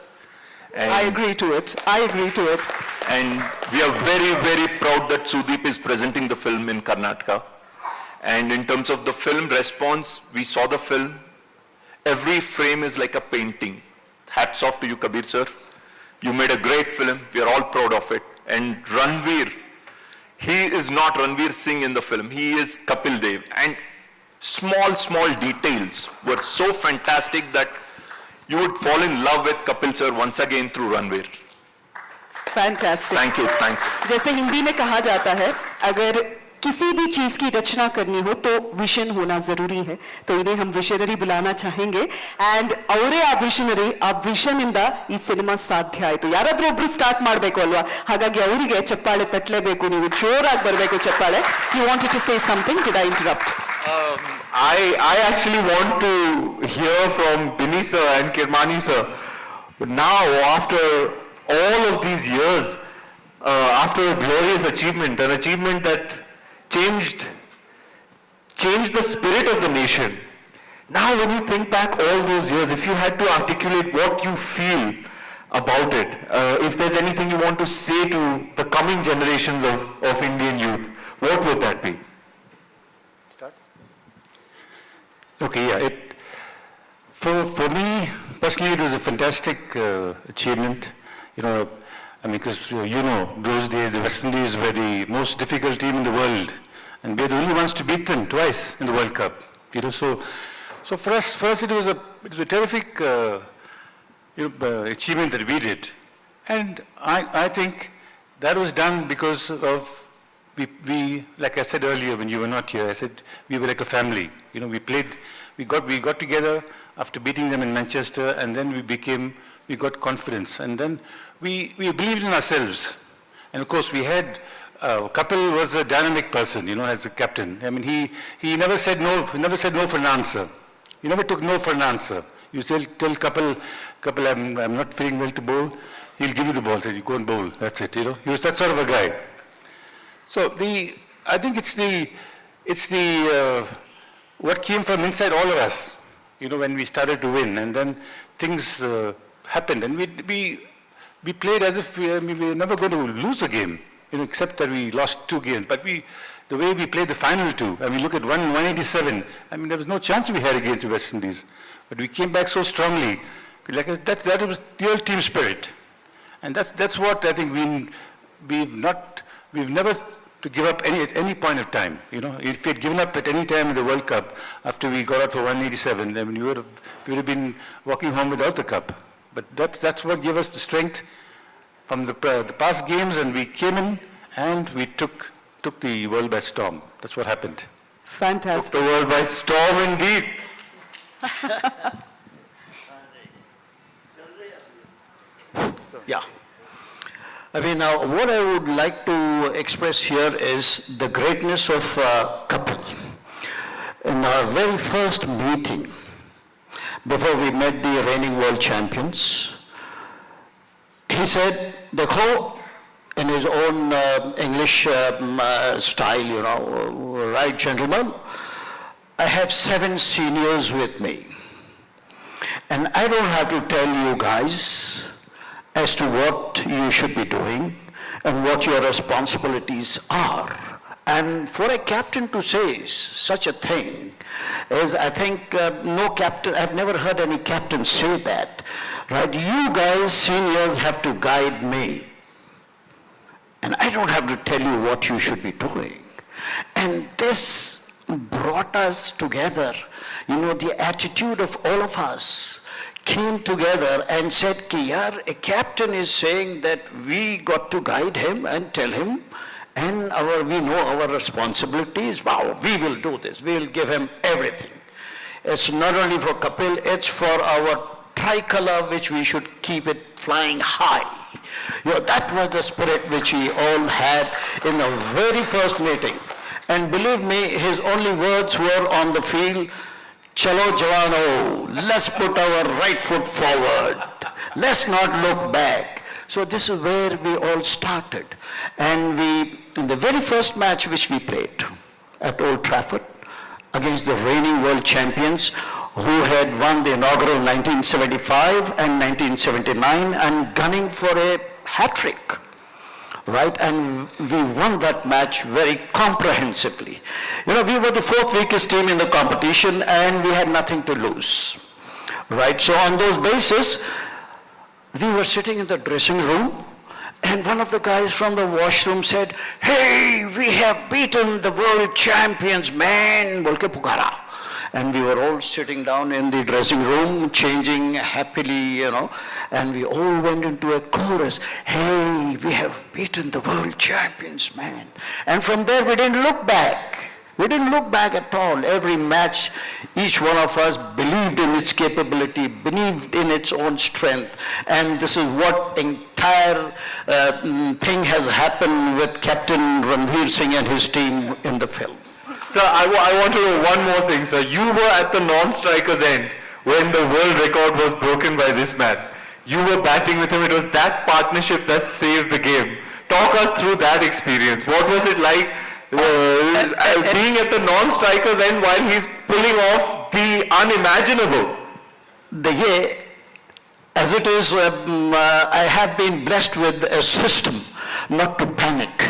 And I agree to it. I agree to it. And we are very, very proud that Sudeep is presenting the film in Karnataka. And in terms of the film response, we saw the film. Every frame is like a painting. Hats off to you, Kabir sir. You made a great film. We are all proud of it. And Ranveer, he is not Ranveer Singh in the film. He is Kapil Dev. And small details were so fantastic that you would fall in love with Kapil sir once again through Ranveer. Fantastic. Thank you. Thanks. जैसे हिंदी में कहा जाता है, अगर किसी भी चीज की रचना करनी हो तो विजन होना जरूरी है. तो इन्हें हम विशनरी बुलाना चाहेंगे. And ಅವರೇ ಆ ವಿಷನರಿ, ಆ ವಿಷನ್ ಇಂದ ಈ ಸಿನಿಮಾ ಸಾಧ್ಯ ಆಯ್ತು. ಯಾರಾದ್ರೂ ಒಬ್ರು ಸ್ಟಾರ್ಟ್ ಮಾಡಬೇಕು ಅಲ್ವಾ? ಹಾಗಾಗಿ ಅವರಿಗೆ ಚಪ್ಪಾಳೆ ತಟ್ಟಲೇಬೇಕು. ನೀವು ಜೋರಾಗಿ ಬರಬೇಕು ಚಪ್ಪಾಳೆ. You wanted to say something? Did I interrupt? I actually want to hear from Bini sir and Kirmani sir. But now, after all of these years, after a glorious achievement, an achievement that changed the spirit of the nation. Now when you think back all those years, if you had to articulate what you feel about it, if there's anything you want to say to the coming generations of Indian youth, what would that be? Okay, yeah. For me, personally, it was a fantastic achievement. You know, I mean, because you know, those days the West Indies were the most difficult team in the world, and we were the only ones to beat them twice in the World Cup. You know, so for us, first it was a terrific achievement that we did, and I think that was done because of we, like I said earlier when you were not here, I said we were like a family. You know, we got together after beating them in Manchester, and then we got confidence, and then we believed in ourselves. And of course we had, Kapil was a dynamic person, you know, as a captain. I mean, he never said no, for an answer. He never took no for an answer. You tell Kapil, I'm not feeling well to bowl, he'll give you the ball, say you go and bowl, that's it, you know. He was that sort of a guy. So I think it's the what came from inside all of us, you know, when we started to win, and then things happened, and we played as if we were never going to lose a game. except that we lost 2 games. But the way we played the final 2, I mean, look at 187. I mean, there was no chance we had against the West Indies. But we came back so strongly. Like that was the old team spirit. And that's what I think we've never to give up at any point of time. If we had given up at any time in the World Cup after we got out for 187, I mean, we would have been walking home without the cup. But that's what gave us the strength from the past games, and we came in and we took the world by storm. That's what happened. Fantastic. Took the world by storm indeed. Yeah. I mean, now what I would like to express here is the greatness of Kapil. In our very first meeting, before we met the reigning world champions, he said, "Dekho," in his own English style, right, gentlemen, I have 7 seniors with me. And I don't have to tell you guys as to what you should be doing and what your responsibilities are. And for a captain to say such a thing is, I think, no captain, I've never heard any captain say that, right? You guys, seniors, have to guide me. And I don't have to tell you what you should be doing. And this brought us together. The attitude of all of us came together and said, Yaar, a captain is saying that we got to guide him and tell him, and we know our responsibilities. Wow, we will do this. We will give him everything. It's not only for Kapil, it's for our tricolor, which we should keep it flying high. That was the spirit which we all had in the very first meeting. And believe me, his only words were on the field, "Chalo Jawano, let's put our right foot forward. Let's not look back." So this is where we all started. And in the very first match which we played at Old Trafford against the reigning world champions who had won the inaugural 1975 and 1979 and gunning for a hat-trick. Right, and we won that match very comprehensively. We were the 4th weakest team in the competition and we had nothing to lose. Right, so on those basis, we were sitting in the dressing room and one of the guys from the washroom said, "Hey, we have beaten the world champions, man," bolke pukara. And we were all sitting down in the dressing room, changing happily, and we all went into a chorus, "Hey, we have beaten the world champions, man." And from there, we didn't look back. We didn't look back at all. Every match, each one of us believed in its capability, believed in its own strength. And this is what entire thing has happened with Captain Ranveer Singh and his team in the film. Sir, I want to know one more thing, sir. You were at the non-striker's end when the world record was broken by this man. You were batting with him. It was that partnership that saved the game. Talk us through that experience. What was it like being at the non-striker's end while he's pulling off the unimaginable? As it is, I have been blessed with a system not to panic,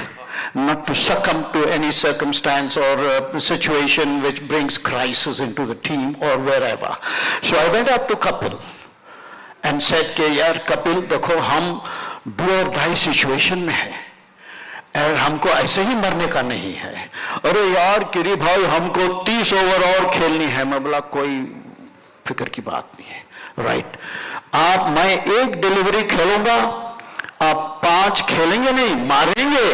not to succumb to any circumstance or situation which brings crisis into the team or wherever. So I went up to Kapil and said, "Yaar Kapil, देखो हम do or die situation में है और हमको ऐसे ही मरने का नहीं है। अरे यार किरी भाई हमको 30 ओवर और खेलनी है।" मैं बोला कोई फिक्र की बात नहीं है, राइट? मैं 1 डिलीवरी खेलूंगा, आप 5 खेलेंगे नहीं, मारेंगे,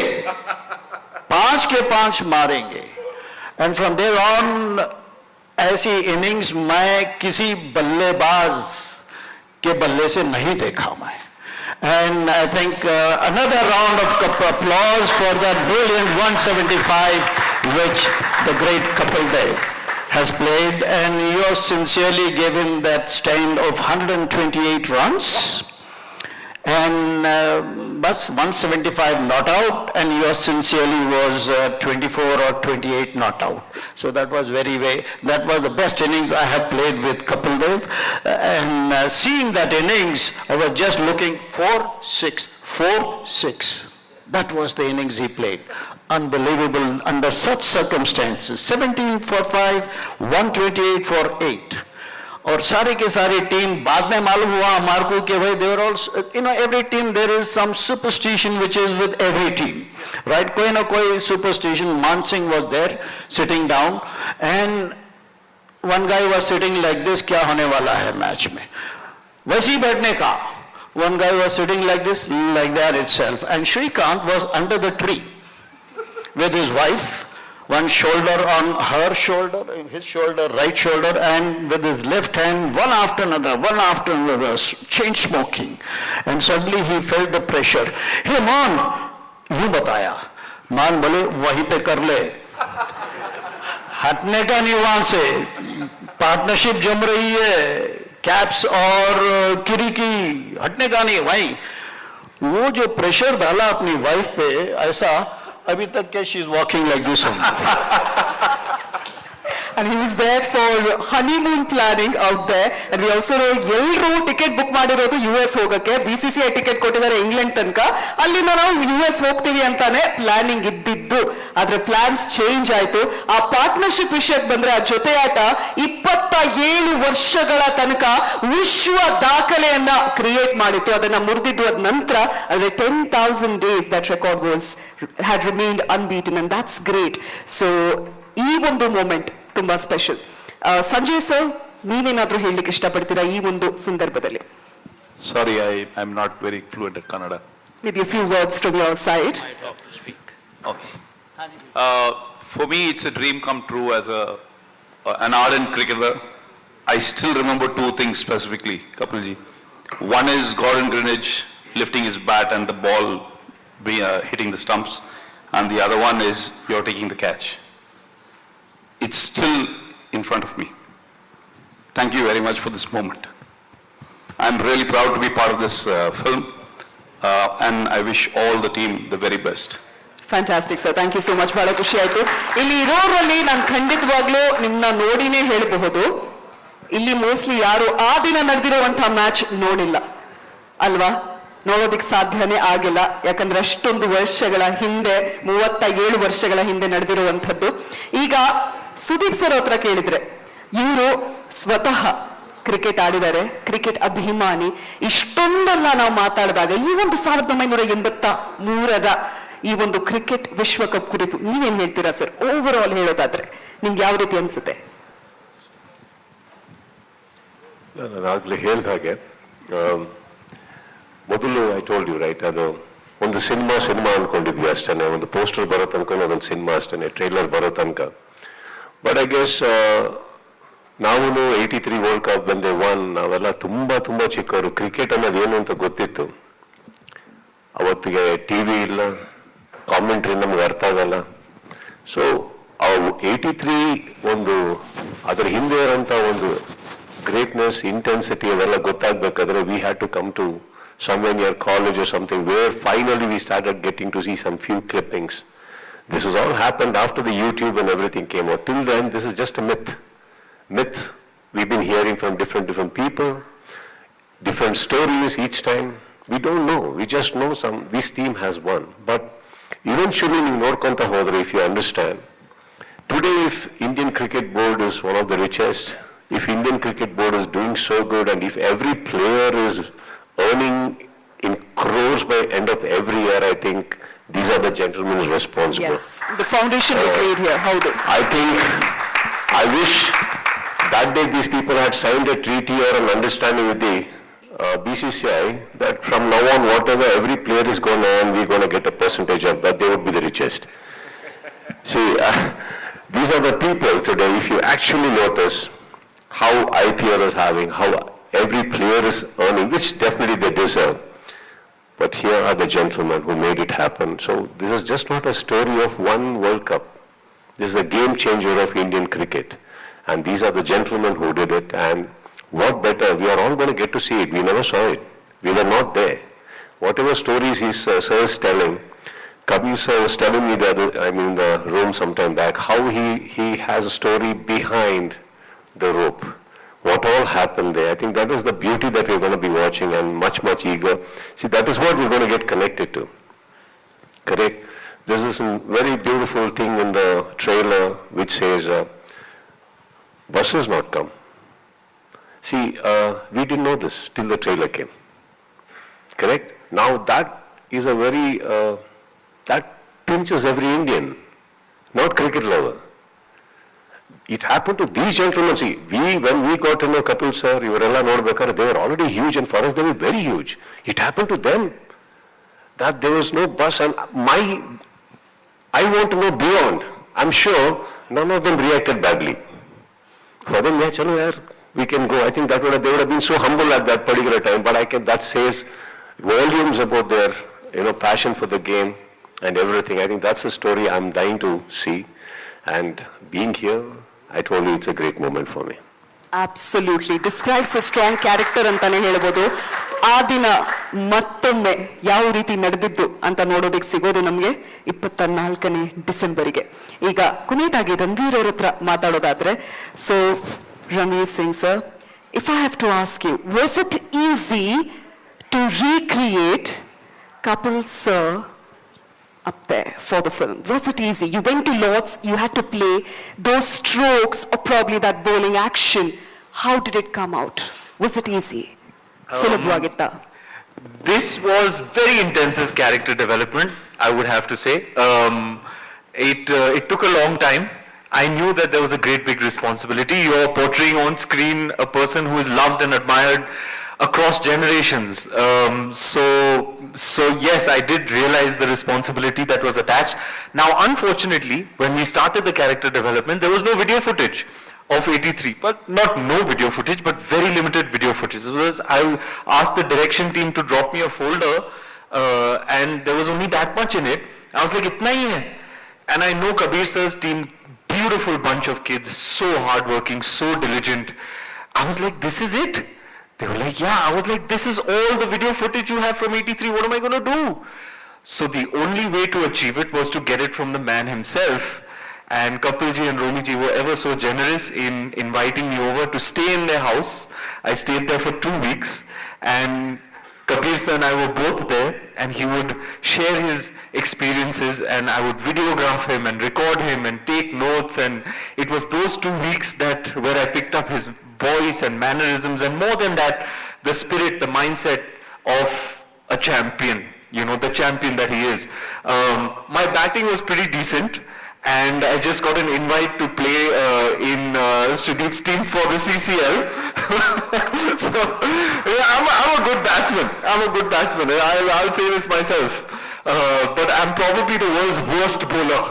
5 के 5 मारेंगे। एंड फ्रॉम देयर ऑन ऐसी इनिंग्स मैं किसी बल्लेबाज के बल्ले से नहीं देखा मैं। And I think another round of applause for that brilliant 175 which the great Kapil Dev has played, and yours sincerely gave him that stand of 128 runs and bus 175 not out, and yours sincerely was 24 or 28 not out. So that was that was the best innings I have played with Kapil Dev, and seeing that innings I was just looking 4-6. That was the innings he played. Unbelievable under such circumstances. 17 for 5, 128 for 8. और सारी के सारी team बाद में मालूम हुआ हमारे को कि भाई they were also, every team there is some superstition which is with every team, right? कोई ना कोई superstition. Man Singh was there sitting down and one guy was sitting like this, क्या होने वाला है मैच में, वैसे ही बैठने का. One guy was sitting like this, like that itself, and Shrikant was under the tree with his wife, one shoulder on her shoulder, his shoulder, right shoulder, and with his left hand, one after another, chain smoking. And suddenly he felt the pressure. Hey man, यूं बताया. मान बोले वहीं पे कर ले, हटने का नहीं वहां से. पार्टनरशिप जम रही है, कैप्स और किरी की, हटने का नहीं भाई. वो जो प्रेशर डाला अपनी वाइफ पे, ऐसा अभी तक के she is walking like this. And he was there for honeymoon planning out there. And we also know ಎಲ್ಲರೂ ಟಿಕೆಟ್ ಬುಕ್ ಮಾಡಿರೋದು US ಹೋಗಕ್ಕೆ. BCCI ಟಿಕೆಟ್ ಕೊಟ್ಟಿದ್ದಾರೆ ಇಂಗ್ಲೆಂಡ್ ತನಕ. ಅಲ್ಲಿಂದ ನಾವು US ಹೋಗ್ತೀವಿ ಅಂತಾನೆ ಪ್ಲಾನಿಂಗ್ ಇದ್ದಿದ್ದು. ಆದ್ರೆ ಪ್ಲಾನ್ಸ್ ಚೇಂಜ್ ಆಯ್ತು. ಆ ಪಾರ್ಟ್ನರ್ಶಿಪ್ ವಿಷಯಕ್ಕೆ ಬಂದ್ರೆ ಆ ಜೊತೆ ಆಟ 27 ವರ್ಷಗಳ ತನಕ ವಿಶ್ವ ದಾಖಲೆಯನ್ನ ಕ್ರಿಯೇಟ್ ಮಾಡಿತ್ತು. ಅದನ್ನ ಮುರಿದಿದ್ದು ಅದ ನಂತರ ಅದೇ 10,000 days that record had remained unbeaten, and that's great. So ಈ ಒಂದು ಮೂಮೆಂಟ್ ತುಂಬಾ ಸ್ಪೆಷಲ್. ಸಂಜಯ್ ಸರ್, ನೀವೇನಾದ್ರೂ ಹೇಳಲಿಕ್ಕೆ ಇಷ್ಟಪಡ್ತೀರಾ ಈ ಒಂದು ಸಂದರ್ಭದಲ್ಲಿ? Sorry, I'm not very fluent at Kannada. Maybe a few words from your side. I have to speak. Okay. For me, it's a dream come true as an ardent cricketer. I still remember two things specifically, Kapilji. One is Gordon Greenidge lifting his bat and the ball hitting the stumps, and the other one is you're taking the catch. It's still in front of me. Thank you very much for this moment. I'm really proud to be part of this film, and I wish all the team the very best. Fantastic sir, thank you so much. ಬಹಳ ಖುಷಿ ಆಯ್ತು. ಇಲ್ಲಿ ಇರೋರಲ್ಲಿ ನಾನು ಖಂಡಿತವಾಗ್ಲೂ ನಿಮ್ಮನ್ನ ನೋಡಿನೇ ಹೇಳಬಹುದು, ಇಲ್ಲಿ ಮೋಸ್ಟ್ಲಿ ಯಾರು ಆ ದಿನ ನಡೆದಿರುವಂತಹ ಮ್ಯಾಚ್ ನೋಡಿಲ್ಲ ಅಲ್ವಾ? ನೋಡೋದಿಕ್ ಸಾಧ್ಯನೇ ಆಗಿಲ್ಲ. ಯಾಕಂದ್ರೆ ಅಷ್ಟೊಂದು ವರ್ಷಗಳ ಹಿಂದೆ, 37 ವರ್ಷಗಳ ಹಿಂದೆ ನಡೆದಿರುವಂಥದ್ದು. ಈಗ ಸುದೀಪ್ ಸರ್ ಹತ್ರ ಕೇಳಿದ್ರೆ, ಇವರು ಸ್ವತಃ ಕ್ರಿಕೆಟ್ ಆಡಿದ್ದಾರೆ, ಕ್ರಿಕೆಟ್ ಅಭಿಮಾನಿ. ಇಷ್ಟೊಂದೆಲ್ಲ ನಾವು ಮಾತಾಡಿದಾಗ ಈ ಒಂದು 1983ರ ಈ ಒಂದು ಕ್ರಿಕೆಟ್ ವಿಶ್ವಕಪ್ ಕುರಿತು ನೀವೇನ್ ಹೇಳ್ತೀರಾ ಸರ್? ಓವರ್ ಆಲ್ ಹೇಳೋದಾದ್ರೆ ನಿಮ್ಗೆ ಯಾವ ರೀತಿ ಅನ್ಸುತ್ತೆ? ನಾನು ಆಗ್ಲೇ ಹೇಳಿದ ಹಾಗೆ, ಮೊದಲು ಐ ಟೋಲ್ಡ್ ಯು ರೈಟ್, ಅದು ಒಂದು ಸಿನಿಮಾ ಅನ್ಕೊಂಡಿದ್ವಿ ಅಷ್ಟೇ. ಒಂದು ಪೋಸ್ಟರ್ ಬರೋ ತನಕ ಅದೊಂದು ಸಿನಿಮಾ ಅಷ್ಟೇ, ಟ್ರೈಲರ್ ಬರೋ ತನಕ. ಬಟ್ ಐ ಗೆಸ್ ನಾವು 83 ವರ್ಲ್ಡ್ ಕಪ್ ಬಂದೆ ನಾವೆಲ್ಲ ತುಂಬಾ ತುಂಬಾ ಚಿಕ್ಕವರು. ಕ್ರಿಕೆಟ್ ಅನ್ನೋದು ಏನು ಅಂತ ಗೊತ್ತಿತ್ತು. ಅವತ್ತಿಗೆ ಟಿವಿ ಇಲ್ಲ, ಕಾಮೆಂಟ್ರಿ ನಮ್ಗೆ ಅರ್ಥ ಆಗಲ್ಲ. ಸೊ 83 ಒಂದು ಅದ್ರ ಹಿಂದೆ ಇರೋಂಥ ಒಂದು ಗ್ರೇಟ್ನೆಸ್, ಇಂಟೆನ್ಸಿಟಿ ಅದೆಲ್ಲ ಗೊತ್ತಾಗ್ಬೇಕಾದ್ರೆ we had to come to somewhere near college or something, where finally we started getting to see some few clippings. This was all happened after the YouTube and everything came out. Till then, this is just a myth. We've been hearing from different people, different stories each time. We don't know. We just know this team has won. But eventually, if you understand, today if Indian Cricket Board is one of the richest, if Indian Cricket Board is doing so good, and if every player is earning in crores by end of every year, I think these are the gentlemen responsible. Yes, the foundation is laid here. How do? I wish that day these people had signed a treaty or an understanding with the BCCI that from now on, whatever every player is going to earn, we're going to get a percentage of that. They would be the richest. See, these are the people today, if you actually notice how IPL is having, how every player is earning, which definitely they deserve. But here are the gentlemen who made it happen. So this is just not a story of one World Cup. This is a game changer of Indian cricket. And these are the gentlemen who did it. And what better, we are all going to get to see it. We never saw it. We were not there. Whatever stories sir is telling, Kabir sir was telling me in the room sometime back, how he has a story behind the rope. What all happened there. I think that is the beauty that we're going to be watching, and much eager. See, that is what we're going to get connected to. Correct? This is a very beautiful thing in the trailer which says, bus has not come. See, we didn't know this till the trailer came. Correct? Now that is a very, that pinches every Indian, not cricket lover. It happened to these gentlemen. See, when we got to know Kapil sir, Ivarella Nodbekar, they were already huge, and for us they were very huge. It happened to them that there was no bus, and I want to know beyond. I'm sure none of them reacted badly. For them, yeah, chalo yaar, we can go. I think they would have been so humble at that particular time, but that says volumes about their, passion for the game and everything. I think that's a story I'm dying to see. And being here, I told you it's a great moment for me. Absolutely. Describes a strong character ಅಂತಾನೆ ಹೇಳ್ಬೋದು. ಆ ದಿನ ಮತ್ತೊಮ್ಮೆ ಯಾವ ರೀತಿ ನಡೆದಿದ್ದು ಅಂತ ನೋಡೋದಕ್ಕೆ ಸಿಗೋದು ನಮಗೆ 24ನೇ ಡಿಸೆಂಬರ್ಗೆ. ಈಗ ಕೊನೆಯದಾಗಿ ರಣವೀರ್ ಅವ್ರ ಹತ್ರ ಮಾತಾಡೋದಾದ್ರೆ, so Ranveer Singh sir, if I have to ask you, was it easy to recreate Kapil sir up there for the film? Was it easy? You went to Lords, you had to play those strokes or probably that bowling action. How did it come out? Was it easy? Sulabhavagitta? This was very intensive character development, I would have to say. It took a long time. I knew that there was a great big responsibility. You're portraying on screen a person who is loved and admired across generations. So yes, I did realize the responsibility that was attached. Now, unfortunately, when we started the character development, there was no video footage of 83, but not no video footage, but very limited video footage. I asked the direction team to drop me a folder, and there was only that much in it. I was like, itna hi hai. And I know Kabir sir's team, beautiful bunch of kids, so hardworking, so diligent. I was like, this is it? They were like, yeah. I was like, this is all the video footage you have from 83. What am I going to do? So the only way to achieve it was to get it from the man himself. And Kapilji and Romiji were ever so generous in inviting me over to stay in their house. I stayed there for 2 weeks, and Kabir sir and I were both there, and he would share his experiences, and I would videograph him and record him and take notes. And it was those 2 weeks where I picked up his voice and mannerisms, and more than that, the spirit, the mindset of a champion, the champion that he is. My batting was pretty decent, and I just got an invite to play in Sudeep's team for the CCL. So, yeah, I'm a good batsman. I'll say this myself. But I'm probably the world's worst bowler.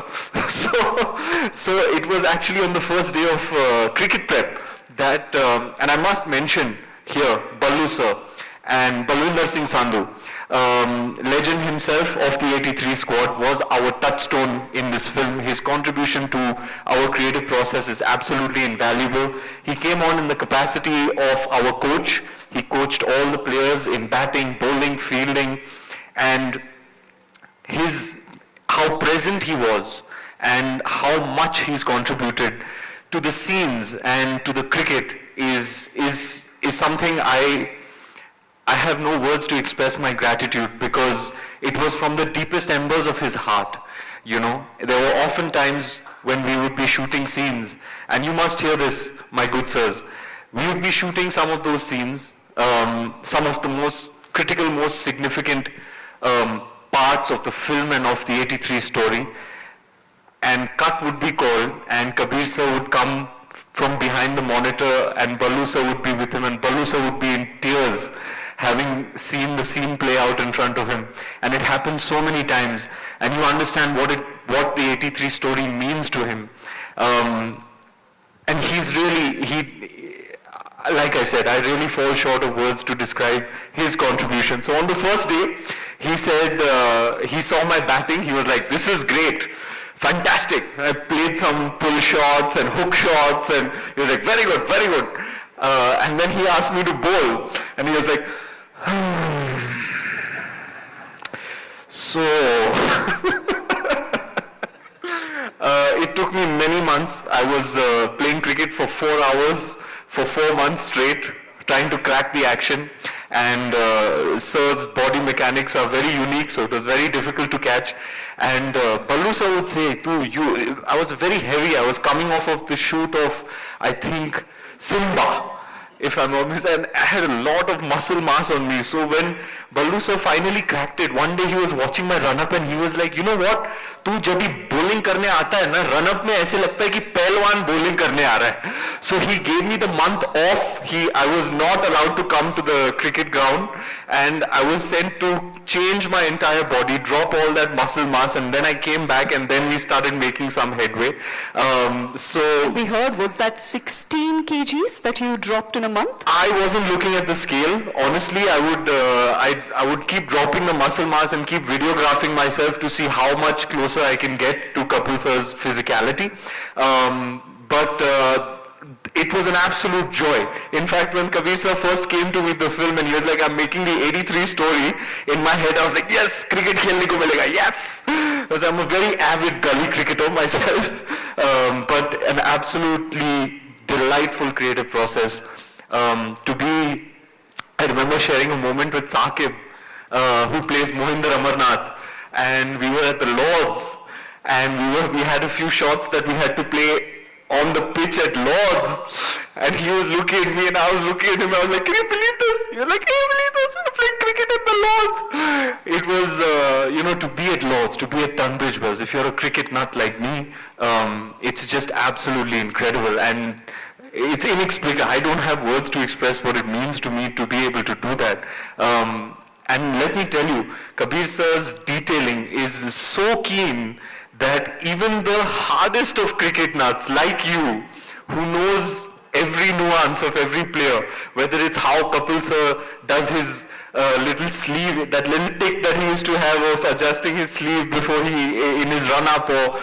So it was actually on the first day of cricket prep that, and I must mention here, Ballu sir and Balwinder Singh Sandhu, legend himself of the 83 squad, was our touchstone in this film. His contribution to our creative process is absolutely invaluable. He came on in the capacity of our coach. He coached all the players in batting, bowling, fielding, and how present he was and how much he's contributed to the scenes and to the cricket is something I have no words to express my gratitude, because it was from the deepest embers of his heart. There were often times when we would be shooting scenes, and you must hear this, my good sirs. We would be shooting some of those scenes, some of the most critical, most significant parts of the film and of the 83 story, and cut would be called, and Kabir sir would come from behind the monitor, and Ballu sir would be with him, and Ballu sir would be in tears, having seen the scene play out in front of him. And it happens so many times, and you understand what the 83 story means to him. And he's really, like I said, I really fall short of words to describe his contribution. So on the first day, he said, he saw my batting, he was like, this is great, fantastic. I played some pull shots and hook shots, and he was like, very good, very good. And then he asked me to bowl, and he was like, so it took me many months. I was playing cricket for 4 hours for 4 months straight, trying to crack the action. and sir's body mechanics are very unique, so it was very difficult to catch. And Ballu sir would say, I was very heavy. I was coming off of the shoot of, I think, Simba, if I'm not mistaken, and I had a lot of muscle mass on me. So when Ballu sir finally cracked it, one day he was watching my run-up and he was like, you know what, तू जब भी bowling करने आता है ना, run-up में ऐसे लगता है कि पहलवान bowling करने आ रहा है. So he gave me the month off. I was not allowed to come to the cricket ground, and I was sent to change my entire body, drop all that muscle mass, and then I came back, and then we started making some headway. So we heard, was that 16 kgs that you dropped in a month? I wasn't looking at the scale. Honestly, I would keep dropping the muscle mass and keep videographing myself to see how much closer I can get to Kapil sir's physicality. But it was an absolute joy. In fact, when Kabir sir first came to me the film and he was like, I'm making the 83 story, in my head I was like, yes, cricket khelne ko milega, yes! Because I'm a very avid gully cricketer myself. But an absolutely delightful creative process. I remember sharing a moment with Saqib, who plays Mohinder Amarnath, and we were at the Lords, and we had a few shots that we had to play on the pitch at Lords, and he was looking at me and I was looking at him. I was like, can you believe this? He was like, can you believe this? We're playing cricket at the Lords. It was, to be at Lords, to be at Tunbridge Wells, if you're a cricket nut like me, it's just absolutely incredible, and it's inexplicable. I don't have words to express what it means to me to be able to do that. And let me tell you, Kabir sir's detailing is so keen that even the hardest of cricket nuts like you, who knows every nuance of every player, whether it's how Kapil sir does his little sleeve, that little tick that he used to have of adjusting his sleeve before in his run-up, or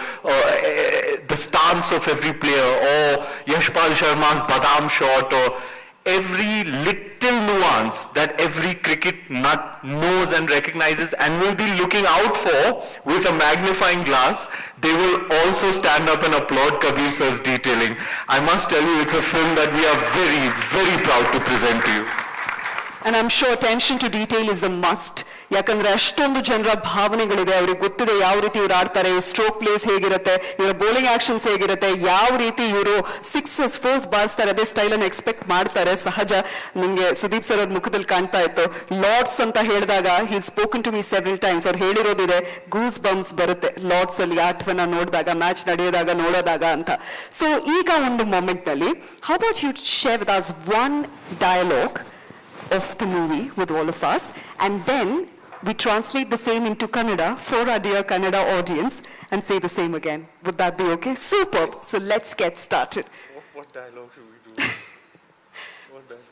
the stance of every player, or Yashpal Sharma's Badam shot, or every little nuance that every cricket nut knows and recognizes and will be looking out for with a magnifying glass, they will also stand up and applaud Kabir sir's detailing. I must tell you, it's a film that we are very, very proud to present to you. And I'm sure attention to detail is a must. ಯಾಕಂದ್ರೆ ಅಷ್ಟೊಂದು ಜನರ ಭಾವನೆಗಳಿದೆ, ಅವ್ರಿಗೆ ಗೊತ್ತಿದೆ ಯಾವ ರೀತಿ ಇವ್ರು ಆಡ್ತಾರೆ, stroke place ಹೇಗಿರುತ್ತೆ, ಇವರ ಬೌಲಿಂಗ್ ಆಕ್ಷನ್ಸ್ ಹೇಗಿರುತ್ತೆ, ಯಾವ ರೀತಿ ಇವರು ಸಿಕ್ಸಸ್ ಫೋರ್ಸ್ ಬಾರಿಸ್ತಾರೆ, ಅದೇ ಸ್ಟೈಲ್ ಅನ್ನು ಎಕ್ಸ್ಪೆಕ್ಟ್ ಮಾಡ್ತಾರೆ. ಸಹಜ ನಿಮ್ಗೆ ಸುದೀಪ್ ಸರ್ ಅವ್ರ ಮುಖದಲ್ಲಿ ಕಾಣ್ತಾ ಇತ್ತು. ಲಾರ್ಡ್ಸ್ ಅಂತ ಹೇಳಿದಾಗ he spoken to me several times. ಅವ್ರು ಹೇಳಿರೋದಿದೆ, ಗೂಸ್ ಬಂಪ್ಸ್ ಬರುತ್ತೆ ಲಾರ್ಡ್ಸ್ ಅಲ್ಲಿ ಆಟವನ್ನ ನೋಡಿದಾಗ, ಮ್ಯಾಚ್ ನಡೆಯೋದಾಗ, ನೋಡೋದಾಗ ಅಂತ. ಸೊ ಈಗ ಒಂದು ಮೊಮೆಂಟ್ ನಲ್ಲಿ, how about you share with us one dialogue of the movie with all of us, and then we translate the same into Kannada for our dear Kannada audience and say the same again. Would that be okay? Superb. So let's get started. What dialogue should we do? What dialogue?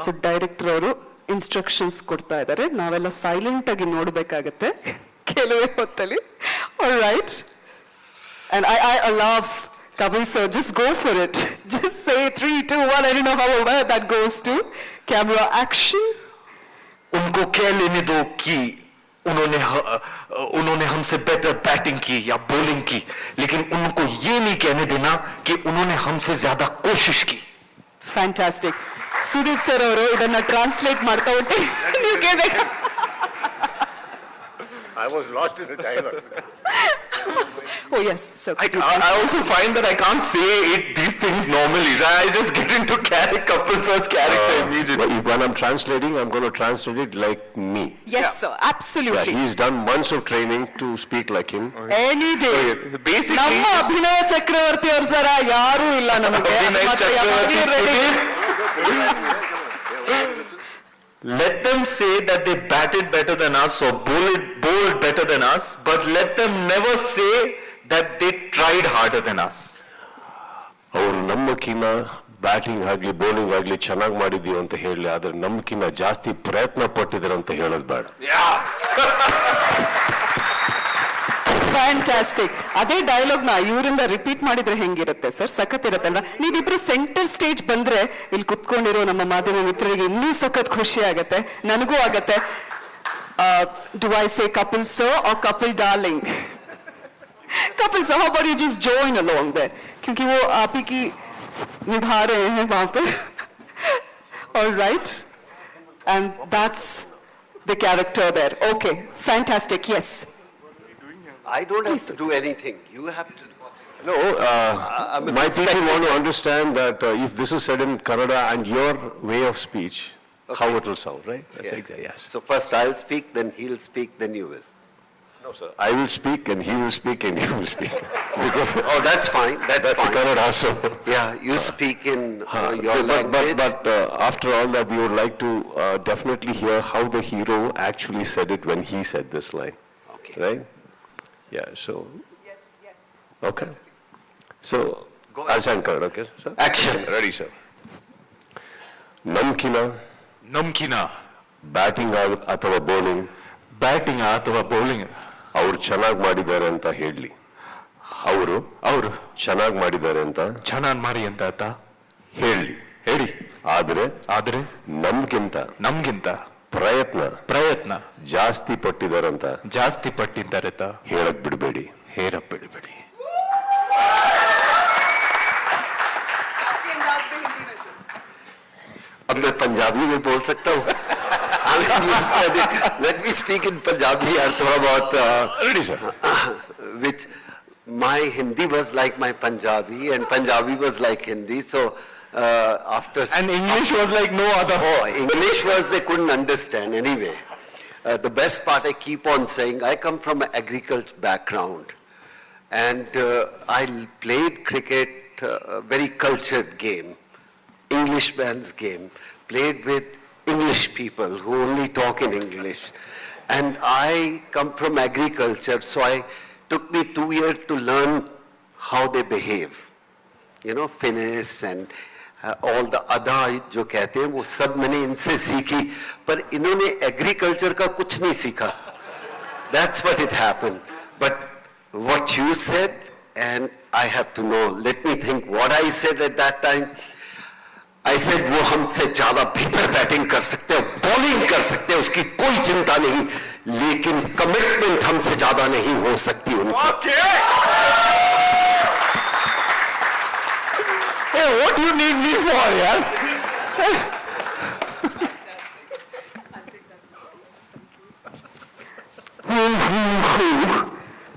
So director ಅವರು instructions ಕೊಡ್ತಾ ಇದ್ದಾರೆ, ನಾವೆಲ್ಲ silent ಆಗಿ ನೋಡಬೇಕಾಗತ್ತೆ ಕೆಲವೇ ಹೊತ್ತಲ್ಲಿ. All right. And I love Kabir sir, just go for it. Just say 3, 2, 1. I don't know how well that goes to. Camera action. उनको क्या लेने दो कि उन्होंने हमसे बेटर बैटिंग की या बॉलिंग की, लेकिन उनको ये नहीं कहने देना कि उन्होंने हमसे ज्यादा कोशिश की. Fantastic. Sudeep sir ಅವರು ಇದನ್ನ ಟ್ರಾನ್ಸ್ಲೇಟ್ ಮಾಡ್ತಾ ಹೋಗ್ತಿ ನೀವು ಕೇಳಬೇಕು. I was lost in the dialogue. Oh yes. So I also find that I can't say these things normally. I just get into Kapil sir's character immediately. When I'm translating, I'm going to translate it like me. Yes, sir. Absolutely. He's done months of training to speak like him. Any day. Basically, ನಮ್ಮ ಅಭಿನಯ ಚಕ್ರವರ್ತಿ ಅವ್ರ ತರ ಯಾರೂ ಇಲ್ಲ ನಮಗೆ. Let them say that they batted better than us or bowled better than us, but let them never say that they tried harder than us. ಅವರು ನಮ್ಮಕ್ಕಿಂತ batting ಆಗಲಿ bowling ಆಗಲಿ ಚೆನ್ನಾಗಿ ಮಾಡಿದೀವಿ ಅಂತ ಹೇಳಿ, ಆದ್ರೆ ನಮ್ಮಕ್ಕಿಂತ ಜಾಸ್ತಿ ಪ್ರಯತ್ನ ಪಟ್ಟಿದ್ದಾರೆ ಅಂತ ಹೇಳೋದು ಬೇಡ. ಫ್ಯಾಂಟಾಸ್ಟಿಕ್. ಅದೇ ಡೈಲಾಗ್ ನ ಇವರಿಂದ ರಿಪೀಟ್ ಮಾಡಿದ್ರೆ ಹೆಂಗಿರುತ್ತೆ ಸರ್? ಸಖತ್ ಇರುತ್ತಲ್ವಾ? ನೀವಿಬ್ರು ಸೆಂಟರ್ ಸ್ಟೇಜ್ ಬಂದ್ರೆ ಇಲ್ಲಿ ಕುತ್ಕೊಂಡಿರೋ ನಮ್ಮ ಮಾಧ್ಯಮ ಮಿತ್ರರಿಗೆ ಇನ್ನೂ ಸಖತ್ ಖುಷಿ ಆಗತ್ತೆ, ನನಗೂ ಆಗತ್ತೆ. Do I say Kapil sir or Kapil darling? Kapil sir, how about you just join along there, क्योंकि वो आप ही की निभा रहे हैं वहां पर. All right. And that's the character there. Okay, fantastic, yes. I don't have to do anything. You have to. No, my people want to understand that if this is said in Kannada and your way of speech, how it will sound, right? That's Yeah. exactly, yes. So first I'll speak, then he'll speak, then you will. No, sir. I will speak and he will speak and you will speak. Because Oh, that's fine. That's fine. Kannada, so. Yeah, you speak in your language. But after all that, we would like to definitely hear how the hero actually said it when he said this line. Okay. Right? Yeah, so. Yes, yes. Okay. So, Go ahead. I'll say in Kannada, okay, sir? Action. Ready, sir. Namkina, Namkina, batting ಅಥವಾ bowling batting ಅಥವಾ bowling ಅವ್ರು ಚೆನ್ನಾಗಿ ಮಾಡಿದ್ದಾರೆ ಅಂತ ಹೇಳಿ ಅವರು ಚೆನ್ನಾಗಿ ಮಾಡಿದ್ದಾರೆ ಅಂತ ಚೆನ್ನಾಗಿ ಮಾಡಿ ಅಂತ ಆತ ಹೇಳಿ ಹೇಳಿ. ಆದ್ರೆ ನಮ್ಗಿಂತ ಪ್ರಯತ್ನ ಜಾಸ್ತಿ ಪಟ್ಟಿದಾರಂತ ಜಾಸ್ತಿ ಪಟ್ಟಿದ್ದಾರೆ ಅಂತ ಹೇಳಕ್ ಬಿಡಬೇಡಿ. अब मैं पंजाबी में बोल सकता हूँ. Let me speak in Punjabi यार थोड़ा बहुत. Ready, sir. Which my Hindi was like my Punjabi and Punjabi was like Hindi. So after and English was like no other. Oh, English was they couldn't understand anyway. The best part I keep on saying, I come from an agriculture background and I played cricket, a very cultured game, Englishman's game, played with English people who only talk in English. And I come from agriculture, so I took me 2 years to learn how they behave. You know, finesse and all the अदा जो कहते हैं वो सब मैंने इनसे सीखी, पर इन्होंने एग्रीकल्चर का कुछ नहीं सीखा. That's what it happened. But what you said, and I have to know, let me think what I said at that time. I said वो हमसे ज़्यादा बेहतर बैटिंग कर सकते हैं, बॉलिंग कर सकते हैं, उसकी कोई चिंता नहीं, लेकिन कमिटमेंट हमसे ज़्यादा नहीं हो सकती उनकी. Hey, what do you need me for, yaar?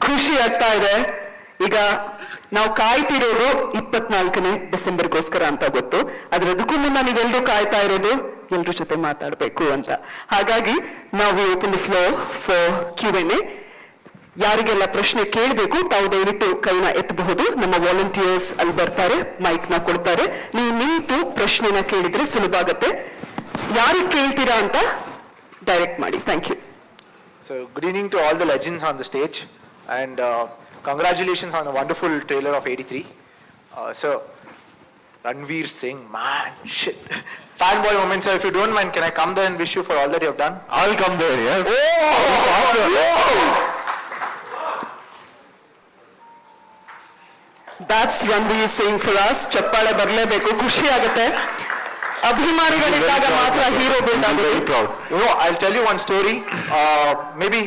ಖುಷಿ ಆಗ್ತಾ ಇದೆ. ಈಗ ನಾವು ಕಾಯ್ತಿರೋದು 24ನೇ ಡಿಸೆಂಬರ್ಗೋಸ್ಕರ ಅಂತ ಗೊತ್ತು, ಆದ್ರೆ ಅದಕ್ಕೂ ಮುನ್ನ ನೀವೆಲ್ಲರೂ ಕಾಯ್ತಾ ಇರೋದು ಎಲ್ರ ಜೊತೆ ಮಾತಾಡ್ಬೇಕು ಅಂತ. ಹಾಗಾಗಿ ನಾವು open the floor for Q&A. ಯಾರಿಗೆಲ್ಲ ಪ್ರಶ್ನೆ ಕೇಳಬೇಕು ತಾವು ದಯವಿಟ್ಟು ಕೈನ ಎತ್ತಬಹುದು. ನಮ್ಮ ವಾಲಂಟಿಯರ್ಸ್ ಅಲ್ಲಿ ಬರ್ತಾರೆ, ಮೈಕ್ ನ ಕೊಡ್ತಾರೆ. ನೀವು ನಿಂತು ಪ್ರಶ್ನೆನ ಕೇಳಿದ್ರೆ ಸುಲಭ ಆಗತ್ತೆ. ಯಾರಿಗೆ ಕೇಳ್ತೀರಾ ಅಂತ ಡೈರೆಕ್ಟ್ ಮಾಡಿ. Thank you. So good evening to all the legends on the stage, and congratulations on a wonderful trailer of 83. So Ranveer Singh, man, shit, fanboy moment. So if you don't mind, can I come there and wish you for all that you have done? I'll come there, yeah. That's Ranveer Singh for us. ಚಪ್ಪಾಳೆ ಬರಲೇಬೇಕು, ಖುಷಿ ಆಗುತ್ತೆ. ಅಭಿಮಾನಿಗಳಿದ್ದಾಗ ಮಾತ್ರ hero build ಆಗೋದು. I'll tell you one story. Maybe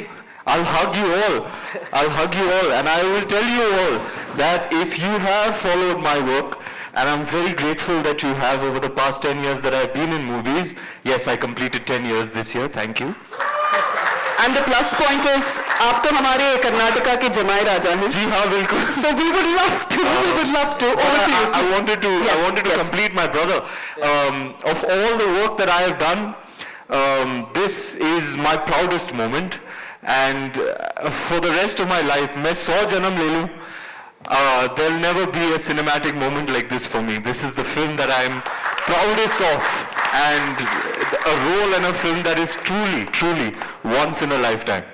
I'll hug you all. And I will tell you all that if you have followed my work, and I'm very grateful that you have over the past 10 years that I've been in movies. Yes, I completed 10 years this year. Thank you. And the plus point is, आप तो हमारे कर्नाटका के जमाई राजा हैं. जी हाँ, बिल्कुल. So we would love to. Over to you. I wanted to complete my brother. Of all the work that I have done, this is my proudest moment. And for the rest of my life, मैं 100 जन्म ले लूं, there'll never be a cinematic moment like this for me. This is the film that I'm proudest of, and a role in a film that is truly once in a lifetime.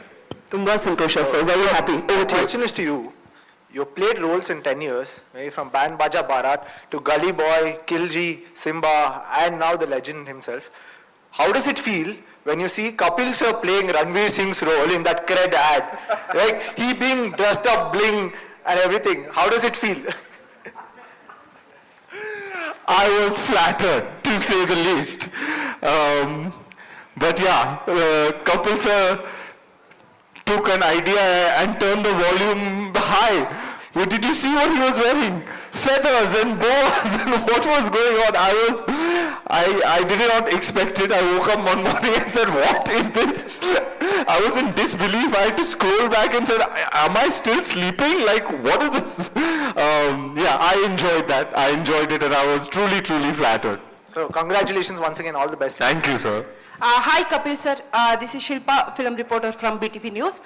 ತುಂಬಾ ಸಂತೋಷ sir. Very happy. Over to you. question is to you. You played roles in 10 years, maybe from Band Baja Barat to Gully Boy, Kilji, Simba, and now the legend himself. How does it feel when you see Kapil sir playing Ranveer Singh's role in that cred ad? Like he being dressed up, bling and everything. How does it feel? I was flattered, to say the least. But yeah, Kapil sir took an idea and turned the volume high. Well, did you see what he was wearing? Feathers and bows and what was going on? I did not expect it. I woke up one morning and said, what is this? I was in disbelief. I had to scroll back and said, am I still sleeping? Like, what is this? Yeah, I enjoyed that. I enjoyed it and I was truly, truly flattered. So congratulations once again, all the best. Thank you, sir. Hi Kapil sir, this is Shilpa, film reporter from BTV News.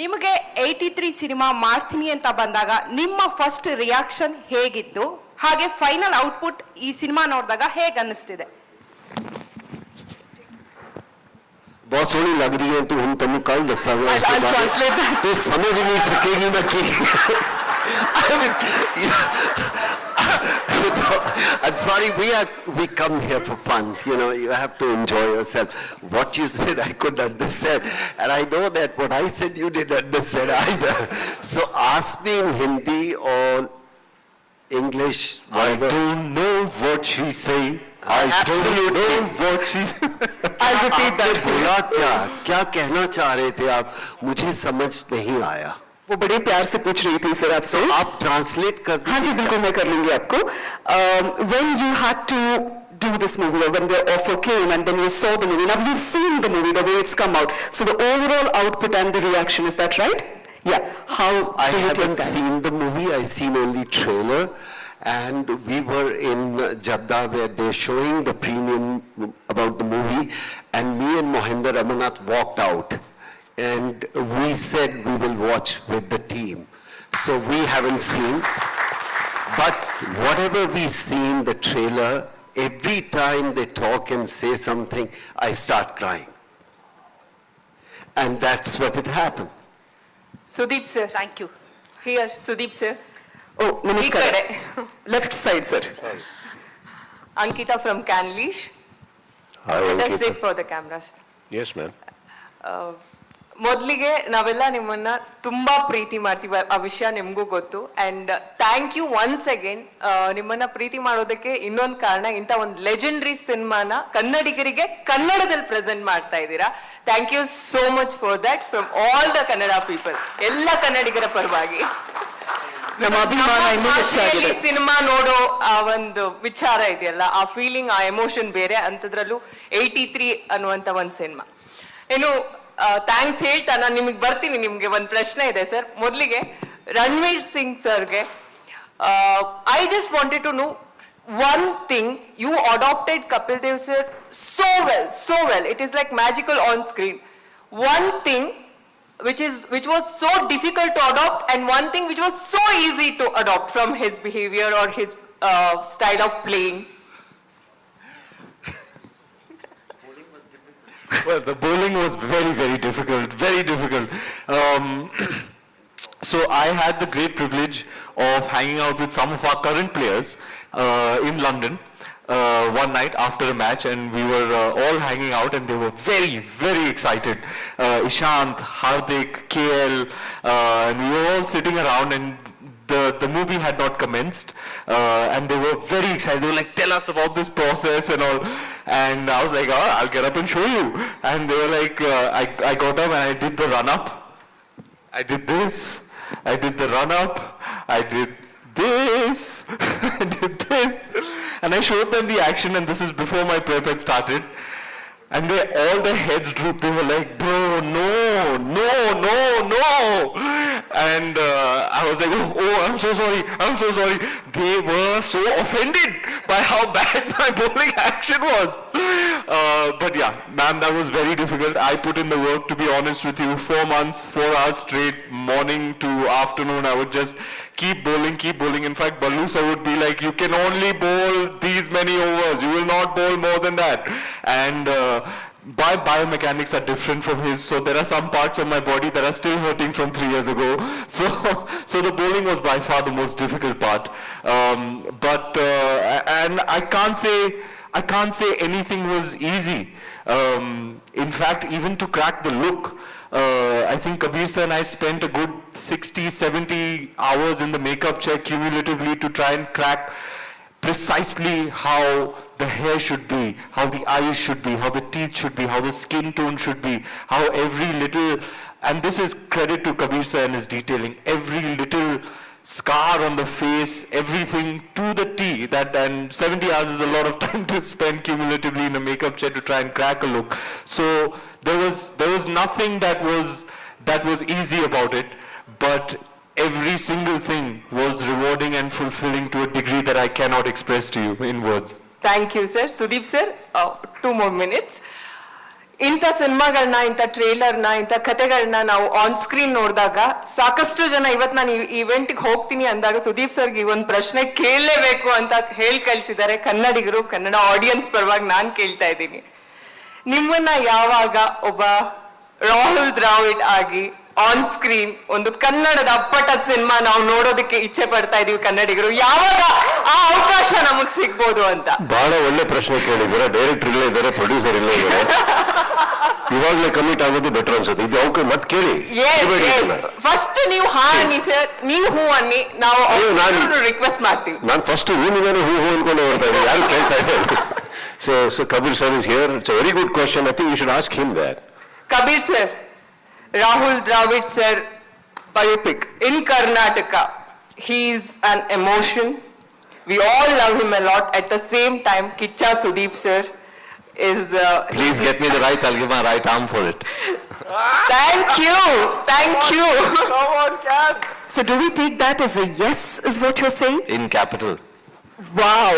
ನಿಮಗೆ 83 cinema ಮಾಡ್ತೀನಿ ಅಂತ ಬಂದಾಗ ನಿಮ್ಮ first reaction ಹೇಗಿತ್ತು, ಹಾಗೆ final output ಈ cinema ನೋಡಿದಾಗ ಹೇಗೆ ಅನ್ನಿಸ್ತಿದೆ? बहुत सोहनी लग रही है, तो हम तेन कल दसांगा, तो समझ नहीं सकेगी ना कि I'm sorry, we come here for fun. You know, you have to enjoy yourself. What you said, I could understand, and I know that what I said, you didn't understand either. So ask me in Hindi or English, whatever. I don't know what she say. I don't know what she. I'll repeat that. बोला क्या कहना चाह रहे थे आप? मुझे समझ नहीं आया. वो बड़े प्यार से पूछ रही थी सर आपसे. आप ट्रांसलेट कर दीजिए. हाँ जी, बिल्कुल मैं कर लूंगी आपको. When you had to do this movie, or when the offer came and then you saw the movie, now you've seen the movie, the way it's come out. So the overall output and the reaction, is that right? Yeah. How I do you take haven't that? seen the movie. I seen only trailer, and we were in Jeddah where they're showing the premium about the movie, and me and Mohinder Amarnath walked out. And we said we will watch with the team. So we haven't seen. But whatever we seen, the trailer, every time they talk and say something, I start crying. And that's what it happened. Sudeep sir, thank you. Here, Sudeep sir. Oh, namaskar. Left side, sir. Sorry. Ankita from Canlish. Hi, Let us Ankita. sit for the cameras. Yes, ma'am. ಮೊದಲಿಗೆ ನಾವೆಲ್ಲ ನಿಮ್ಮನ್ನ ತುಂಬಾ ಪ್ರೀತಿ ಮಾಡ್ತೀವಿ, ಆ ವಿಷಯ ನಿಮ್ಗೂ ಗೊತ್ತು. And thank you once again. ನಿಮ್ಮನ್ನ ಪ್ರೀತಿ ಮಾಡೋದಕ್ಕೆ ಇನ್ನೊಂದು ಕಾರಣ, ಇಂಥ ಒಂದು ಲೆಜೆಂಡರಿ ಸಿನಿಮಾನ ಕನ್ನಡಿಗರಿಗೆ ಕನ್ನಡದಲ್ಲಿ ಪ್ರೆಸೆಂಟ್ ಮಾಡ್ತಾ ಇದ್ದೀರಾ. Thank you so much for that from all the Kannada people, ಎಲ್ಲ ಕನ್ನಡಿಗರ ಪರವಾಗಿ. ಸಿನಿಮಾ ನೋಡೋ ಆ ಒಂದು ವಿಚಾರ ಇದೆಯಲ್ಲ, ಆ ಫೀಲಿಂಗ್, ಆ ಎಮೋಷನ್ ಬೇರೆ. ಅಂಥದ್ರಲ್ಲೂ 83 ಅನ್ನುವಂತ ಒಂದು ಸಿನಿಮಾ. ಏನು ಥ್ಯಾಂಕ್ಸ್ ಹೇಳ್ತಾ ನಾನು ನಿಮಗೆ ಬರ್ತೀನಿ. ನಿಮ್ಗೆ ಒಂದು ಪ್ರಶ್ನೆ ಇದೆ ಸರ್. ಮೊದಲಿಗೆ ರಣವೀರ್ ಸಿಂಗ್ ಸರ್ಗೆ, I just wanted to know one thing. You adopted Kapil Dev sir so well. It is like magical on screen. One thing which was so difficult to adopt, and one thing which was so easy to adopt from his behavior or his style of playing. Well, the bowling was very, very difficult, very difficult. So I had the great privilege of hanging out with some of our current players in London one night after a match, and we were all hanging out, and they were very, very excited. Ishant, Hardik, KL, and we were all sitting around, and the movie had not commenced, and they were very excited. They were like, tell us about this process and all. And I was like, oh, I'll get up and show you. And they were like, I got up and I did the run-up. I did this. I did the run-up. I did this. I did this. And I showed them the action, and this is before my prep had started. And all their heads drooped. They were like, bro, no. And I was like, oh, I'm so sorry. They were so offended by how bad my bowling action was. But yeah, man, that was very difficult. I put in the work, to be honest with you. 4 months, 4 hours straight, morning to afternoon. I would just keep bowling. In fact, Ballu sir would be like, you can only bowl these many overs. You will not bowl more than that. And my biomechanics are different from his, so there are some parts of my body that are still hurting from 3 years ago. So the bowling was by far the most difficult part. And I can't say anything was easy. In fact, even to crack the look, I think Kabir sir and I spent a good 60-70 hours in the makeup chair cumulatively to try and crack precisely how the hair should be, how the eyes should be, how the teeth should be, how the skin tone should be, how every little, and this is credit to Kabir sir and his detailing, every little scar on the face, everything to the T. And 70 hours is a lot of time to spend cumulatively in a makeup chair to try and crack a look. So there was nothing that was easy about it, but every single thing was rewarding and fulfilling to a degree that I cannot express to you in words. Thank you, sir. Sudeep, sir, 2 more minutes. ಇಂಥ ಸಿನಿಮಾಗಳನ್ನ, ಇಂಥ ಟ್ರೇಲರ್ನ, ಇಂಥ ಕಥೆಗಳನ್ನ ನಾವು on screen ನೋಡಿದಾಗ ಸಾಕಷ್ಟು ಜನ ಇವತ್ತು ನಾನು ಇವೆಂಟ್ಗೆ ಹೋಗ್ತೀನಿ ಅಂದಾಗ ಸುದೀಪ್ ಸರ್ಗೆ ಒಂದು ಪ್ರಶ್ನೆ ಕೇಳಲೇಬೇಕು ಅಂತ ಹೇಳಿ ಕಳಿಸಿದ್ದಾರೆ ಕನ್ನಡಿಗರು. ಕನ್ನಡ ಆಡಿಯನ್ಸ್ ಪರವಾಗಿ ನಾನು ಕೇಳ್ತಾ ಇದ್ದೀನಿ, ನಿಮ್ಮನ್ನ ಯಾವಾಗ ಒಬ್ಬ ರಾಹುಲ್ ದ್ರಾವಿಡ್ ಆಗಿ ಆನ್ ಸ್ಕ್ರೀನ್ ಒಂದು ಕನ್ನಡದ ಅಪ್ಪಟ ಸಿನಿಮಾ ನಾವು ನೋಡೋದಕ್ಕೆ ಇಚ್ಛೆ ಪಡ್ತಾ ಇದೀವಿ ಕನ್ನಡಿಗರು, ಯಾವಾಗ ಆ ಅವಕಾಶ ನಮಗ್ ಸಿಗ್ಬೋದು ಅಂತ? ಬಹಳ ಒಳ್ಳೆ ಪ್ರಶ್ನೆ ಕೇಳಿದ್ರೆ. ಡೈರೆಕ್ಟರ್ ಇಲ್ಲ ಇದ್ದಾರೆ, ಪ್ರೊಡ್ಯೂಸರ್ ಇಲ್ಲ ಇದ್ದಾರೆ, ಇವಾಗಲೇ ಕಮಿಟ್ ಆಗೋದು ಬೆಟರ್ ಅನ್ಸುತ್ತೆ. ಇದು ಅವಕ್ಕೆ ಮತ್ತೆ ಕೇಳಿ. ಫಸ್ಟ್ ನೀವು ಹಾ ಅನ್ನಿ ಸರ್, ನೀವು ಹೂ ಅನ್ನಿ, ನಾವು ರಿಕ್ವೆಸ್ಟ್ ಮಾಡ್ತೀವಿ. ನಾನು ಫಸ್ಟ್ ಹೂನಿಗಾನೆ ಹೂ ಅನ್ಕೊಂಡು ಬರ್ತಾ ಇದ್ದೀನಿ, ಯಾರು ಕೇಳ್ತಾ ಇದ್ದಾರೆ. So Kabir sir is here. It's a very good question. I think you should ask him that. Kabir sir, Rahul Dravid sir biopic in Karnataka. He's an emotion. We all love him a lot. At the same time, Kichcha Sudeep sir is... Please get me the rights. I'll give my right arm for it. Thank you. Thank you. Come on, Cap. So do we take that as a yes, is what you're saying? In capital. Wow.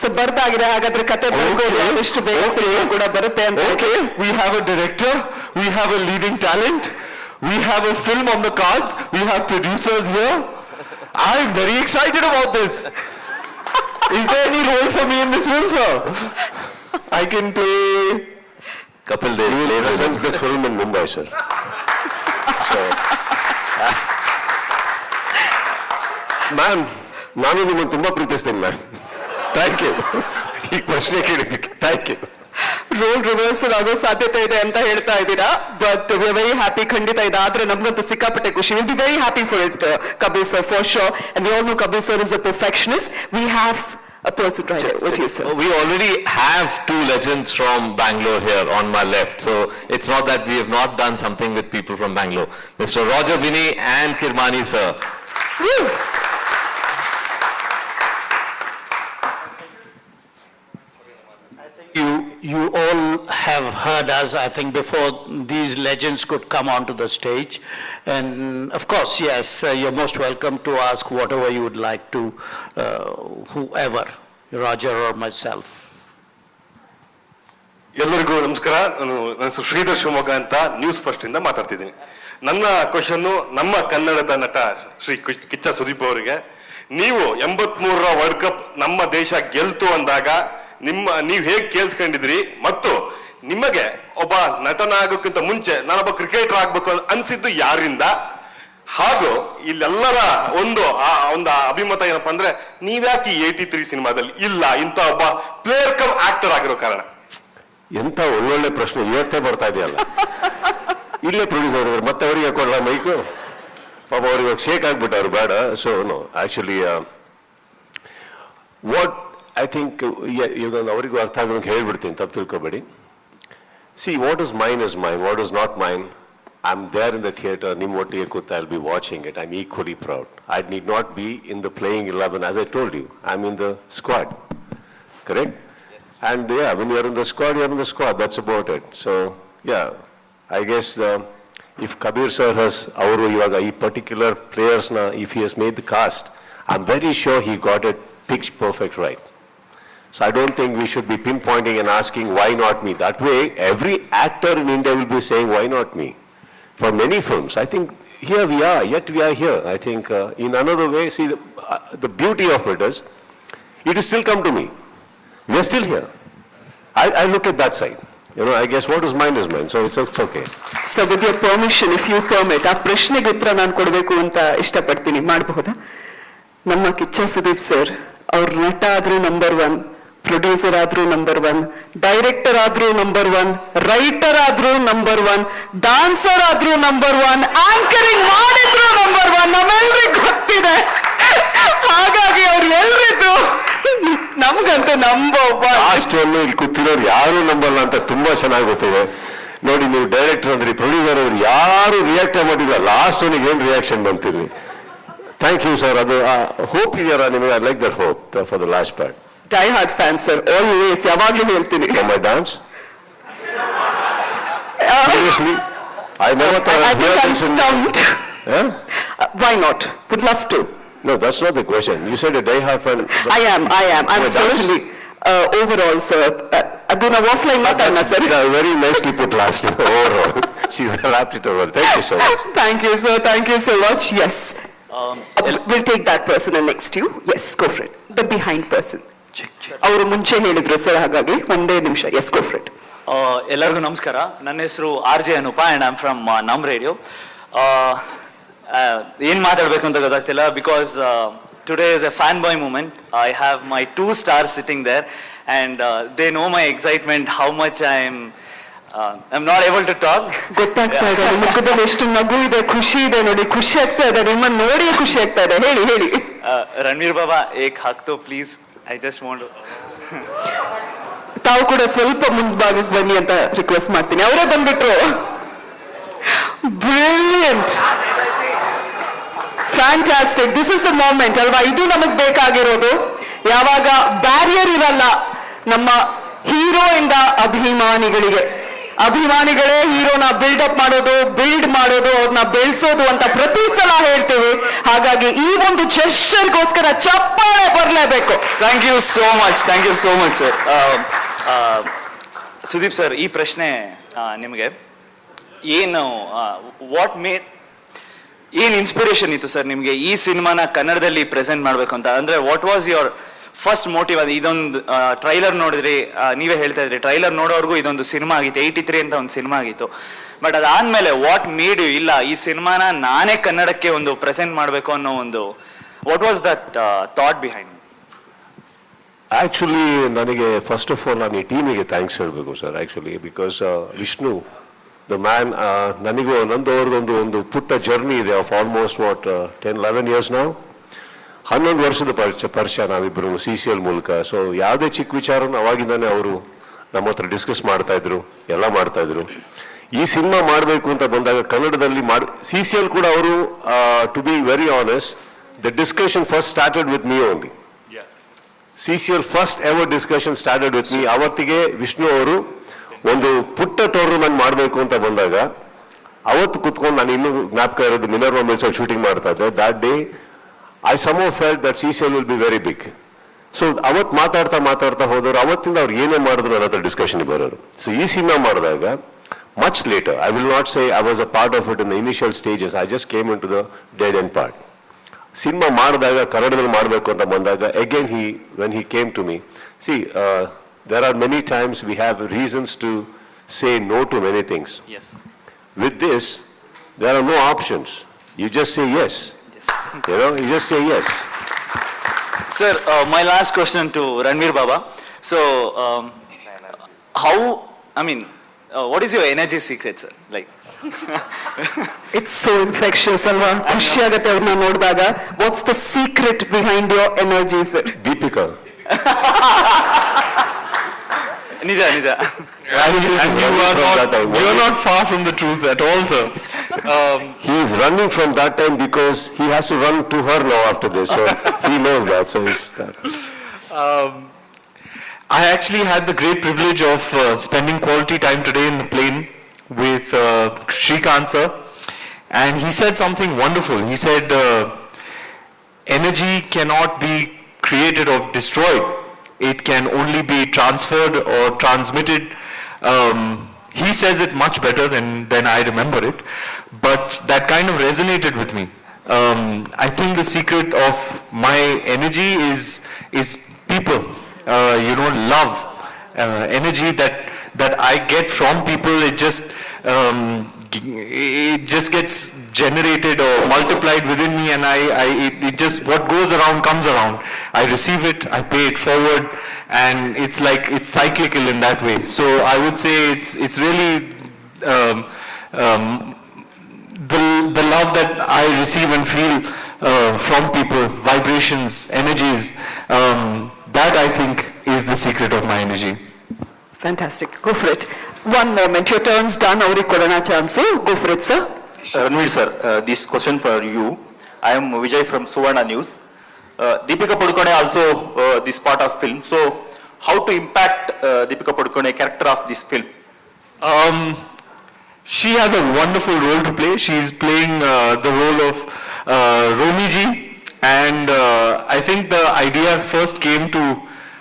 So ಬರ್ದಾಗಿದೆ ಹಾಗಾದ್ರೆ ಕತೆ ಬರ್ಬೋದು, ಎಷ್ಟು ಬೇಗ cinema ಕೂಡ ಬರುತ್ತೆ ಅಂತ. Okay, we have a director, we have a leading talent, we have a film on the cards, we have producers here. I'm very excited about this. Is there any role for me in this film, sir? I can play... Kapil Dev will present the film in Mumbai, sir. So, ma'am, ನಾನು ನಿಮ್ಮನ್ನು ತುಂಬಾ ಪ್ರೀತಿಸ್ತೀನಿ ma'am. Thank you ಈ ಪ್ರಶ್ನೆ ಕೇಳಿದ್ದಕ್ಕೆ. Thank you. Roll reversal ಆಗೋ ಸಾಧ್ಯತೆ ಇದೆ ಅಂತ ಹೇಳ್ತಾ ಇದ್ದೀರಾ, but we are very happy. ಖಂಡಿತ ಇದಾದ್ರೆ ನಮ್ಗಂತೂ ಸಿಕ್ಕಾಪಟ್ಟೆ ಖುಷಿ. Will be very happy for it, Kabir sir, for sure. And we all know Kabir sir is a perfectionist. We have a person right here. What do you say? We already have 2 legends from Bangalore here on my left, so it's not that we have not done something with people from Bangalore. Mr. Roger Binny and Kirmani sir. Woo. You all have heard us, I think, before these legends could come onto the stage. And of course, yes, you're most welcome to ask whatever you would like to, whoever, Roger or myself. ಎಲ್ಲರಿಗೂ ನಮಸ್ಕಾರ. ನನ್ನ ಹೆಸರು ಶ್ರೀಧರ್ ಶಿವಮೊಗ್ಗ ಅಂತ, news first ಇಂದ ಮಾತಾಡ್ತಿದ್ದೀನಿ. ನನ್ನ question ನಮ್ಮ ಕನ್ನಡದ ನಟ ಶ್ರೀ ಕಿಚ್ಚ ಸುದೀಪ್ ಅವರಿಗೆ, ನೀವು 83ರ ವರ್ಲ್ಡ್ ಕಪ್ ನಮ್ಮ ದೇಶ ಗೆಲ್ತು ಅಂದಾಗ ನೀವು ಹೇಗೆ ಕೇಳಿಸ್ಕೊಂಡಿದ್ರಿ, ಮತ್ತು ನಿಮಗೆ ಒಬ್ಬ ನಟನಾಗೋಕ್ಕಿಂತ ಮುಂಚೆ ನಾನೊಬ್ಬ ಕ್ರಿಕೆಟರ್ ಆಗ್ಬೇಕು ಅನ್ಸಿದ್ದು ಯಾರಿಂದ, ಹಾಗೂ ಇಲ್ಲೆಲ್ಲರ ಒಂದು ಅಭಿಮತ ಏನಪ್ಪಾ ಅಂದ್ರೆ ನೀವ್ಯಾಕೆ 83 ಸಿನಿಮಾದಲ್ಲಿ ಇಲ್ಲ ಇಂಥ ಒಬ್ಬ ಪ್ಲೇಯರ್ ಕಮ್ ಆಕ್ಟರ್ ಆಗಿರೋ ಕಾರಣ? ಎಂತ ಒಳ್ಳೊಳ್ಳೆ ಪ್ರಶ್ನೆ ಇವತ್ತೇ ಬರ್ತಾ ಇದೆಯಲ್ಲ. ಇಲ್ಲೇ ಪ್ರೊಡ್ಯೂಸರ್ ಮತ್ತೆ ಅವರಿಗೆ ಕೊಡಲ್ಲ ಮೈಕು, ಪಾಪ ಅವ್ರಿಗೆ ಶೇಕ್ ಆಗ್ಬಿಟ್ಟವ್ರು ಬೇಡ. So no, actually what I think ಈಗ ಅವರಿಗೂ ಅರ್ಥ ಆಗೋಂಗೆ ಹೇಳ್ಬಿಡ್ತೀನಿ, ತಪ್ಪು ತಿಳ್ಕೊಬೇಡಿ. See, what is mine is mine, what is not mine, I am there in the theatre, ನಿಮ್ಮ ಒಟ್ಟಿಗೆ ಕೂತ I will be watching it. I am equally proud. I need not be in the playing 11, as I told you, I am in the squad, correct? And yeah, when you're in the squad, you're in the squad, that's about it. So yeah, I guess if Kabir sir has avaru ivaga ee particular players na, if he has made the cast, I'm very sure he got it pitch perfect right. So I don't think we should be pinpointing and asking why not me. That way every actor in India will be saying why not me for many films. I think here we are, yet we are here. I think in another way, see, the beauty of it is it has still come to me. We are still here. I look at that side. You know, I guess what is mine is mine. So it's okay. So with your permission, if you permit, ಆ ಪ್ರಶ್ನೆಗೆ ಉತ್ತರ ನಾನು ಕೊಡಬೇಕು ಅಂತ ಇಷ್ಟಪಡ್ತೀನಿ. ಮಾಡಬಹುದಾ? ನಮ್ಮ Kichcha Sudeep sir ಅವ್ರ ನಟ ಆದ್ರೂ ನಂಬರ್ 1, ಪ್ರೊಡ್ಯೂಸರ್ ಆದ್ರೂ ನಂಬರ್ 1, ಡೈರೆಕ್ಟರ್ ಆದ್ರೂ ನಂಬರ್ 1, ರೈಟರ್ ಆದ್ರೂ ನಂಬರ್ 1, ಡಾನ್ಸರ್ ಆದ್ರೂ ನಂಬರ್ 1, ಆಂಕರಿಂಗ್ ಮಾಡಿದ್ರು ನಂಬರ್ 1. ನಮ್ಮೆಲ್ರಿಗೂ ಗೊತ್ತಿದೆ. ಹಾಗಾಗಿ ಅವ್ರು ಎಲ್ರಿದ್ದು ನಮ್ಗಂತೂ ಲಾಸ್ಟ್ ಒಂದು ಇಲ್ಲಿ ಕೂತಿರೋರು ಯಾರು ನಂಬಲ್ಲ ಅಂತ ತುಂಬಾ ಚೆನ್ನಾಗಿ ಗೊತ್ತಿದೆ. ನೋಡಿ, ನೀವು ಡೈರೆಕ್ಟರ್ ಅಂದ್ರಿ, ಪ್ರೊಡ್ಯೂಸರ್ ಅಂದ್ರಿ, ಯಾರು ರಿಯಾಕ್ಟ್ ಮಾಡಿಲ್ಲ. ಲಾಸ್ಟ್ ಅವನಿಗೆ ಏನ್ reaction ಬಂತಿರ್ಲಿ. Thank you, sir. Hope ಇದೆಯಲ್ಲ ನಿಮಗೆ, I like that hope for the last part. Die hard fan sir, always, ಯಾವಾಗ್ಲೂ ಹೇಳ್ತೀನಿ. For my dance? Seriously? I never thought I think I'm stumped. Huh? Why not? Would love to. No, that's not the question. You said a die-hard fan. I am. I'm certainly. Overall, sir. ಅದು ನಾವು offline ಮಾತಾಡೋಣ sir. Very nicely put last year. Overall. She wrapped it over. Thank you so much. Thank you, sir. Thank you so much. Yes. We'll take that person and next you. Yes, go for it. The behind person. ಅವರು ಮುಂಚೆ ಹೇಳಿದ್ರು sir, ಹಾಗಾಗಿ ಒಂದೇ ನಿಮಿಷ. Yes, go for it. ಎಲ್ಲರಿಗೂ ನಮಸ್ಕಾರ. ನನ್ನ ಹೆಸರು RJ ಅನುಪ and I'm from ನಮ್ ರೇಡಿಯೋ. ಏನ್ ಮಾತಾಡ್ಬೇಕು ಅಂತ ಗೊತ್ತಾಗ್ತಿಲ್ಲ, because today is a fanboy moment. I have my 2 stars sitting there and they know my excitement, how much I'm not able to talk. ಗೊತ್ತಾಗ್ತಾ ಇದೆ ಮುಖದಲ್ಲಿ ಎಷ್ಟು ನಗು ಇದೆ, ಖುಷಿ ಇದೆ ನೋಡಿ, ಖುಷಿ ಆಗ್ತಾ ಇದೆ, ನಿಮ್ಮನ್ನು ನೋಡಿ ಖುಷಿ ಆಗ್ತಾ ಇದೆ. ಹೇಳಿ. ರಣವೀರ್ ಬಾಬಾ ಏಕ್ ಹಾಕ್ತೋ please, I just want to. ತಾವು ಕೂಡ ಸ್ವಲ್ಪ ಮುಂಭಾಗಕ್ಕೆ ಬನ್ನಿ ಅಂತ ರಿಕ್ವೆಸ್ಟ್ ಮಾಡ್ತೀನಿ. ಅವರೇ ಬಂದ್ಬಿಟ್ರು. Brilliant, fantastic. This is the moment ಅಲ್ವಾ, ಇದು ನಮಗ್ ಬೇಕಾಗಿರೋದು. ಯಾವಾಗ ಬ್ಯಾರಿಯರ್ ಇರಲ್ಲ ನಮ್ಮ ಹೀರೋ ಇಂದ ಅಭಿಮಾನಿಗಳೇ ಹೀರೋನ ಬಿಲ್ಡ್ ಮಾಡೋದು, ಅವ್ರನ್ನ ಬೆಳೆಸೋದು ಅಂತ ಪ್ರತಿ ಸಲ ಹೇಳ್ತೇವೆ. ಹಾಗಾಗಿ ಈ ಒಂದು ಜೆಸ್ಚರ್ಗೋಸ್ಕರ ಚಪ್ಪಾಳೆ ಬರಲೇಬೇಕು. Thank you so much sir. Sudeep sir, ಈ ಪ್ರಶ್ನೆ ನಿಮಗೆ ಏನು ಏನ್ ಇನ್ಸ್ಪಿರೇಷನ್ ಇತ್ತು ಸರ್ ನಿಮ್ಗೆ ಈ ಸಿನಿಮಾನ ಕನ್ನಡದಲ್ಲಿ ಪ್ರೆಸೆಂಟ್ ಮಾಡ್ಬೇಕು ಅಂತ? ಅಂದ್ರೆ what was your first motive? ಇದೊಂದು ಟ್ರೈಲರ್ ನೋಡಿದ್ರಿ, ನೀವೇ ಹೇಳ್ತಾ ಇದ್ರಿ ಟ್ರೈಲರ್ ನೋಡೋರ್ಗು ಇದೊಂದು ಸಿನಿಮಾ ಆಗಿತ್ತು, 83 ಅಂತ ಒಂದು ಸಿನಿಮಾ ಆಗಿತ್ತು. ಬಟ್ ಅದಾದ್ಮೇಲೆ ವಾಟ್ ಮೇಡ್ ಯು, ಇಲ್ಲ ಈ ಸಿನಿಮಾನ ನಾನೇ ಕನ್ನಡಕ್ಕೆ ಒಂದು ಪ್ರೆಸೆಂಟ್ ಮಾಡಬೇಕು ಅನ್ನೋ ಒಂದು, what was that thought behind? Actually ನನಗೆ ಫಸ್ಟ್ ಆಫ್ ಆಲ್ ನಾನು ಈ ಟೀಮಿಗೆ ಥ್ಯಾಂಕ್ಸ್ ಹೇಳಬೇಕು sir, actually because Vishnu the man, ನನಗೂ ಒಂದು ಪುಟ್ಟ ಜರ್ನಿ ಇದೆ ಆಫ್ ಆಲ್ಮೋಸ್ಟ್ 10-11 years ನಾವು. 11 ವರ್ಷದ ಪರಿಚಯ ನಾವಿಬ್ಬರು CCL ಮೂಲಕ. ಸೊ ಯಾವುದೇ ಚಿಕ್ಕ ವಿಚಾರನ ಅವಾಗಿಂದಾನೆ ಅವರು ನಮ್ಮ ಹತ್ರ ಡಿಸ್ಕಸ್ ಮಾಡ್ತಾ ಇದ್ರು, ಎಲ್ಲ ಮಾಡ್ತಾ ಇದ್ರು. ಈ ಸಿನಿಮಾ ಮಾಡಬೇಕು ಅಂತ ಬಂದಾಗ ಕನ್ನಡದಲ್ಲಿ CCL ಕೂಡ ಅವರು, to be very honest, the discussion first started with me only. CCL first ever discussion started with me. ಅವತ್ತಿಗೆ ವಿಷ್ಣು ಅವರು ಒಂದು ಪುಟ್ಟ ಟೂರ್ನಮೆಂಟ್ ಮಾಡಬೇಕು ಅಂತ ಬಂದಾಗ ಅವತ್ತು ಕುತ್ಕೊಂಡು, ನಾನು ಇನ್ನೂ ಜ್ಞಾಪಕ ಇರೋದು, ಮಿನರ್ವಾ ಮಿಲ್ಸ್ ಅಲ್ಲಿ ಶೂಟಿಂಗ್ ಮಾಡ್ತಾ ಇದ್ದೆ. That day I somehow felt that CCL will be very big. So ಅವತ್ತು ಮಾತಾಡ್ತಾ ಹೋದವರು ಅವತ್ತಿಂದ ಅವ್ರು ಏನೇ ಮಾಡಿದ್ರು ನನ್ನ ಹತ್ರ ಡಿಸ್ಕಷನ್ ಬರೋರು. ಸೊ ಈ ಸಿನಿಮಾ ಮಾಡಿದಾಗ much later, I will not say I was a part of it in the initial stages, I just came into the dead end part. Cinema ಮಾಡಿದಾಗ ಕನ್ನಡದಲ್ಲಿ ಮಾಡಬೇಕು ಅಂತ ಬಂದಾಗ again when he came to me, see, there are many times we have reasons to say no to many things. Yes. With this, there are no options. You just say yes. You just say yes. Sir, my last question to Ranveer Baba. So, what is your energy secret, sir? Like, it's so infectious, alva. ಖುಷಿ ಆಗುತ್ತೆ ಅವ್ರನ್ನ ನೋಡಿದಾಗ. What's the secret behind your energy, sir? Deepika. ನಿಜ. And you are not far from the truth at all, sir. He is running from that time because he has to run to her now after this, so he knows that. So it's that. I actually had the great privilege of spending quality time today in the plane with Shrikant sir, and he said something wonderful. He said, energy cannot be created or destroyed. It can only be transferred or transmitted. He says it much better than I remember it, but that kind of resonated with me. I think the secret of my energy is people, love, energy that I get from people. It just gets generated or multiplied within me, and it just, what goes around comes around. I receive it, I pay it forward, and it's like it's cyclical in that way. So I would say it's really the love that I receive and feel from people, vibrations, energies, that I think is the secret of my energy. Fantastic. Go for it. One moment. Your turn's done. Avrige kodana chance. Go for it, sir. Ranveer sir, this question for you. I am Vijay from Suvarna News. Deepika Padukone also this part of film. So, how to impact Deepika Padukone character of this film? She has a wonderful role to play. She's playing the role of Romiji, and I think the idea first came to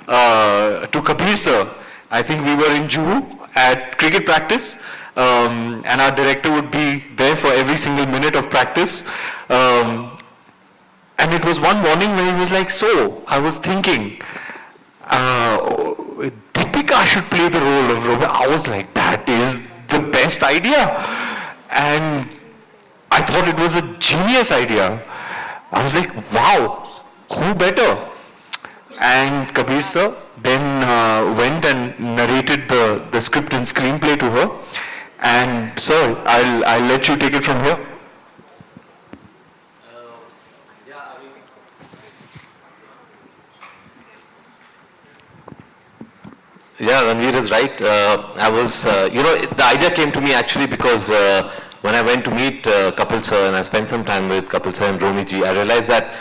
Kabir sir. I think we were in Jiiva at cricket practice, and our director would be there for every single minute of practice. And it was one morning when he was like, so, I was thinking, Deepika should play the role of Robert. I was like, that is the best idea. And I thought it was a genius idea. I was like, wow, who better? And Kabir sir then went and narrated the script and screenplay to her. And sir, I'll let you take it from here. Yeah, Ranveer is right. I was, the idea came to me actually because when I went to meet Kapil sir and I spent some time with Kapil sir and Romiji, I realized that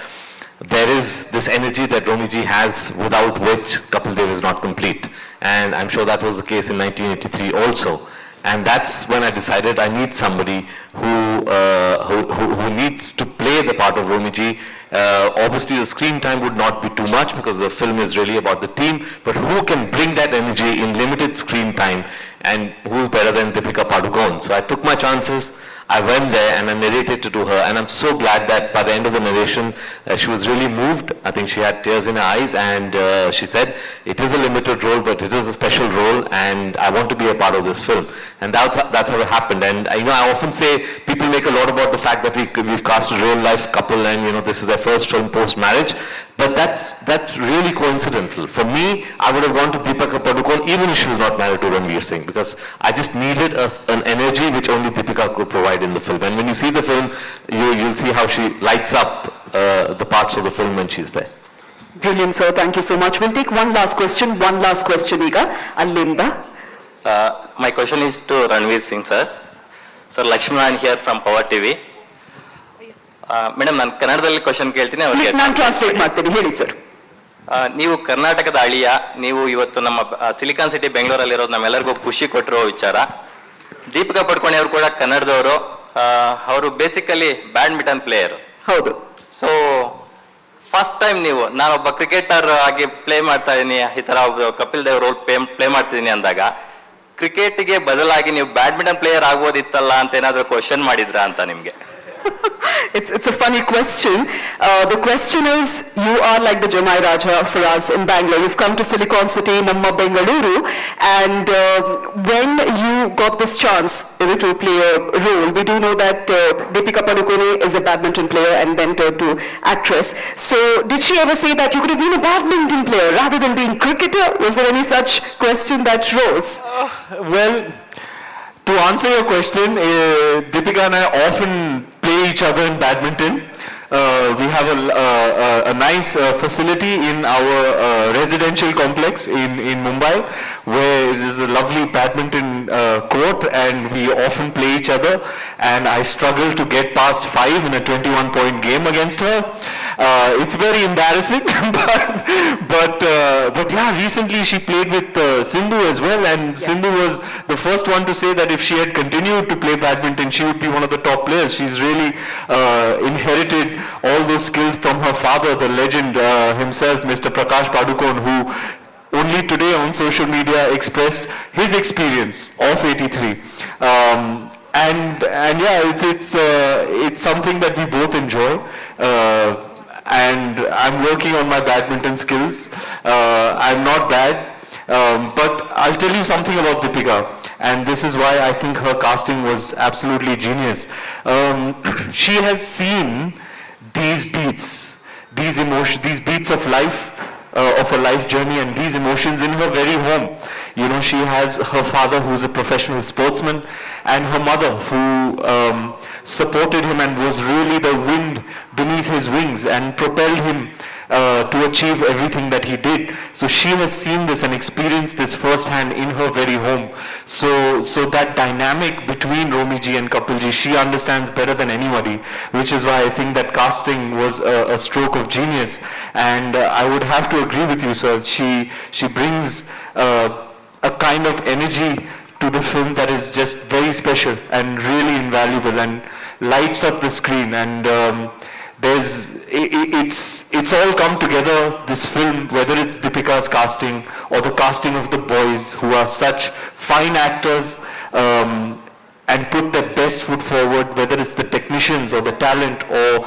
there is this energy that Romiji has without which Kapil Dev is not complete. And I'm sure that was the case in 1983 also. And that's when I decided I need somebody who needs to play the part of Romiji. Obviously the screen time would not be too much because the film is really about the team, but who can bring that energy in limited screen time, and who's better than Deepika Padukone? So I took my chances. I went there and I narrated to her, and I'm so glad that by the end of the narration, she was really moved. I think she had tears in her eyes, and she said, it is a limited role, but it is a special role, and I want to be a part of this film. And that's how it happened. And I often say, people make a lot about the fact that we've cast a real life couple, and this is their first film post-marriage, but that's really coincidental. For me, I would have gone to Deepika Padukone even if she was not married to Ranveer Singh, because I just needed an energy which only Deepika could provide in the film. And when you see the film, you'll see how she lights up the parts of the film when she's there. Brilliant, sir. Thank you so much. We'll take one last question. Iga. Alinda. My question is to Ranveer Singh, sir. Sir, Lakshman here from Power TV. Madam ನಾನು ಕನ್ನಡದಲ್ಲಿ question ಕೇಳ್ತೀನಿ ಅವರಿಗೆ ನಾನು translate ಮಾಡ್ತೀನಿ, ಹೇಳಿ sir. ನೀವು ಕರ್ನಾಟಕದ ಅಳಿಯ, ನೀವು ಇವತ್ತು ನಮ್ಮ ಸಿಲಿಕಾನ್ ಸಿಟಿ ಬೆಂಗಳೂರಲ್ಲಿರೋದು ನಮ್ಮೆಲ್ಲರಿಗೂ ಖುಷಿ ಕೊಟ್ಟಿರೋ ವಿಚಾರ. ದೀಪಿಕಾ ಪಡುಕೋಣೆ ಅವರು ಕೂಡ ಕನ್ನಡದವರು. ಅವರು ಬೇಸಿಕಲಿ ಬ್ಯಾಡ್ಮಿಂಟನ್ ಪ್ಲೇಯರ್. ಹೌದು. ಸೊ ಫಸ್ಟ್ ಟೈಮ್ ನಾನೊಬ್ಬ ಕ್ರಿಕೆಟರ್ ಆಗಿ ಪ್ಲೇ ಮಾಡ್ತಾ ಇದೀನಿ, ಈ ತರ ಕಪಿಲ್ ದೇವ್ ರೋಲ್ ಪ್ಲೇ ಮಾಡ್ತಿದೀನಿ ಅಂದಾಗ ಕ್ರಿಕೆಟ್ಗೆ ಬದಲಾಗಿ ನೀವು ಬ್ಯಾಡ್ಮಿಂಟನ್ ಪ್ಲೇಯರ್ ಆಗ್ಬೋದಿತ್ತಲ್ಲ ಅಂತ ಏನಾದ್ರು ಕ್ವಶನ್ ಮಾಡಿದ್ರಾ ಅಂತ ನಿಮ್ಗೆ? It's a funny question. The question is, you are like the Jamai Raja for us in Bangalore. You've come to Silicon City, Namma Bengaluru, and when you got this chance to play a role, we do know that Deepika Padukone is a badminton player and then turned to actress. So did she ever say that you could have been a badminton player rather than being cricketer? Was there any such question that rose? Well, to answer your question, Deepika and I often play each other in badminton. We have a nice facility in our residential complex in Mumbai, where there is a lovely badminton court, and we often play each other. And I struggle to get past 5 in a 21-point game against her. It's very embarrassing, but yeah, recently she played with Sindhu as well, and yes. Sindhu was the first one to say that if she had continued to play badminton, she would be one of the top players. She's really inherited all those skills from her father, the legend himself, Mr. Prakash Padukone, who only today on social media expressed his experience of 83. And yeah, it's something that we both enjoy. And I'm working on my badminton skills. I'm not bad, but I'll tell you something about Deepika, and this is why I think her casting was absolutely genius. She has seen these beats, these emotions, these beats of life, of a life journey, and these emotions in her very home. She has her father who's a professional sportsman, and her mother who supported him and was really the wind beneath his wings and propelled him to achieve everything that he did. So she has seen this and experienced this firsthand in her very home. So that dynamic between Romiji and Kapilji, she understands better than anybody, which is why I think that casting was a stroke of genius. And I would have to agree with you, sir. She brings a kind of energy to the film that is just very special and really invaluable and lights up the screen. And it's all come together, this film, whether it's Deepika's casting or the casting of the boys who are such fine actors and put their best foot forward, whether it's the technicians or the talent or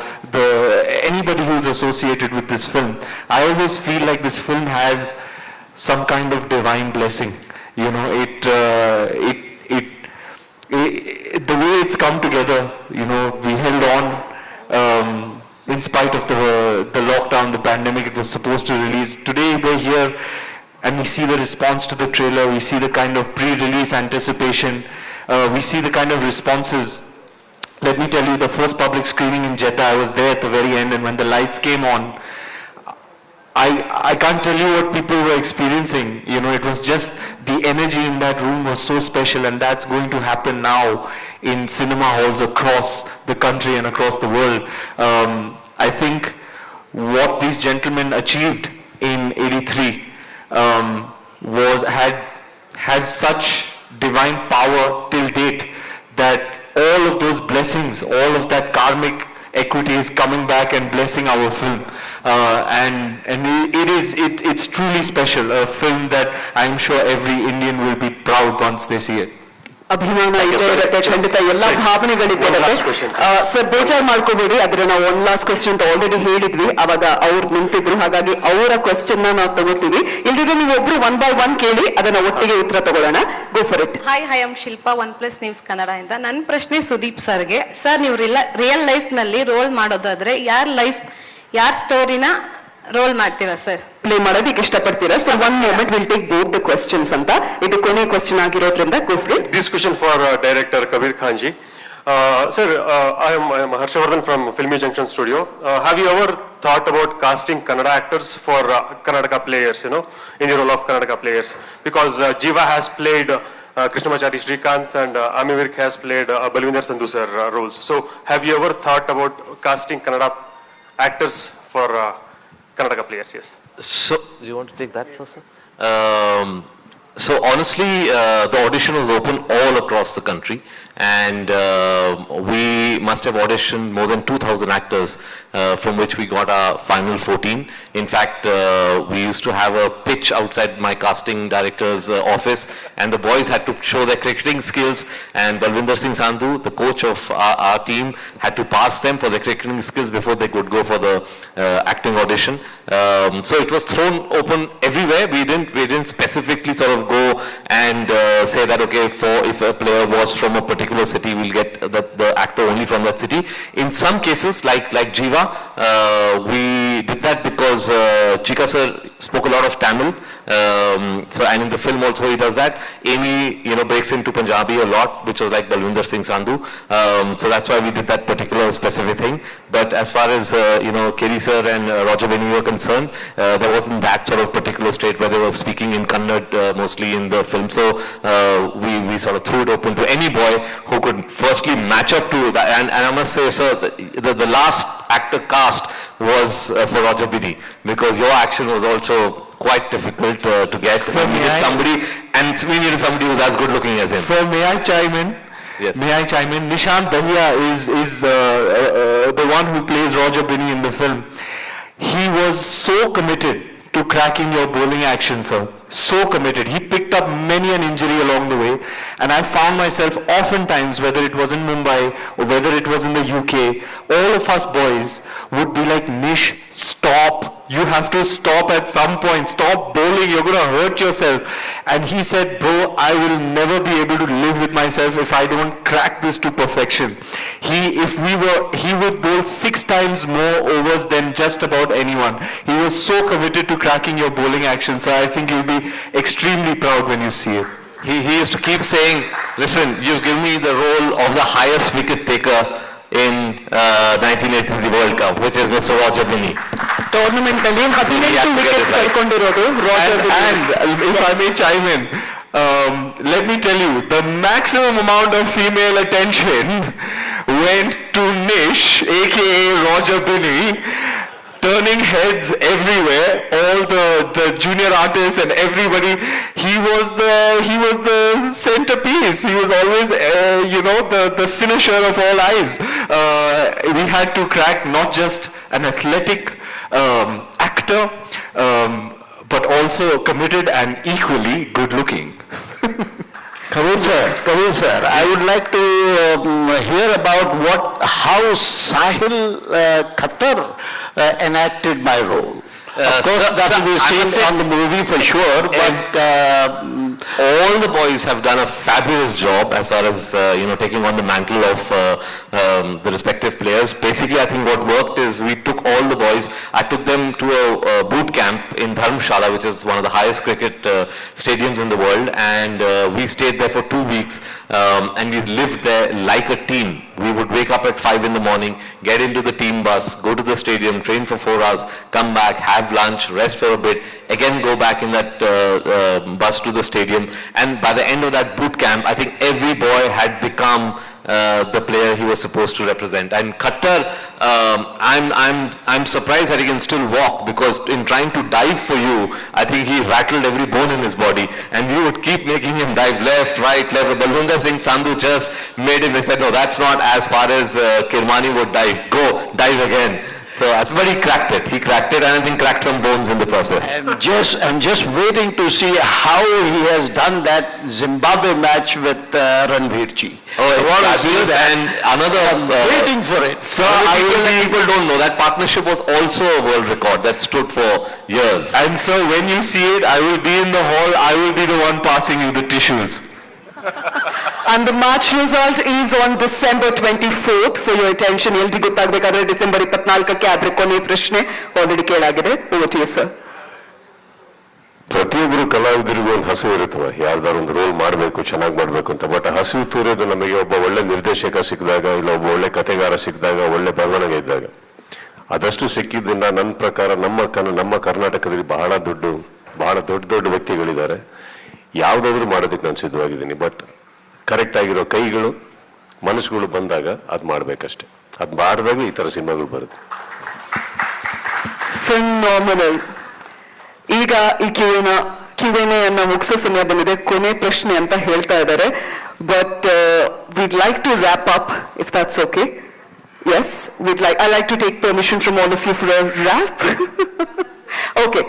anybody who's associated with this film. I always feel like this film has some kind of divine blessing. You know, the way it's come together, you know, we held on in spite of the lockdown, the pandemic. It was supposed to release. Today we're here and we see the response to the trailer, we see the kind of pre-release anticipation, we see the kind of responses. Let me tell you, the first public screening in Jeddah, I was there at the very end, and when the lights came on, I can't tell you what people were experiencing. You know, it was just the energy in that room was so special, and that's going to happen now in cinema halls across the country and across the world. I think what these gentlemen achieved in '83 has such divine power till date that all of those blessings, all of that karmic equity is coming back and blessing our film. And it's truly special, a film that I'm sure every Indian will be proud once they see it. ಅಭಿಮಾನ ಇದ್ದೇ ಇರುತ್ತೆ, ಖಂಡಿತ ಎಲ್ಲ ಭಾವನೆಗಳಿದ್ದೇ ಇರುತ್ತೆ. Sir ಬೇಜಾರು ಮಾಡ್ಕೋಬೇಡಿ, ಆದ್ರೆ ನಾವು ಒನ್ ಲಾಸ್ಟ್ ಕ್ವೆಶ್ಚನ್ ಅಂತ ಆಲ್ರೆಡಿ ಹೇಳಿದ್ವಿ, ಅವಾಗ ಅವ್ರು ನಿಂತಿದ್ರು, ಹಾಗಾಗಿ ಅವರ ಕ್ವೆಶ್ಚನ್ ನಾವು ತಗೋತೀವಿ. ಇಲ್ದಿದ್ರೆ ನೀವು ಒಬ್ರು 1 by 1 ಕೇಳಿ ಅದನ್ನ ಒಟ್ಟಿಗೆ ಉತ್ತರ ತಗೊಳ್ಳೋಣ. ಗೋ for it. Hi, I am Shilpa, OnePlus news Kannada ಇಂದ. ನನ್ನ ಪ್ರಶ್ನೆ ಸುದೀಪ್ ಸರ್ಗೆ. ಸರ್, ನೀವು ರಿಯಲ್ ಲೈಫ್ ನಲ್ಲಿ ರೋಲ್ ಮಾಡೋದಾದ್ರೆ ಯಾರ ಸ್ಟೋರಿನ ರೋಲ್ ಮಾಡ್ತೀರಾ ಸರ್? ಪ್ಲೇ ಮಾಡೋದಕ್ಕೆ ಇಷ್ಟಪಡ್ತೀರಾ? So one moment will take both the questions ಅಂತ. ಇದು ಕೊನೆ ಕ್ವೆಶ್ಚನ್ ಆಗಿರೋದ್ರಿಂದ go for it. This question for director Kabir Khan ji. Sir, I am Harshavardhan from Filmy Junction Studio. Have you ever thought about casting Kannada actors for Karnataka players, you know, in the role of Karnataka players? Because Jiiva has played Krishnamachari Srikanth and Ami Virk has played Balvinder Sandhu sir roles. So have you ever thought about casting Kannada actors for Karnataka players? Yes. So, do you want to take that first, sir? So honestly, the audition was open all across the country, and we must have auditioned more than 2,000 actors, from which we got our final 14. In fact, we used to have a pitch outside my casting director's office, and the boys had to show their cricketing skills, and Balvinder Singh Sandhu, the coach of our team, had to pass them for their cricketing skills before they could go for the acting audition. So it was thrown open everywhere. We didn't specifically sort of go and say that, okay, if a player was from a particular city, we'll get the actor only from that city. In some cases, like Jiiva, we did that because Chika sir spoke a lot of Tamil. And in the film also he does that. Amy, breaks into Punjabi a lot, which was like Balvinder Singh Sandhu. So that's why we did that particular specific thing. But as far as, Keri sir and Roger Benny were concerned, there wasn't that sort of particular state where they were speaking in Kannada mostly in the film. So we sort of threw it open to any boy who could firstly match up to that. And I must say, sir, the last actor cast was for Roger Benny, because your action was also quite difficult to get. Sir, we needed somebody who's as good looking as him. Sir, may I chime in? Yes. May I chime in? Nishant Dahiya is the one who plays Roger Benny in the film. He was so committed to cracking your bowling action, sir. So committed. He picked up many an injury along the way, and I found myself oftentimes, whether it was in Mumbai or whether it was in the UK, all of us boys would be like, Nish, stop. You have to stop at some point. Stop bowling. You're going to hurt yourself. And he said, bro, I will never be able to live with myself if I don't crack this to perfection. He would bowl 6 times more overs than just about anyone. He was so committed to cracking your bowling action, so I think you'll be extremely proud when you see it. He used to keep saying, listen, you give me the role of the highest wicket taker in 1983 World Cup, which is Mr. Roger Benny. Tournament ಅಲ್ಲಿ 18 wickets ಕಳ್ಕೊಂಡಿರೋದು And if I may chime in, let me tell you, the maximum amount of female attention went to Nish, aka Roger Binney, turning heads everywhere. All the junior artists and everybody. He was the centerpiece. He was always, the cynosure of all eyes. We had to crack not just an athletic actor, but also committed and equally good looking. Kabir sir, I would like to hear about how Sahil Khattar enacted my role. Of course, that will be seen on the movie for sure, but all the boys have done a fabulous job as far as taking on the mantle of the respective players. Basically, I think what worked is we took all the boys. I took them to a boot camp in Dharamshala, which is one of the highest cricket stadiums in the world, and we stayed there for 2 weeks, and we lived there like a team. We would wake up at 5 in the morning, get into the team bus, go to the stadium, train for 4 hours, come back, have lunch, rest for a bit, again go back in that bus to the stadium. And by the end of that boot camp, I think every boy had become the player he was supposed to represent. And Khattar, I'm surprised that he can still walk, because in trying to dive for you, I think he rattled every bone in his body, and we would keep making him dive left, right, left. Balwinder Singh Sandhu just made him. They said, no, that's not as far as Kirmani would dive. Go, dive again. So, but he cracked it. He cracked it, and I think cracked some bones in the process. I'm just waiting to see how he has done that Zimbabwe match with Ranveer Ji. Oh, fabulous! And another waiting for it. Sir, people don't know that partnership was also a world record that stood for years. And so, when you see it, I will be in the hall. I will be the one passing you the tissues. And the match result is on December 24th. For your attention, ಎಲ್ರಿಗೂ ಗೊತ್ತಾಗಬೇಕಾದ್ರೆ December 24ಕ್ಕೆ ಆದ್ರೆ ಕೊನೆ ಪ್ರಶ್ನೆ already ಕೇಳಾಗಿದೆ. Over to you, sir. ಪ್ರತಿಯೊಬ್ಬರು ಕಲಾವಿದರಿಗೂ ಒಂದು ಹಸಿವು ಇರುತ್ತವೆ, ಯಾರ್ದಾರು ಒಂದು roll ಮಾಡಬೇಕು, ಚೆನ್ನಾಗಿ ಮಾಡಬೇಕು ಅಂತ. ಬಟ್ ಹಸಿವು ತೋರೋದು ನಮಗೆ ಒಬ್ಬ ಒಳ್ಳೆ ನಿರ್ದೇಶಕ ಸಿಕ್ಕಿದಾಗ, ಇಲ್ಲ ಒಬ್ಬ ಒಳ್ಳೆ ಕಥೆಗಾರ ಸಿಕ್ಕಿದಾಗ, ಒಳ್ಳೆ ಬರವಣಿಗೆ ಇದ್ದಾಗ. ಅದಷ್ಟು ಸಿಕ್ಕಿದ್ದನ್ನ ನನ್ನ ಪ್ರಕಾರ ನಮ್ಮ ಕರ್ನಾಟಕದಲ್ಲಿ ಬಹಳ ದೊಡ್ಡ ವ್ಯಕ್ತಿಗಳಿದ್ದಾರೆ. ಯಾವುದಾದ್ರೂ ಮಾಡೋದಕ್ಕೆ ನಾನು ಸಿದ್ಧವಾಗಿದ್ದೀನಿ. ಬಟ್ ಕರೆಕ್ಟ್ ಆಗಿರೋ ಕೈಗಳು, ಮನಸ್ಸುಗಳು ಬಂದಾಗ ಅದು ಮಾಡಬೇಕಷ್ಟೆ. ಅದು ಮಾಡಿದಾಗ ಈ ಥರ ಸಿನಿಮಾಗಳು ಬರುತ್ತೆ. ಫಿನಾಮಿನಲ್. ಈಗ ಈ ಕಿವೆನೆಯನ್ನ ಮುಗಿಸೋ ಸಮಯ ಬಂದಿದೆ. ಕೊನೆ ಪ್ರಶ್ನೆ ಅಂತ ಹೇಳ್ತಾ ಇದ್ದಾರೆ. But we'd like to wrap up, if that's okay. Yes, I like to take permission from all of you for a wrap. Okay.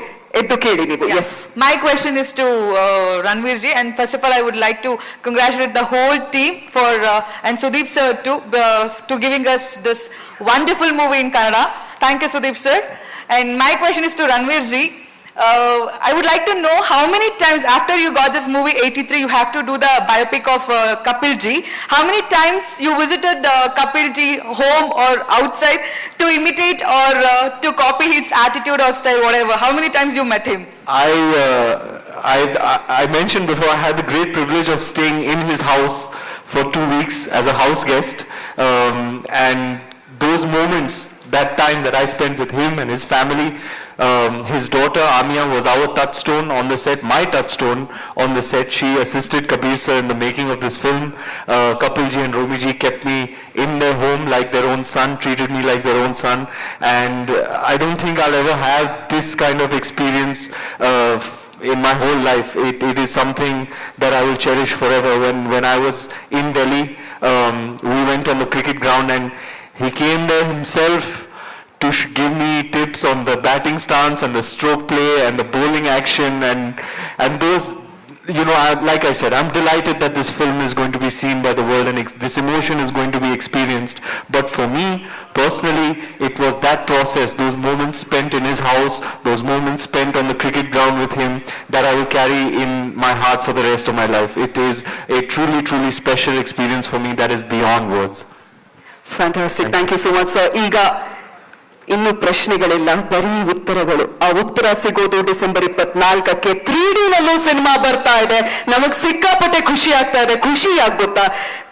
Yes. My question is to Ranveer ji, and first of all I would like to congratulate the whole team for and Sudeep sir to giving us this wonderful movie in Kannada. Thank you, Sudeep sir. And my question is to Ranveer ji. I would like to know how many times after you got this movie 83, you have to do the biopic of Kapil ji. How many times you visited Kapil ji home or outside to imitate or to copy his attitude or style, whatever? How many times you met him? I mentioned before, I had the great privilege of staying in his house for 2 weeks as a house guest, and those moments, that time that I spent with him and his family. His daughter Arya was our touchstone on the set, my touchstone on the set. She assisted Kabir sir in the making of this film. Kapilji and Romiji kept me in their home like their own son, treated me like their own son, and I don't think I'll ever have this kind of experience in my whole life. It is something that I will cherish forever. When I was in Delhi, we went on the cricket ground and he came there himself to give me tips on the batting stance and the stroke play and the bowling action and those, like I said, I'm delighted that this film is going to be seen by the world and this emotion is going to be experienced. But for me, personally, it was that process, those moments spent in his house, those moments spent on the cricket ground with him, that I will carry in my heart for the rest of my life. It is a truly, truly special experience for me that is beyond words. Fantastic. Thank you so much, sir. Iga, ಇನ್ನು ಪ್ರಶ್ನೆಗಳಿಲ್ಲ, ಬರೀ ಉತ್ತರಗಳು. ಆ ಉತ್ತರ ಸಿಗೋದು December 24ಕ್ಕೆ 3D ನಲ್ಲೂ cinema ಬರ್ತಾ ಇದೆ. ನಮಗ್ ಸಿಕ್ಕಾಪಟ್ಟೆ ಖುಷಿ ಆಗ್ತಾ ಇದೆ. ಖುಷಿ ಗೊತ್ತಾ,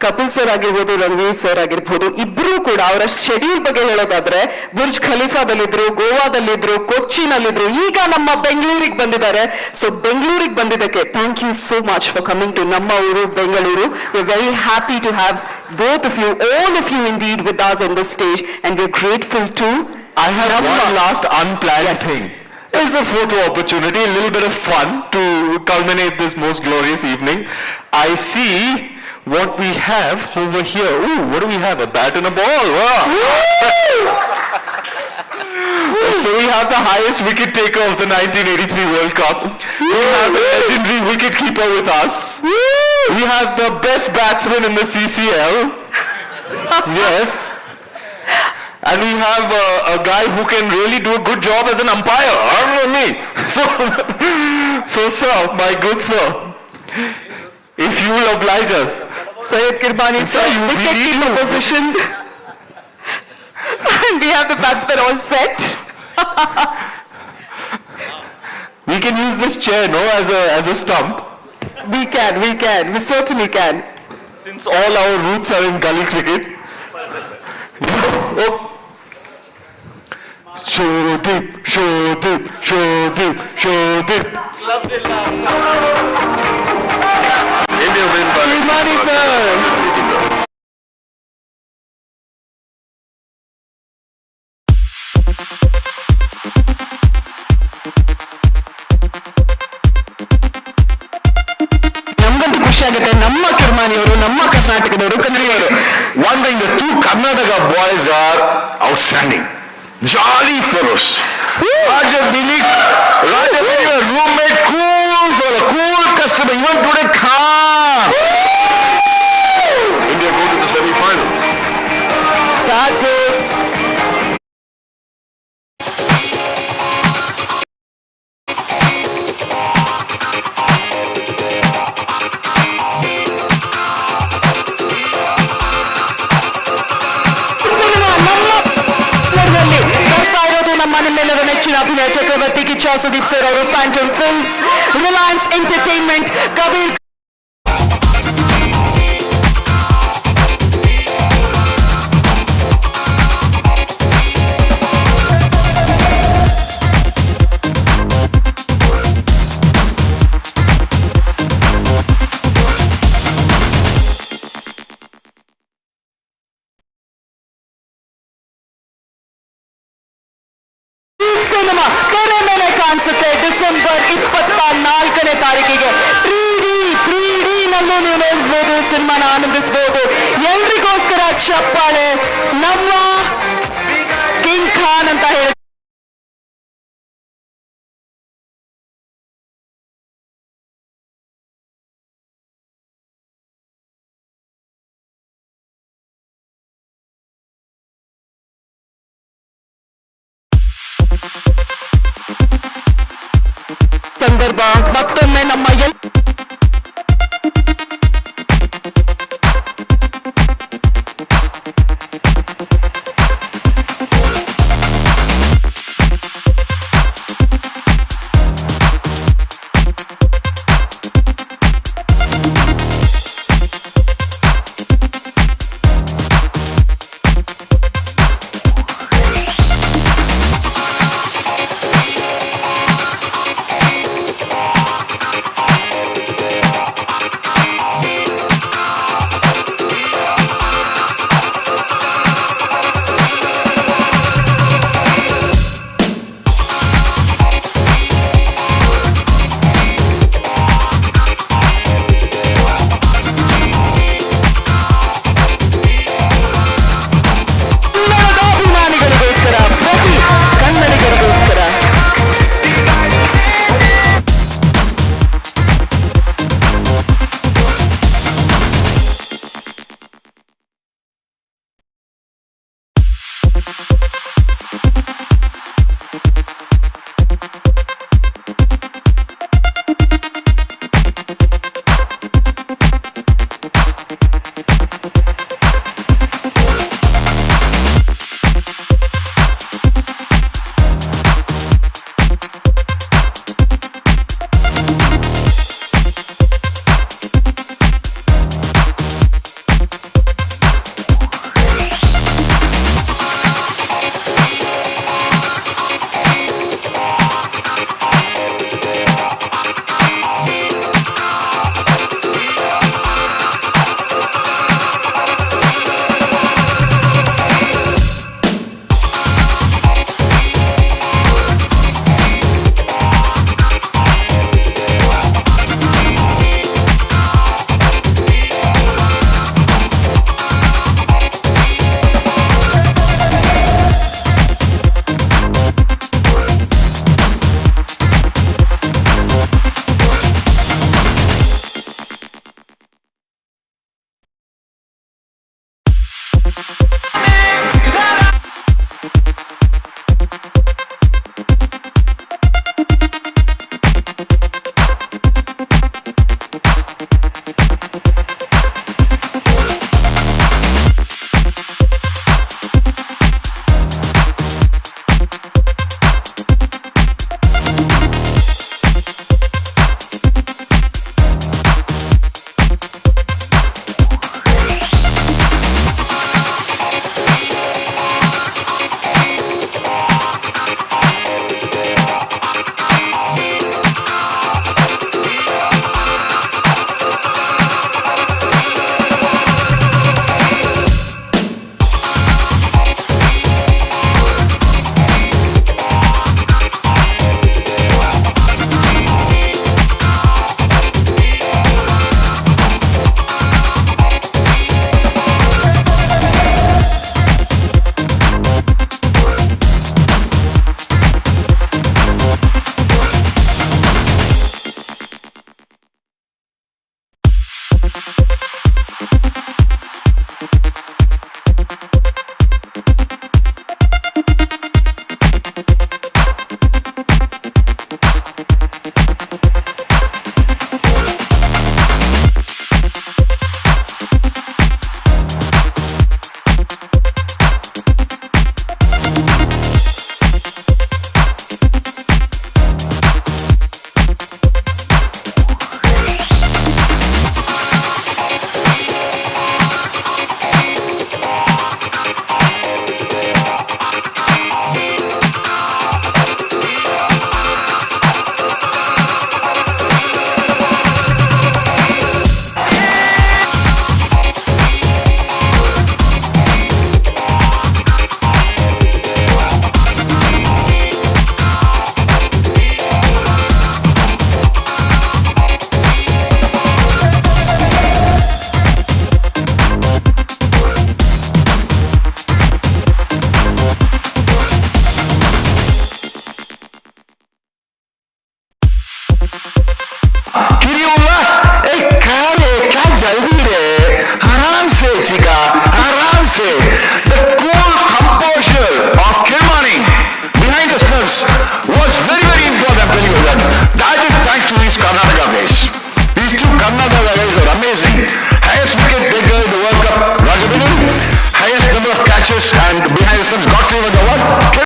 ಕಪಿಲ್ ಸರ್ ಆಗಿರ್ಬೋದು, ರಣವೀರ್ ಸರ್ ಆಗಿರ್ಬೋದು, ಇಬ್ರು ಕೂಡ ಅವರ ಶೆಡ್ಯೂಲ್ ಬಗ್ಗೆ ಹೇಳೋದಾದ್ರೆ ಬುರ್ಜ್ ಖಲೀಫಾದಲ್ಲಿದ್ರು, ಗೋವಾದಲ್ಲಿದ್ರು, ಕೊಚ್ಚಿನಲ್ಲಿದ್ರು, ಈಗ ನಮ್ಮ ಬೆಂಗಳೂರಿಗೆ ಬಂದಿದ್ದಾರೆ. ಸೊ ಬೆಂಗಳೂರಿಗೆ ಬಂದಿದ್ದಕ್ಕೆ thank you so much for coming to ನಮ್ಮ ಊರು Bengaluru. We are very happy to have both of you, all of you indeed, with us on this stage, and we're grateful to. I have one last unplanned thing. It's a photo opportunity, a little bit of fun to culminate this most glorious evening. I see what we have over here. Ooh, what do we have? A bat and a ball. Wow. So we have the highest wicket taker of the 1983 World Cup. We have the legendary wicket keeper with us. We have the best batsman in the CCL. Yes. And we have a guy who can really do a good job as an umpire. I don't know me. So sir, my good sir, if you will oblige us. Syed Kirbani sir, wicket keeper position. And we have the batsman all set. We can use this chair, no, as a stump. We can, we certainly can. Since all our roots are in gully cricket. Oh. Sudeep, Sudeep, Sudeep, Sudeep. India win by. Good morning, sir. ನಮ್ಗಂತೂ ಖುಷಿ ಆಗುತ್ತೆ, ನಮ್ಮ ಕಿರ್ಮಾನಿಯವರು, ನಮ್ಮ ಕರ್ನಾಟಕದವರು, ಕನ್ನಡಿಗರು. One thing, the two Karnataka boys are outstanding. Jolly fellows. Raja Dilip, your roommate, cool fellow, cool customer, even today calm. India go to the semi-finals. That is... ನಮ್ಮ ನಿಮ್ಮೆಲ್ಲರ ನೆಚ್ಚಿನ ಅಭಿನಯ ಚಕ್ರವರ್ತಿ ಕಿಚ್ಚ ಸುದೀಪ್ ಸರ್ ಅವರು, Phantom films, Reliance entertainment, Kabir cinema ತೆರೆ ಮೇಲೆ ಕಾಣಿಸುತ್ತೆ December 24ನೇ ತಾರೀಕಿಗೆ. 3D ನಲ್ಲೂ ನೀವು ನೋಡ್ಬೋದು, ಸಿನಿಮಾನ ಆನಂದಿಸಬಹುದು. ಎಲ್ರಿಗೋಸ್ಕರ ಚಪ್ಪಾಳೆ. ನಮ್ಮ ಕಿಂಗ್ ಖಾನ್ ಅಂತ ಹೇಳಿ ಸಂದರ್ಭ ಮತ್ತೊಮ್ಮೆ ನಮ್ಮ The cool composure of Kirmani behind the steps was